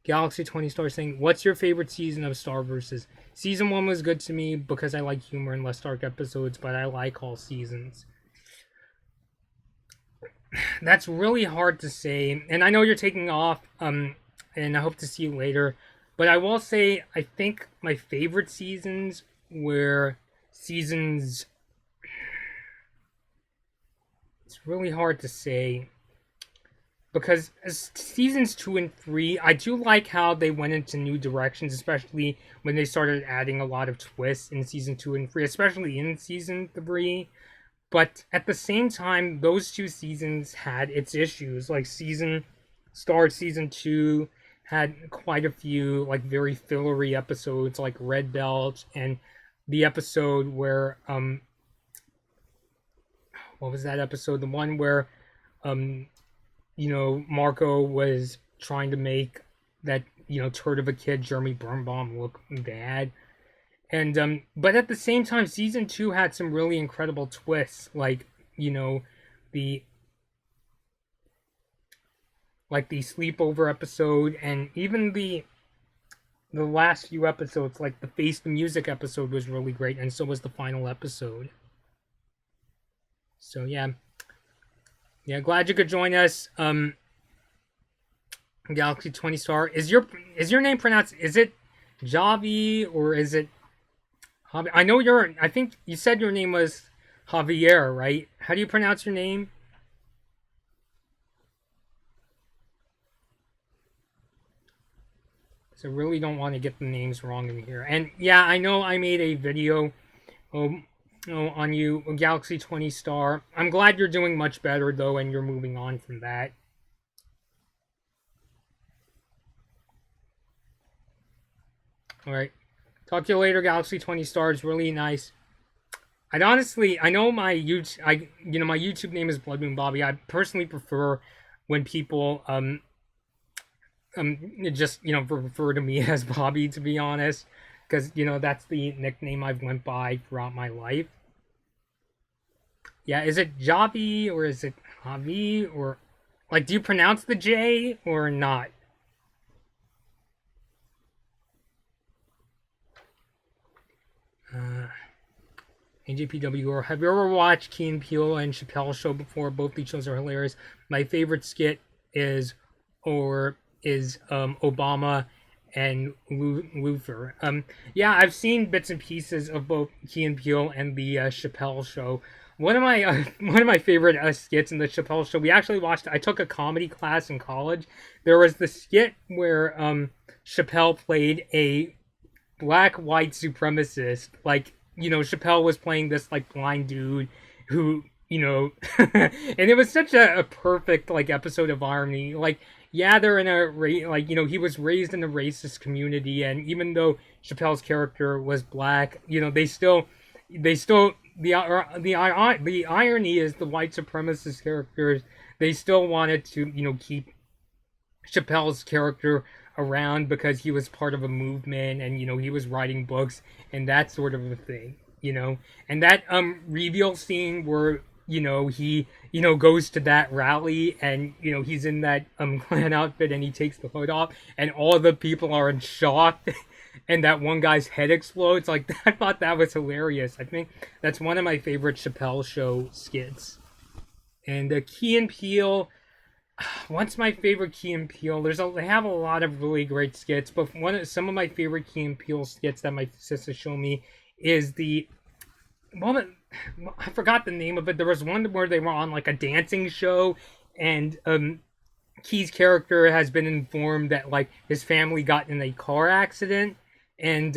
Galaxy 20 Star saying, what's your favorite season of Star Versus? Season 1 was good to me because I like humor and less dark episodes, but I like all seasons. That's really hard to say, and I know you're taking off, and I hope to see you later, but I will say I think my favorite seasons were seasons... It's really hard to say, because seasons 2 and 3, I do like how they went into new directions, especially when they started adding a lot of twists in season 2 and 3, especially in season 3. But at the same time, those two seasons had its issues. Like season 2 had quite a few like very fillery episodes, like Red Belt, and the episode where what was that episode? The one where Marco was trying to make that, turd of a kid, Jeremy Birnbaum, look bad. And, but at the same time, season 2 had some really incredible twists, like, the sleepover episode, and even the last few episodes, like the Face the Music episode was really great, and so was the final episode. So, yeah, glad you could join us. Galaxy 20 Star. Is your name pronounced? Is it Javi or is it Javi? I think you said your name was Javier, right? How do you pronounce your name? So really don't want to get the names wrong in here. And yeah, I know I made a video on you, Galaxy 20 Star. I'm glad you're doing much better though, and you're moving on from that. Alright. Talk to you later, Galaxy 20 Stars. Really nice. I know my YouTube, my YouTube name is Blood Moon Bobby. I personally prefer when people just refer to me as Bobby, to be honest, because that's the nickname I've went by throughout my life. Yeah, is it Javi or is it Javi, or like, do you pronounce the J or not? AJPW, or have you ever watched Key and Peele and Chappelle Show before? Both these shows are hilarious. My favorite skit is Obama and Luther. Yeah, I've seen bits and pieces of both Key and Peele and the Chappelle Show. One of my favorite skits in the Chappelle Show, we actually watched. I took a comedy class in college. There was the skit where Chappelle played a black white supremacist. Like, Chappelle was playing this like blind dude who, and it was such a perfect like episode of irony. Like, yeah, they're in he was raised in a racist community, and even though Chappelle's character was black, they still the irony is the white supremacist characters, they still wanted to keep Chappelle's character around because he was part of a movement, and he was writing books and that sort of a thing. and that reveal scene where he goes to that rally and he's in that clan outfit and he takes the hood off and all the people are in shock and that one guy's head explodes. Like, I thought that was hilarious. I think that's one of my favorite Chappelle Show skits. And Key and Peele, what's my favorite Key and Peele? They have a lot of really great skits, but some of my favorite Key and Peele skits that my sister showed me is the one. I forgot the name of it. There was one where they were on like a dancing show, and Key's character has been informed that like his family got in a car accident, and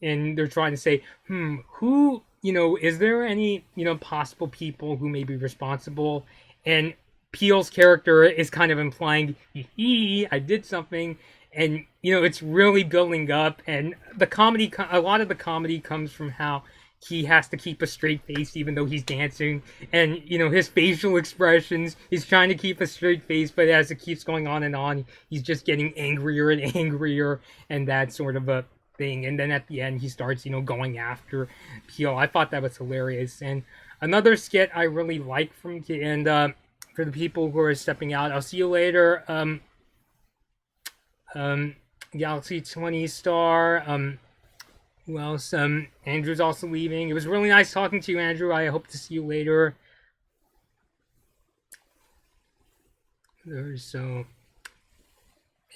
they're trying to say, who, is there any possible people who may be responsible? And Peele's character is kind of implying, I did something, and it's really building up, and a lot of the comedy comes from how he has to keep a straight face even though he's dancing, and his facial expressions, he's trying to keep a straight face, but as it keeps going on, he's just getting angrier and angrier, and that sort of a thing. And then at the end he starts going after Peele. I thought that was hilarious. And another skit I really like from for the people who are stepping out, I'll see you later, Galaxy 20 star, who else? Andrew's also leaving. It was really nice talking to you, Andrew. I hope to see you later.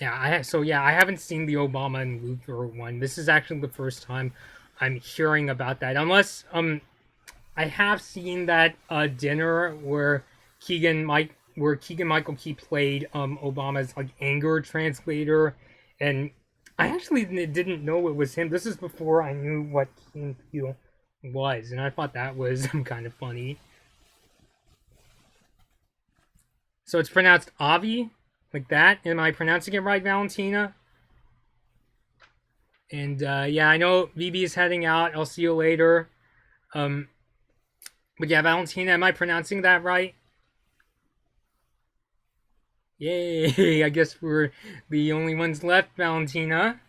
I haven't seen the Obama and Luther one. This is actually the first time I'm hearing about that. Unless I have seen that dinner where Keegan Michael Key played Obama's like anger translator, and I actually didn't know it was him. This is before I knew what Key and Peele was, and I thought that was kind of funny. So it's pronounced Avi, like that. Am I pronouncing it right, Valentina? And I know VB is heading out. I'll see you later. But yeah, Valentina, am I pronouncing that right? Yay, I guess we're the only ones left, Valentina,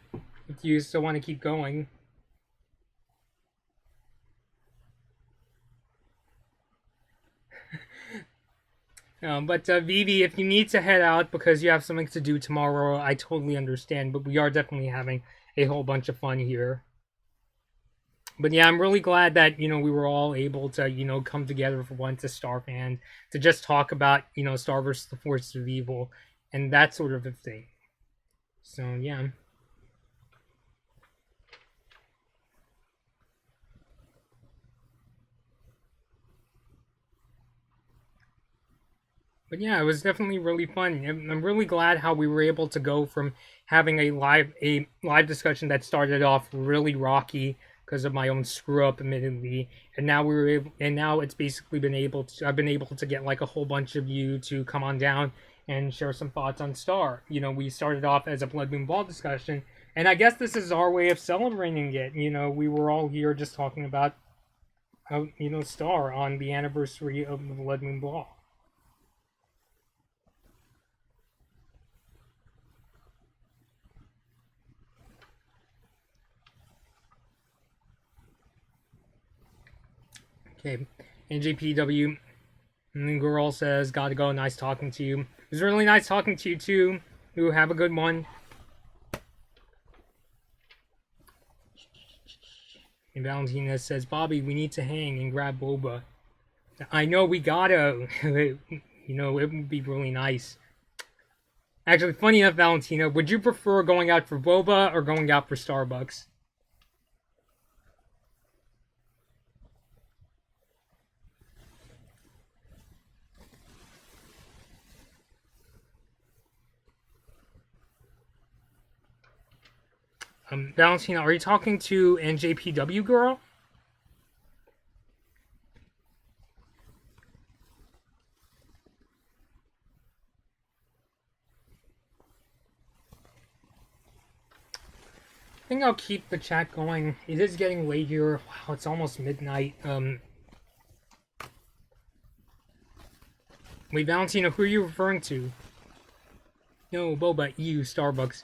if you still want to keep going. But Vivi, if you need to head out because you have something to do tomorrow, I totally understand, but we are definitely having a whole bunch of fun here. But yeah, I'm really glad that, we were all able to, come together for once as Star fans to just talk about, Star vs. the Forces of Evil and that sort of a thing. So, yeah. But yeah, it was definitely really fun. I'm really glad how we were able to go from having a live discussion that started off really rocky because of my own screw up, admittedly, and now it's basically I've been able to get like a whole bunch of you to come on down and share some thoughts on Star. We started off as a Blood Moon Ball discussion, and I guess this is our way of celebrating it. We were all here just talking about Star on the anniversary of the Blood Moon Ball. Okay, NJPW, and the girl says, gotta go, nice talking to you. It was really nice talking to you too. Ooh, have a good one. And Valentina says, Bobby, we need to hang and grab Boba. I know, we gotta. It would be really nice. Actually, funny enough, Valentina, would you prefer going out for Boba or going out for Starbucks? Valentina, are you talking to NJPW girl? I think I'll keep the chat going. It is getting late here. Wow, it's almost midnight. Wait, Valentina, who are you referring to? No, Boba, you, Starbucks.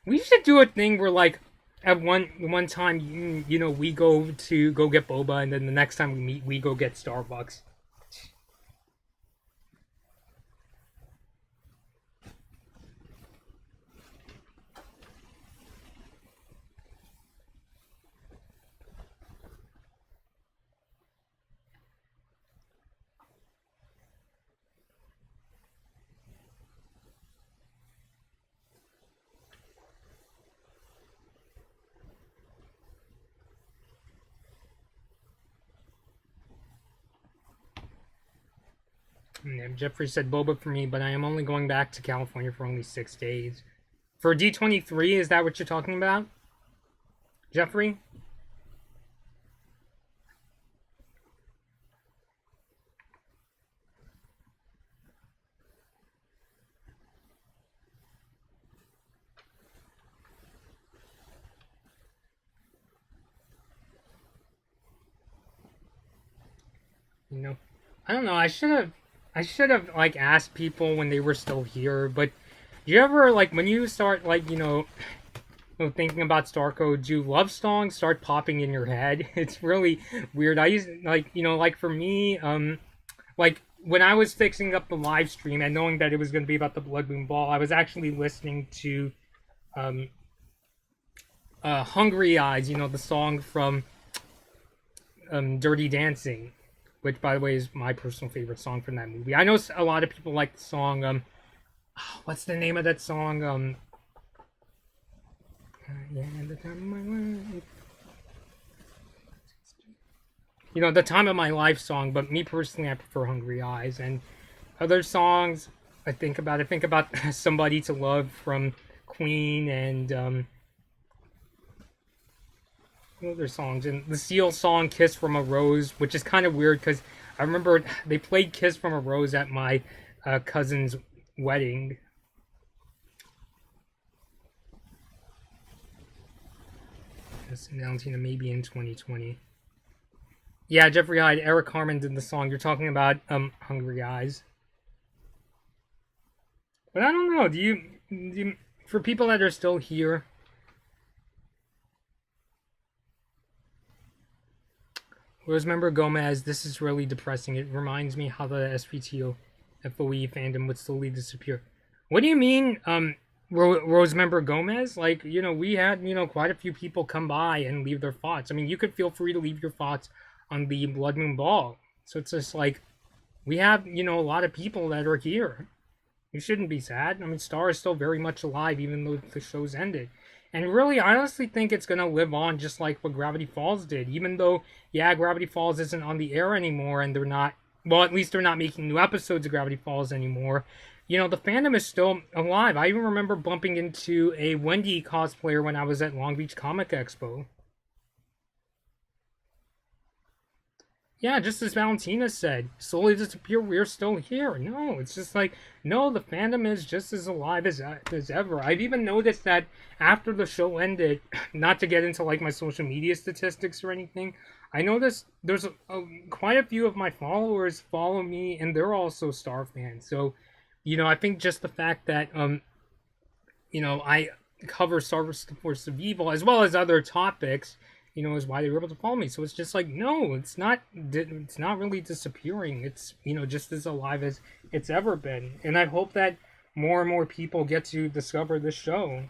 We should do a thing where, like, at one time, we go to go get boba, and then the next time we meet, we go get Starbucks. And Jeffrey said boba for me, but I am only going back to California for only 6 days. For D23, is that what you're talking about, Jeffrey? I don't know. I should have like asked people when they were still here. But do you ever like when you start like thinking about Starco, do love songs start popping in your head? It's really weird. I used like for me, like when I was fixing up the live stream and knowing that it was going to be about the Blood Moon Ball, I was actually listening to um Hungry Eyes, the song from Dirty Dancing, which by the way is my personal favorite song from that movie. I know a lot of people like the song. What's the name of that song? Yeah, the time of my life. The time of my life song. But me personally, I prefer Hungry Eyes and other songs. I think about Somebody to Love from Queen and other songs, and the Seal song "Kiss from a Rose," which is kind of weird because I remember they played "Kiss from a Rose" at my cousin's wedding. Yes, Valentina maybe in 2020. Yeah, Jeffrey Hyde, Eric Harmon did the song. You're talking about "Hungry Eyes," but I don't know. Do you for people that are still here? Rosemember Gomez, this is really depressing. It reminds me how the SVTFOE fandom would slowly disappear. What do you mean, Rosemember Gomez? Like, we had, quite a few people come by and leave their thoughts. I mean, you could feel free to leave your thoughts on the Blood Moon Ball. So it's just like, we have, a lot of people that are here. You shouldn't be sad. I mean, Star is still very much alive, even though the show's ended. And really, I honestly think it's going to live on just like what Gravity Falls did. Even though, yeah, Gravity Falls isn't on the air anymore, and they're not, well, at least they're not making new episodes of Gravity Falls anymore. The fandom is still alive. I even remember bumping into a Wendy cosplayer when I was at Long Beach Comic Expo. Yeah, just as Valentina said, slowly disappear, we're still here. No, it's just like, no, the fandom is just as alive as ever. I've even noticed that after the show ended, not to get into like my social media statistics or anything, I noticed there's quite a few of my followers follow me and they're also Star fans. So, I think just the fact that, I cover Star Wars the Force of Evil as well as other topics, is why they were able to follow me. So it's just like, no, it's not. It's not really disappearing. It's just as alive as it's ever been. And I hope that more and more people get to discover this show.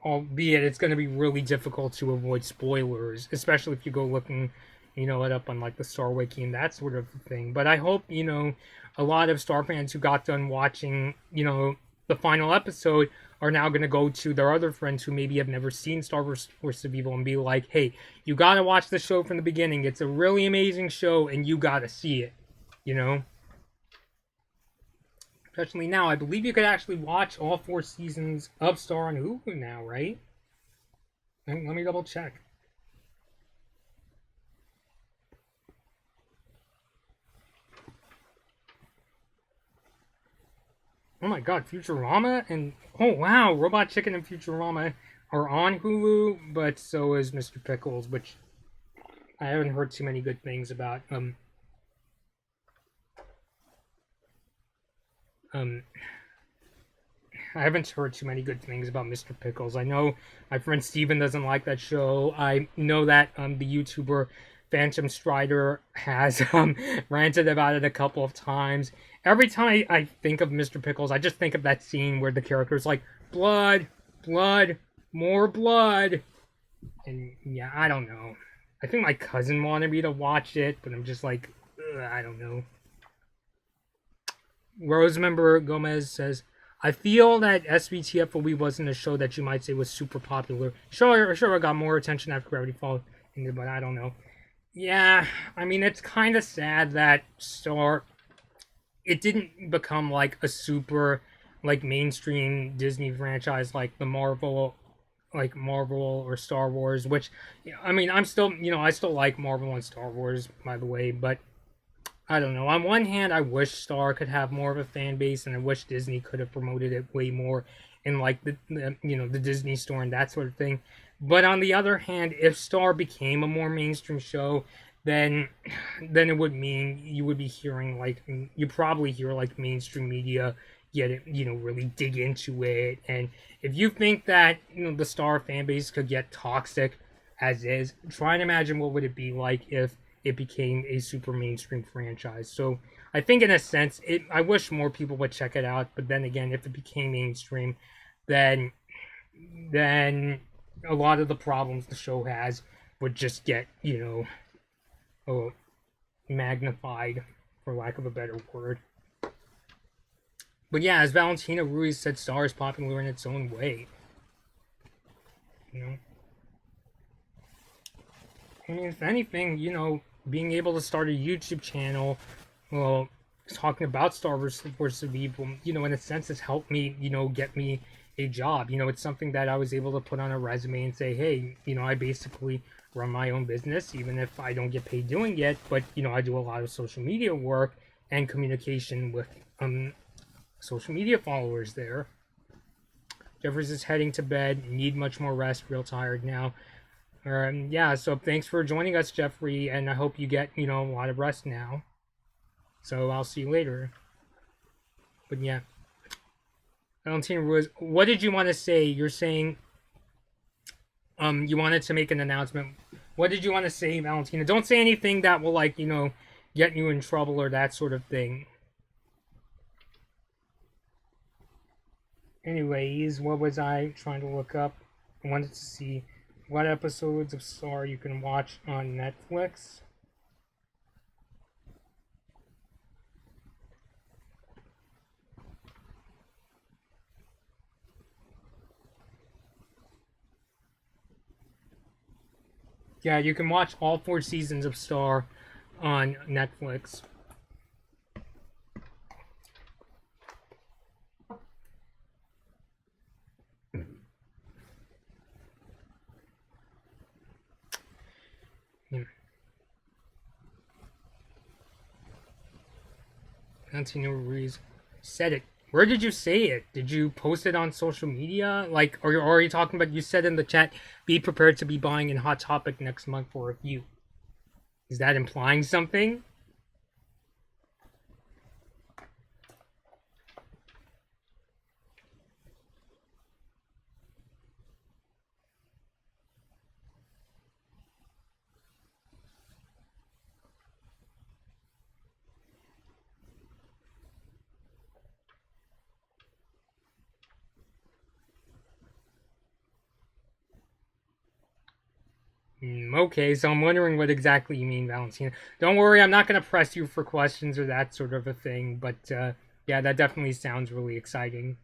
Albeit, it's going to be really difficult to avoid spoilers, especially if you go looking, it up on like the Star Wiki and that sort of thing. But I hope a lot of Star fans who got done watching, the final episode are now going to go to their other friends who maybe have never seen Star Wars Force of Evil and be like, hey, you got to watch the show from the beginning. It's a really amazing show and you got to see it, you know? Especially now, I believe you could actually watch all 4 seasons of Star on Hulu now, right? Let me double check. Oh my god, Futurama and oh wow, Robot Chicken and Futurama are on Hulu, but so is Mr. Pickles, which I haven't heard too many good things about. um, I haven't heard too many good things about Mr. Pickles. I know my friend Steven doesn't like that show. I know that the YouTuber Phantom Strider has ranted about it a couple of times. Every time I think of Mr. Pickles, I just think of that scene where the character's like, blood, blood, more blood. And yeah, I don't know. I think my cousin wanted me to watch it, but I'm just like, I don't know. Rosemember Gomez says, I feel that SVTFOE wasn't a show that you might say was super popular. Sure, it got more attention after Gravity Falls, but I don't know. Yeah, I mean, it's kind of sad that it didn't become like a super, like, mainstream Disney franchise like Marvel or Star Wars, which, I mean, I still like Marvel and Star Wars, by the way, but I don't know. On one hand, I wish Star could have more of a fan base, and I wish Disney could have promoted it way more in like the Disney Store and that sort of thing. But on the other hand, if Star became a more mainstream show, then it would mean you would be hearing like you probably hear like mainstream media get it, really dig into it. And if you think that the Star fan base could get toxic as is, try and imagine what would it be like if it became a super mainstream franchise. So I think in a sense, I wish more people would check it out. But then again, if it became mainstream, then a lot of the problems the show has would just get magnified, for lack of a better word. But yeah, as Valentina Ruiz said, Star is popular in its own way. I mean, if anything, being able to start a YouTube channel, well, talking about Star Wars versus Evil, in a sense, has helped me, get me a job. It's something that I was able to put on a resume and say, hey, I basically run my own business, even if I don't get paid doing it. But I do a lot of social media work and communication with social media followers there. Jeffries is heading to bed. Need much more rest. Real tired now. Yeah, so thanks for joining us, Jeffrey, and I hope you get, a lot of rest now. So I'll see you later. But yeah. Valentina Ruiz, what did you want to say? You're saying you wanted to make an announcement. What did you want to say, Valentina? Don't say anything that will, like, get you in trouble or that sort of thing. Anyways, what was I trying to look up? I wanted to see what episodes of Star you can watch on Netflix. Yeah, you can watch all 4 seasons of Star on Netflix. Valentina Ruiz said it. Where did you say it? Did you post it on social media? Like, or are you talking about, you said in the chat, be prepared to be buying in Hot Topic next month for a review. Is that implying something? Okay, so I'm wondering what exactly you mean, Valentina. Don't worry, I'm not going to press you for questions or that sort of a thing, but yeah, that definitely sounds really exciting.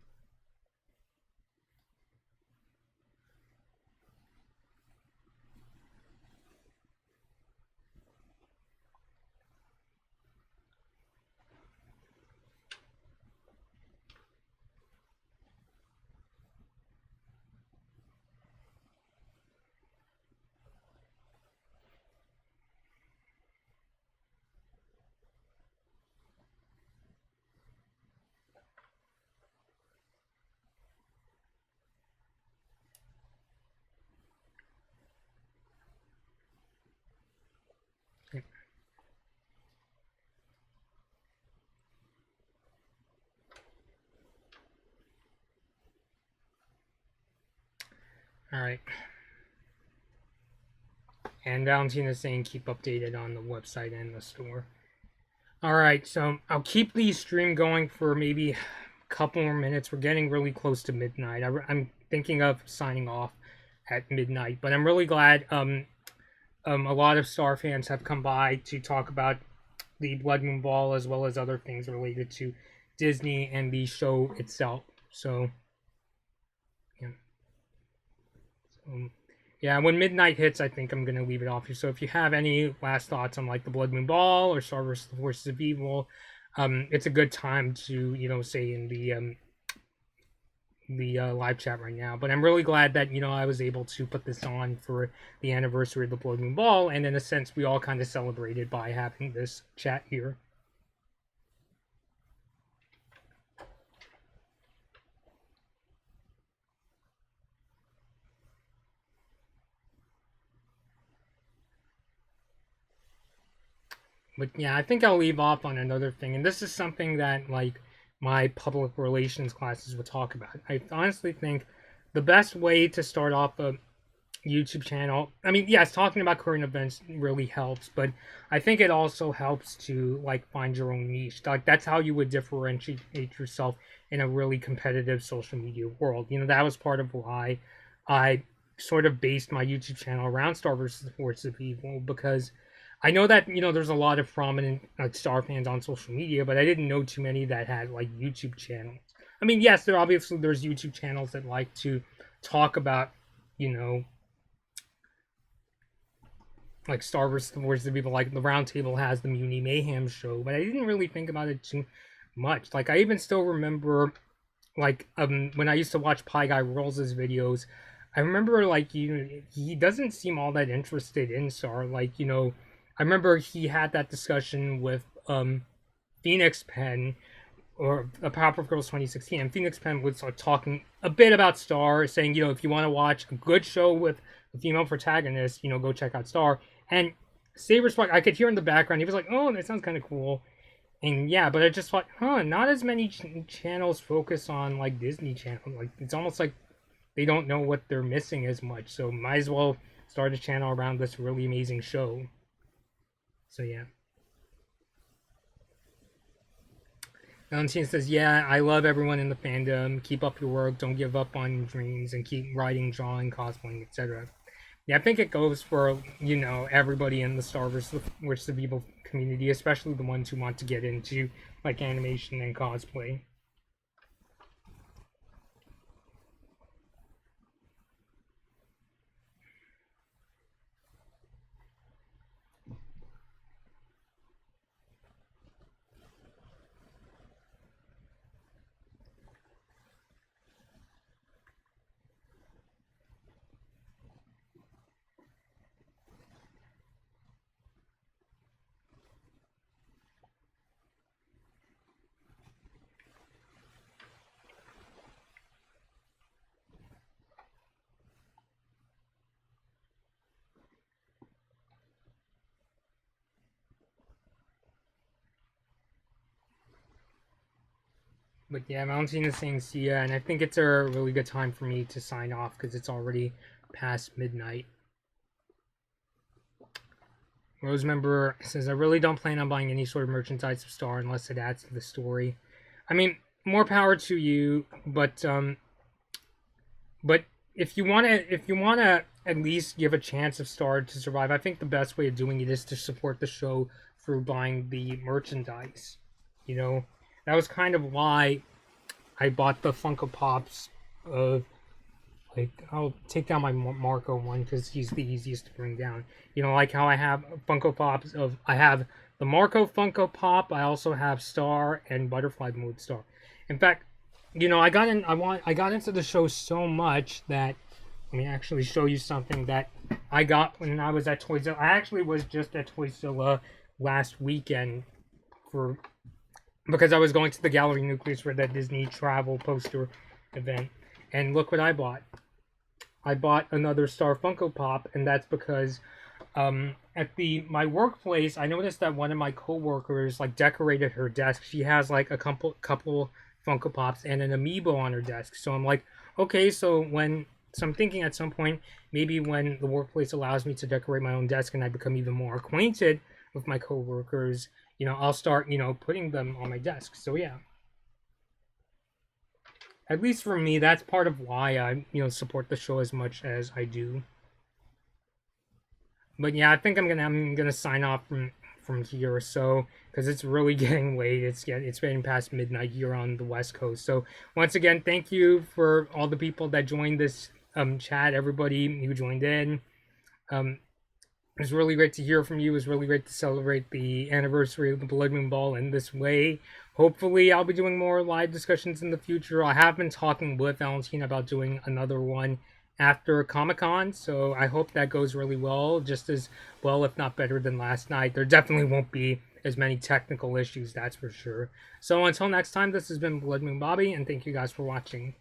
All right. And Valentina is saying keep updated on the website and the store. All right, so I'll keep the stream going for maybe a couple more minutes. We're getting really close to midnight. I'm thinking of signing off at midnight, but I'm really glad a lot of Star fans have come by to talk about the Blood Moon Ball as well as other things related to Disney and the show itself. So, yeah. Yeah, when midnight hits, I think I'm gonna leave it off here. So if you have any last thoughts on like the Blood Moon Ball or Star vs. the Forces of Evil, it's a good time to say in the live chat right now. But I'm really glad that I was able to put this on for the anniversary of the Blood Moon Ball, and in a sense, we all kind of celebrated by having this chat here. But yeah, I think I'll leave off on another thing, and this is something that like my public relations classes would talk about. I honestly think the best way to start off a YouTube channel, I mean, yes, talking about current events really helps, but I think it also helps to like find your own niche. Like that's how you would differentiate yourself in a really competitive social media world. That was part of why I sort of based my YouTube channel around Star vs. the Forces of Evil, because I know that there's a lot of prominent like Star fans on social media, but I didn't know too many that had like YouTube channels. I mean, yes, there's YouTube channels that like to talk about like Star vs. the Forces of Evil, like the Roundtable has the Muni Mayhem show, but I didn't really think about it too much. Like I even still remember like when I used to watch Pie Guy Rolls' videos, I remember like he doesn't seem all that interested in Star. Like I remember he had that discussion with Phoenix Pen or Powerpuff Girls 2016, and Phoenix Pen was talking a bit about Star, saying if you want to watch a good show with a female protagonist, go check out Star. And Saber Spark, I could hear in the background, he was like, "Oh, that sounds kind of cool." And yeah, but I just thought, not as many channels focus on like Disney Channel. Like it's almost like they don't know what they're missing as much. So might as well start a channel around this really amazing show. So yeah. Valentina says, "Yeah, I love everyone in the fandom. Keep up your work. Don't give up on your dreams, and keep writing, drawing, cosplaying, etc." Yeah, I think it goes for everybody in the Star vs. the Evil community, especially the ones who want to get into like animation and cosplay. But yeah, Valentina's saying see ya, and I think it's a really good time for me to sign off because it's already past midnight. Rosemember says, "I really don't plan on buying any sort of merchandise of Star unless it adds to the story." I mean, more power to you, but if you wanna at least give a chance of Star to survive, I think the best way of doing it is to support the show through buying the merchandise. That was kind of why I bought the Funko Pops of like I'll take down my Marco one because he's the easiest to bring down. Like how I have Funko Pops of I have the Marco Funko Pop. I also have Star and Butterfly Mode Star. In fact, I got into the show so much that let me actually show you something that I got when I was at Toyzilla. I actually was just at Toyzilla last weekend because I was going to the Gallery Nucleus for that Disney travel poster event. And look what I bought. I bought another Star Funko Pop, and that's because at my workplace, I noticed that one of my coworkers like decorated her desk. She has like a couple Funko Pops and an amiibo on her desk. So I'm like, okay, so when So I'm thinking at some point, maybe when the workplace allows me to decorate my own desk and I become even more acquainted with my coworkers, I'll start, putting them on my desk. So yeah, at least for me, that's part of why I, support the show as much as I do. But yeah, I think I'm gonna sign off from here. So because it's really getting late, it's getting past midnight here on the West Coast. So once again, thank you for all the people that joined this chat. Everybody who joined in. Um, it was really great to hear from you. It was really great to celebrate the anniversary of the Blood Moon Ball in this way. Hopefully, I'll be doing more live discussions in the future. I have been talking with Valentina about doing another one after Comic Con, so I hope that goes really well, just as well, if not better than last night. There definitely won't be as many technical issues, that's for sure. So until next time, this has been Blood Moon Bobby, and thank you guys for watching.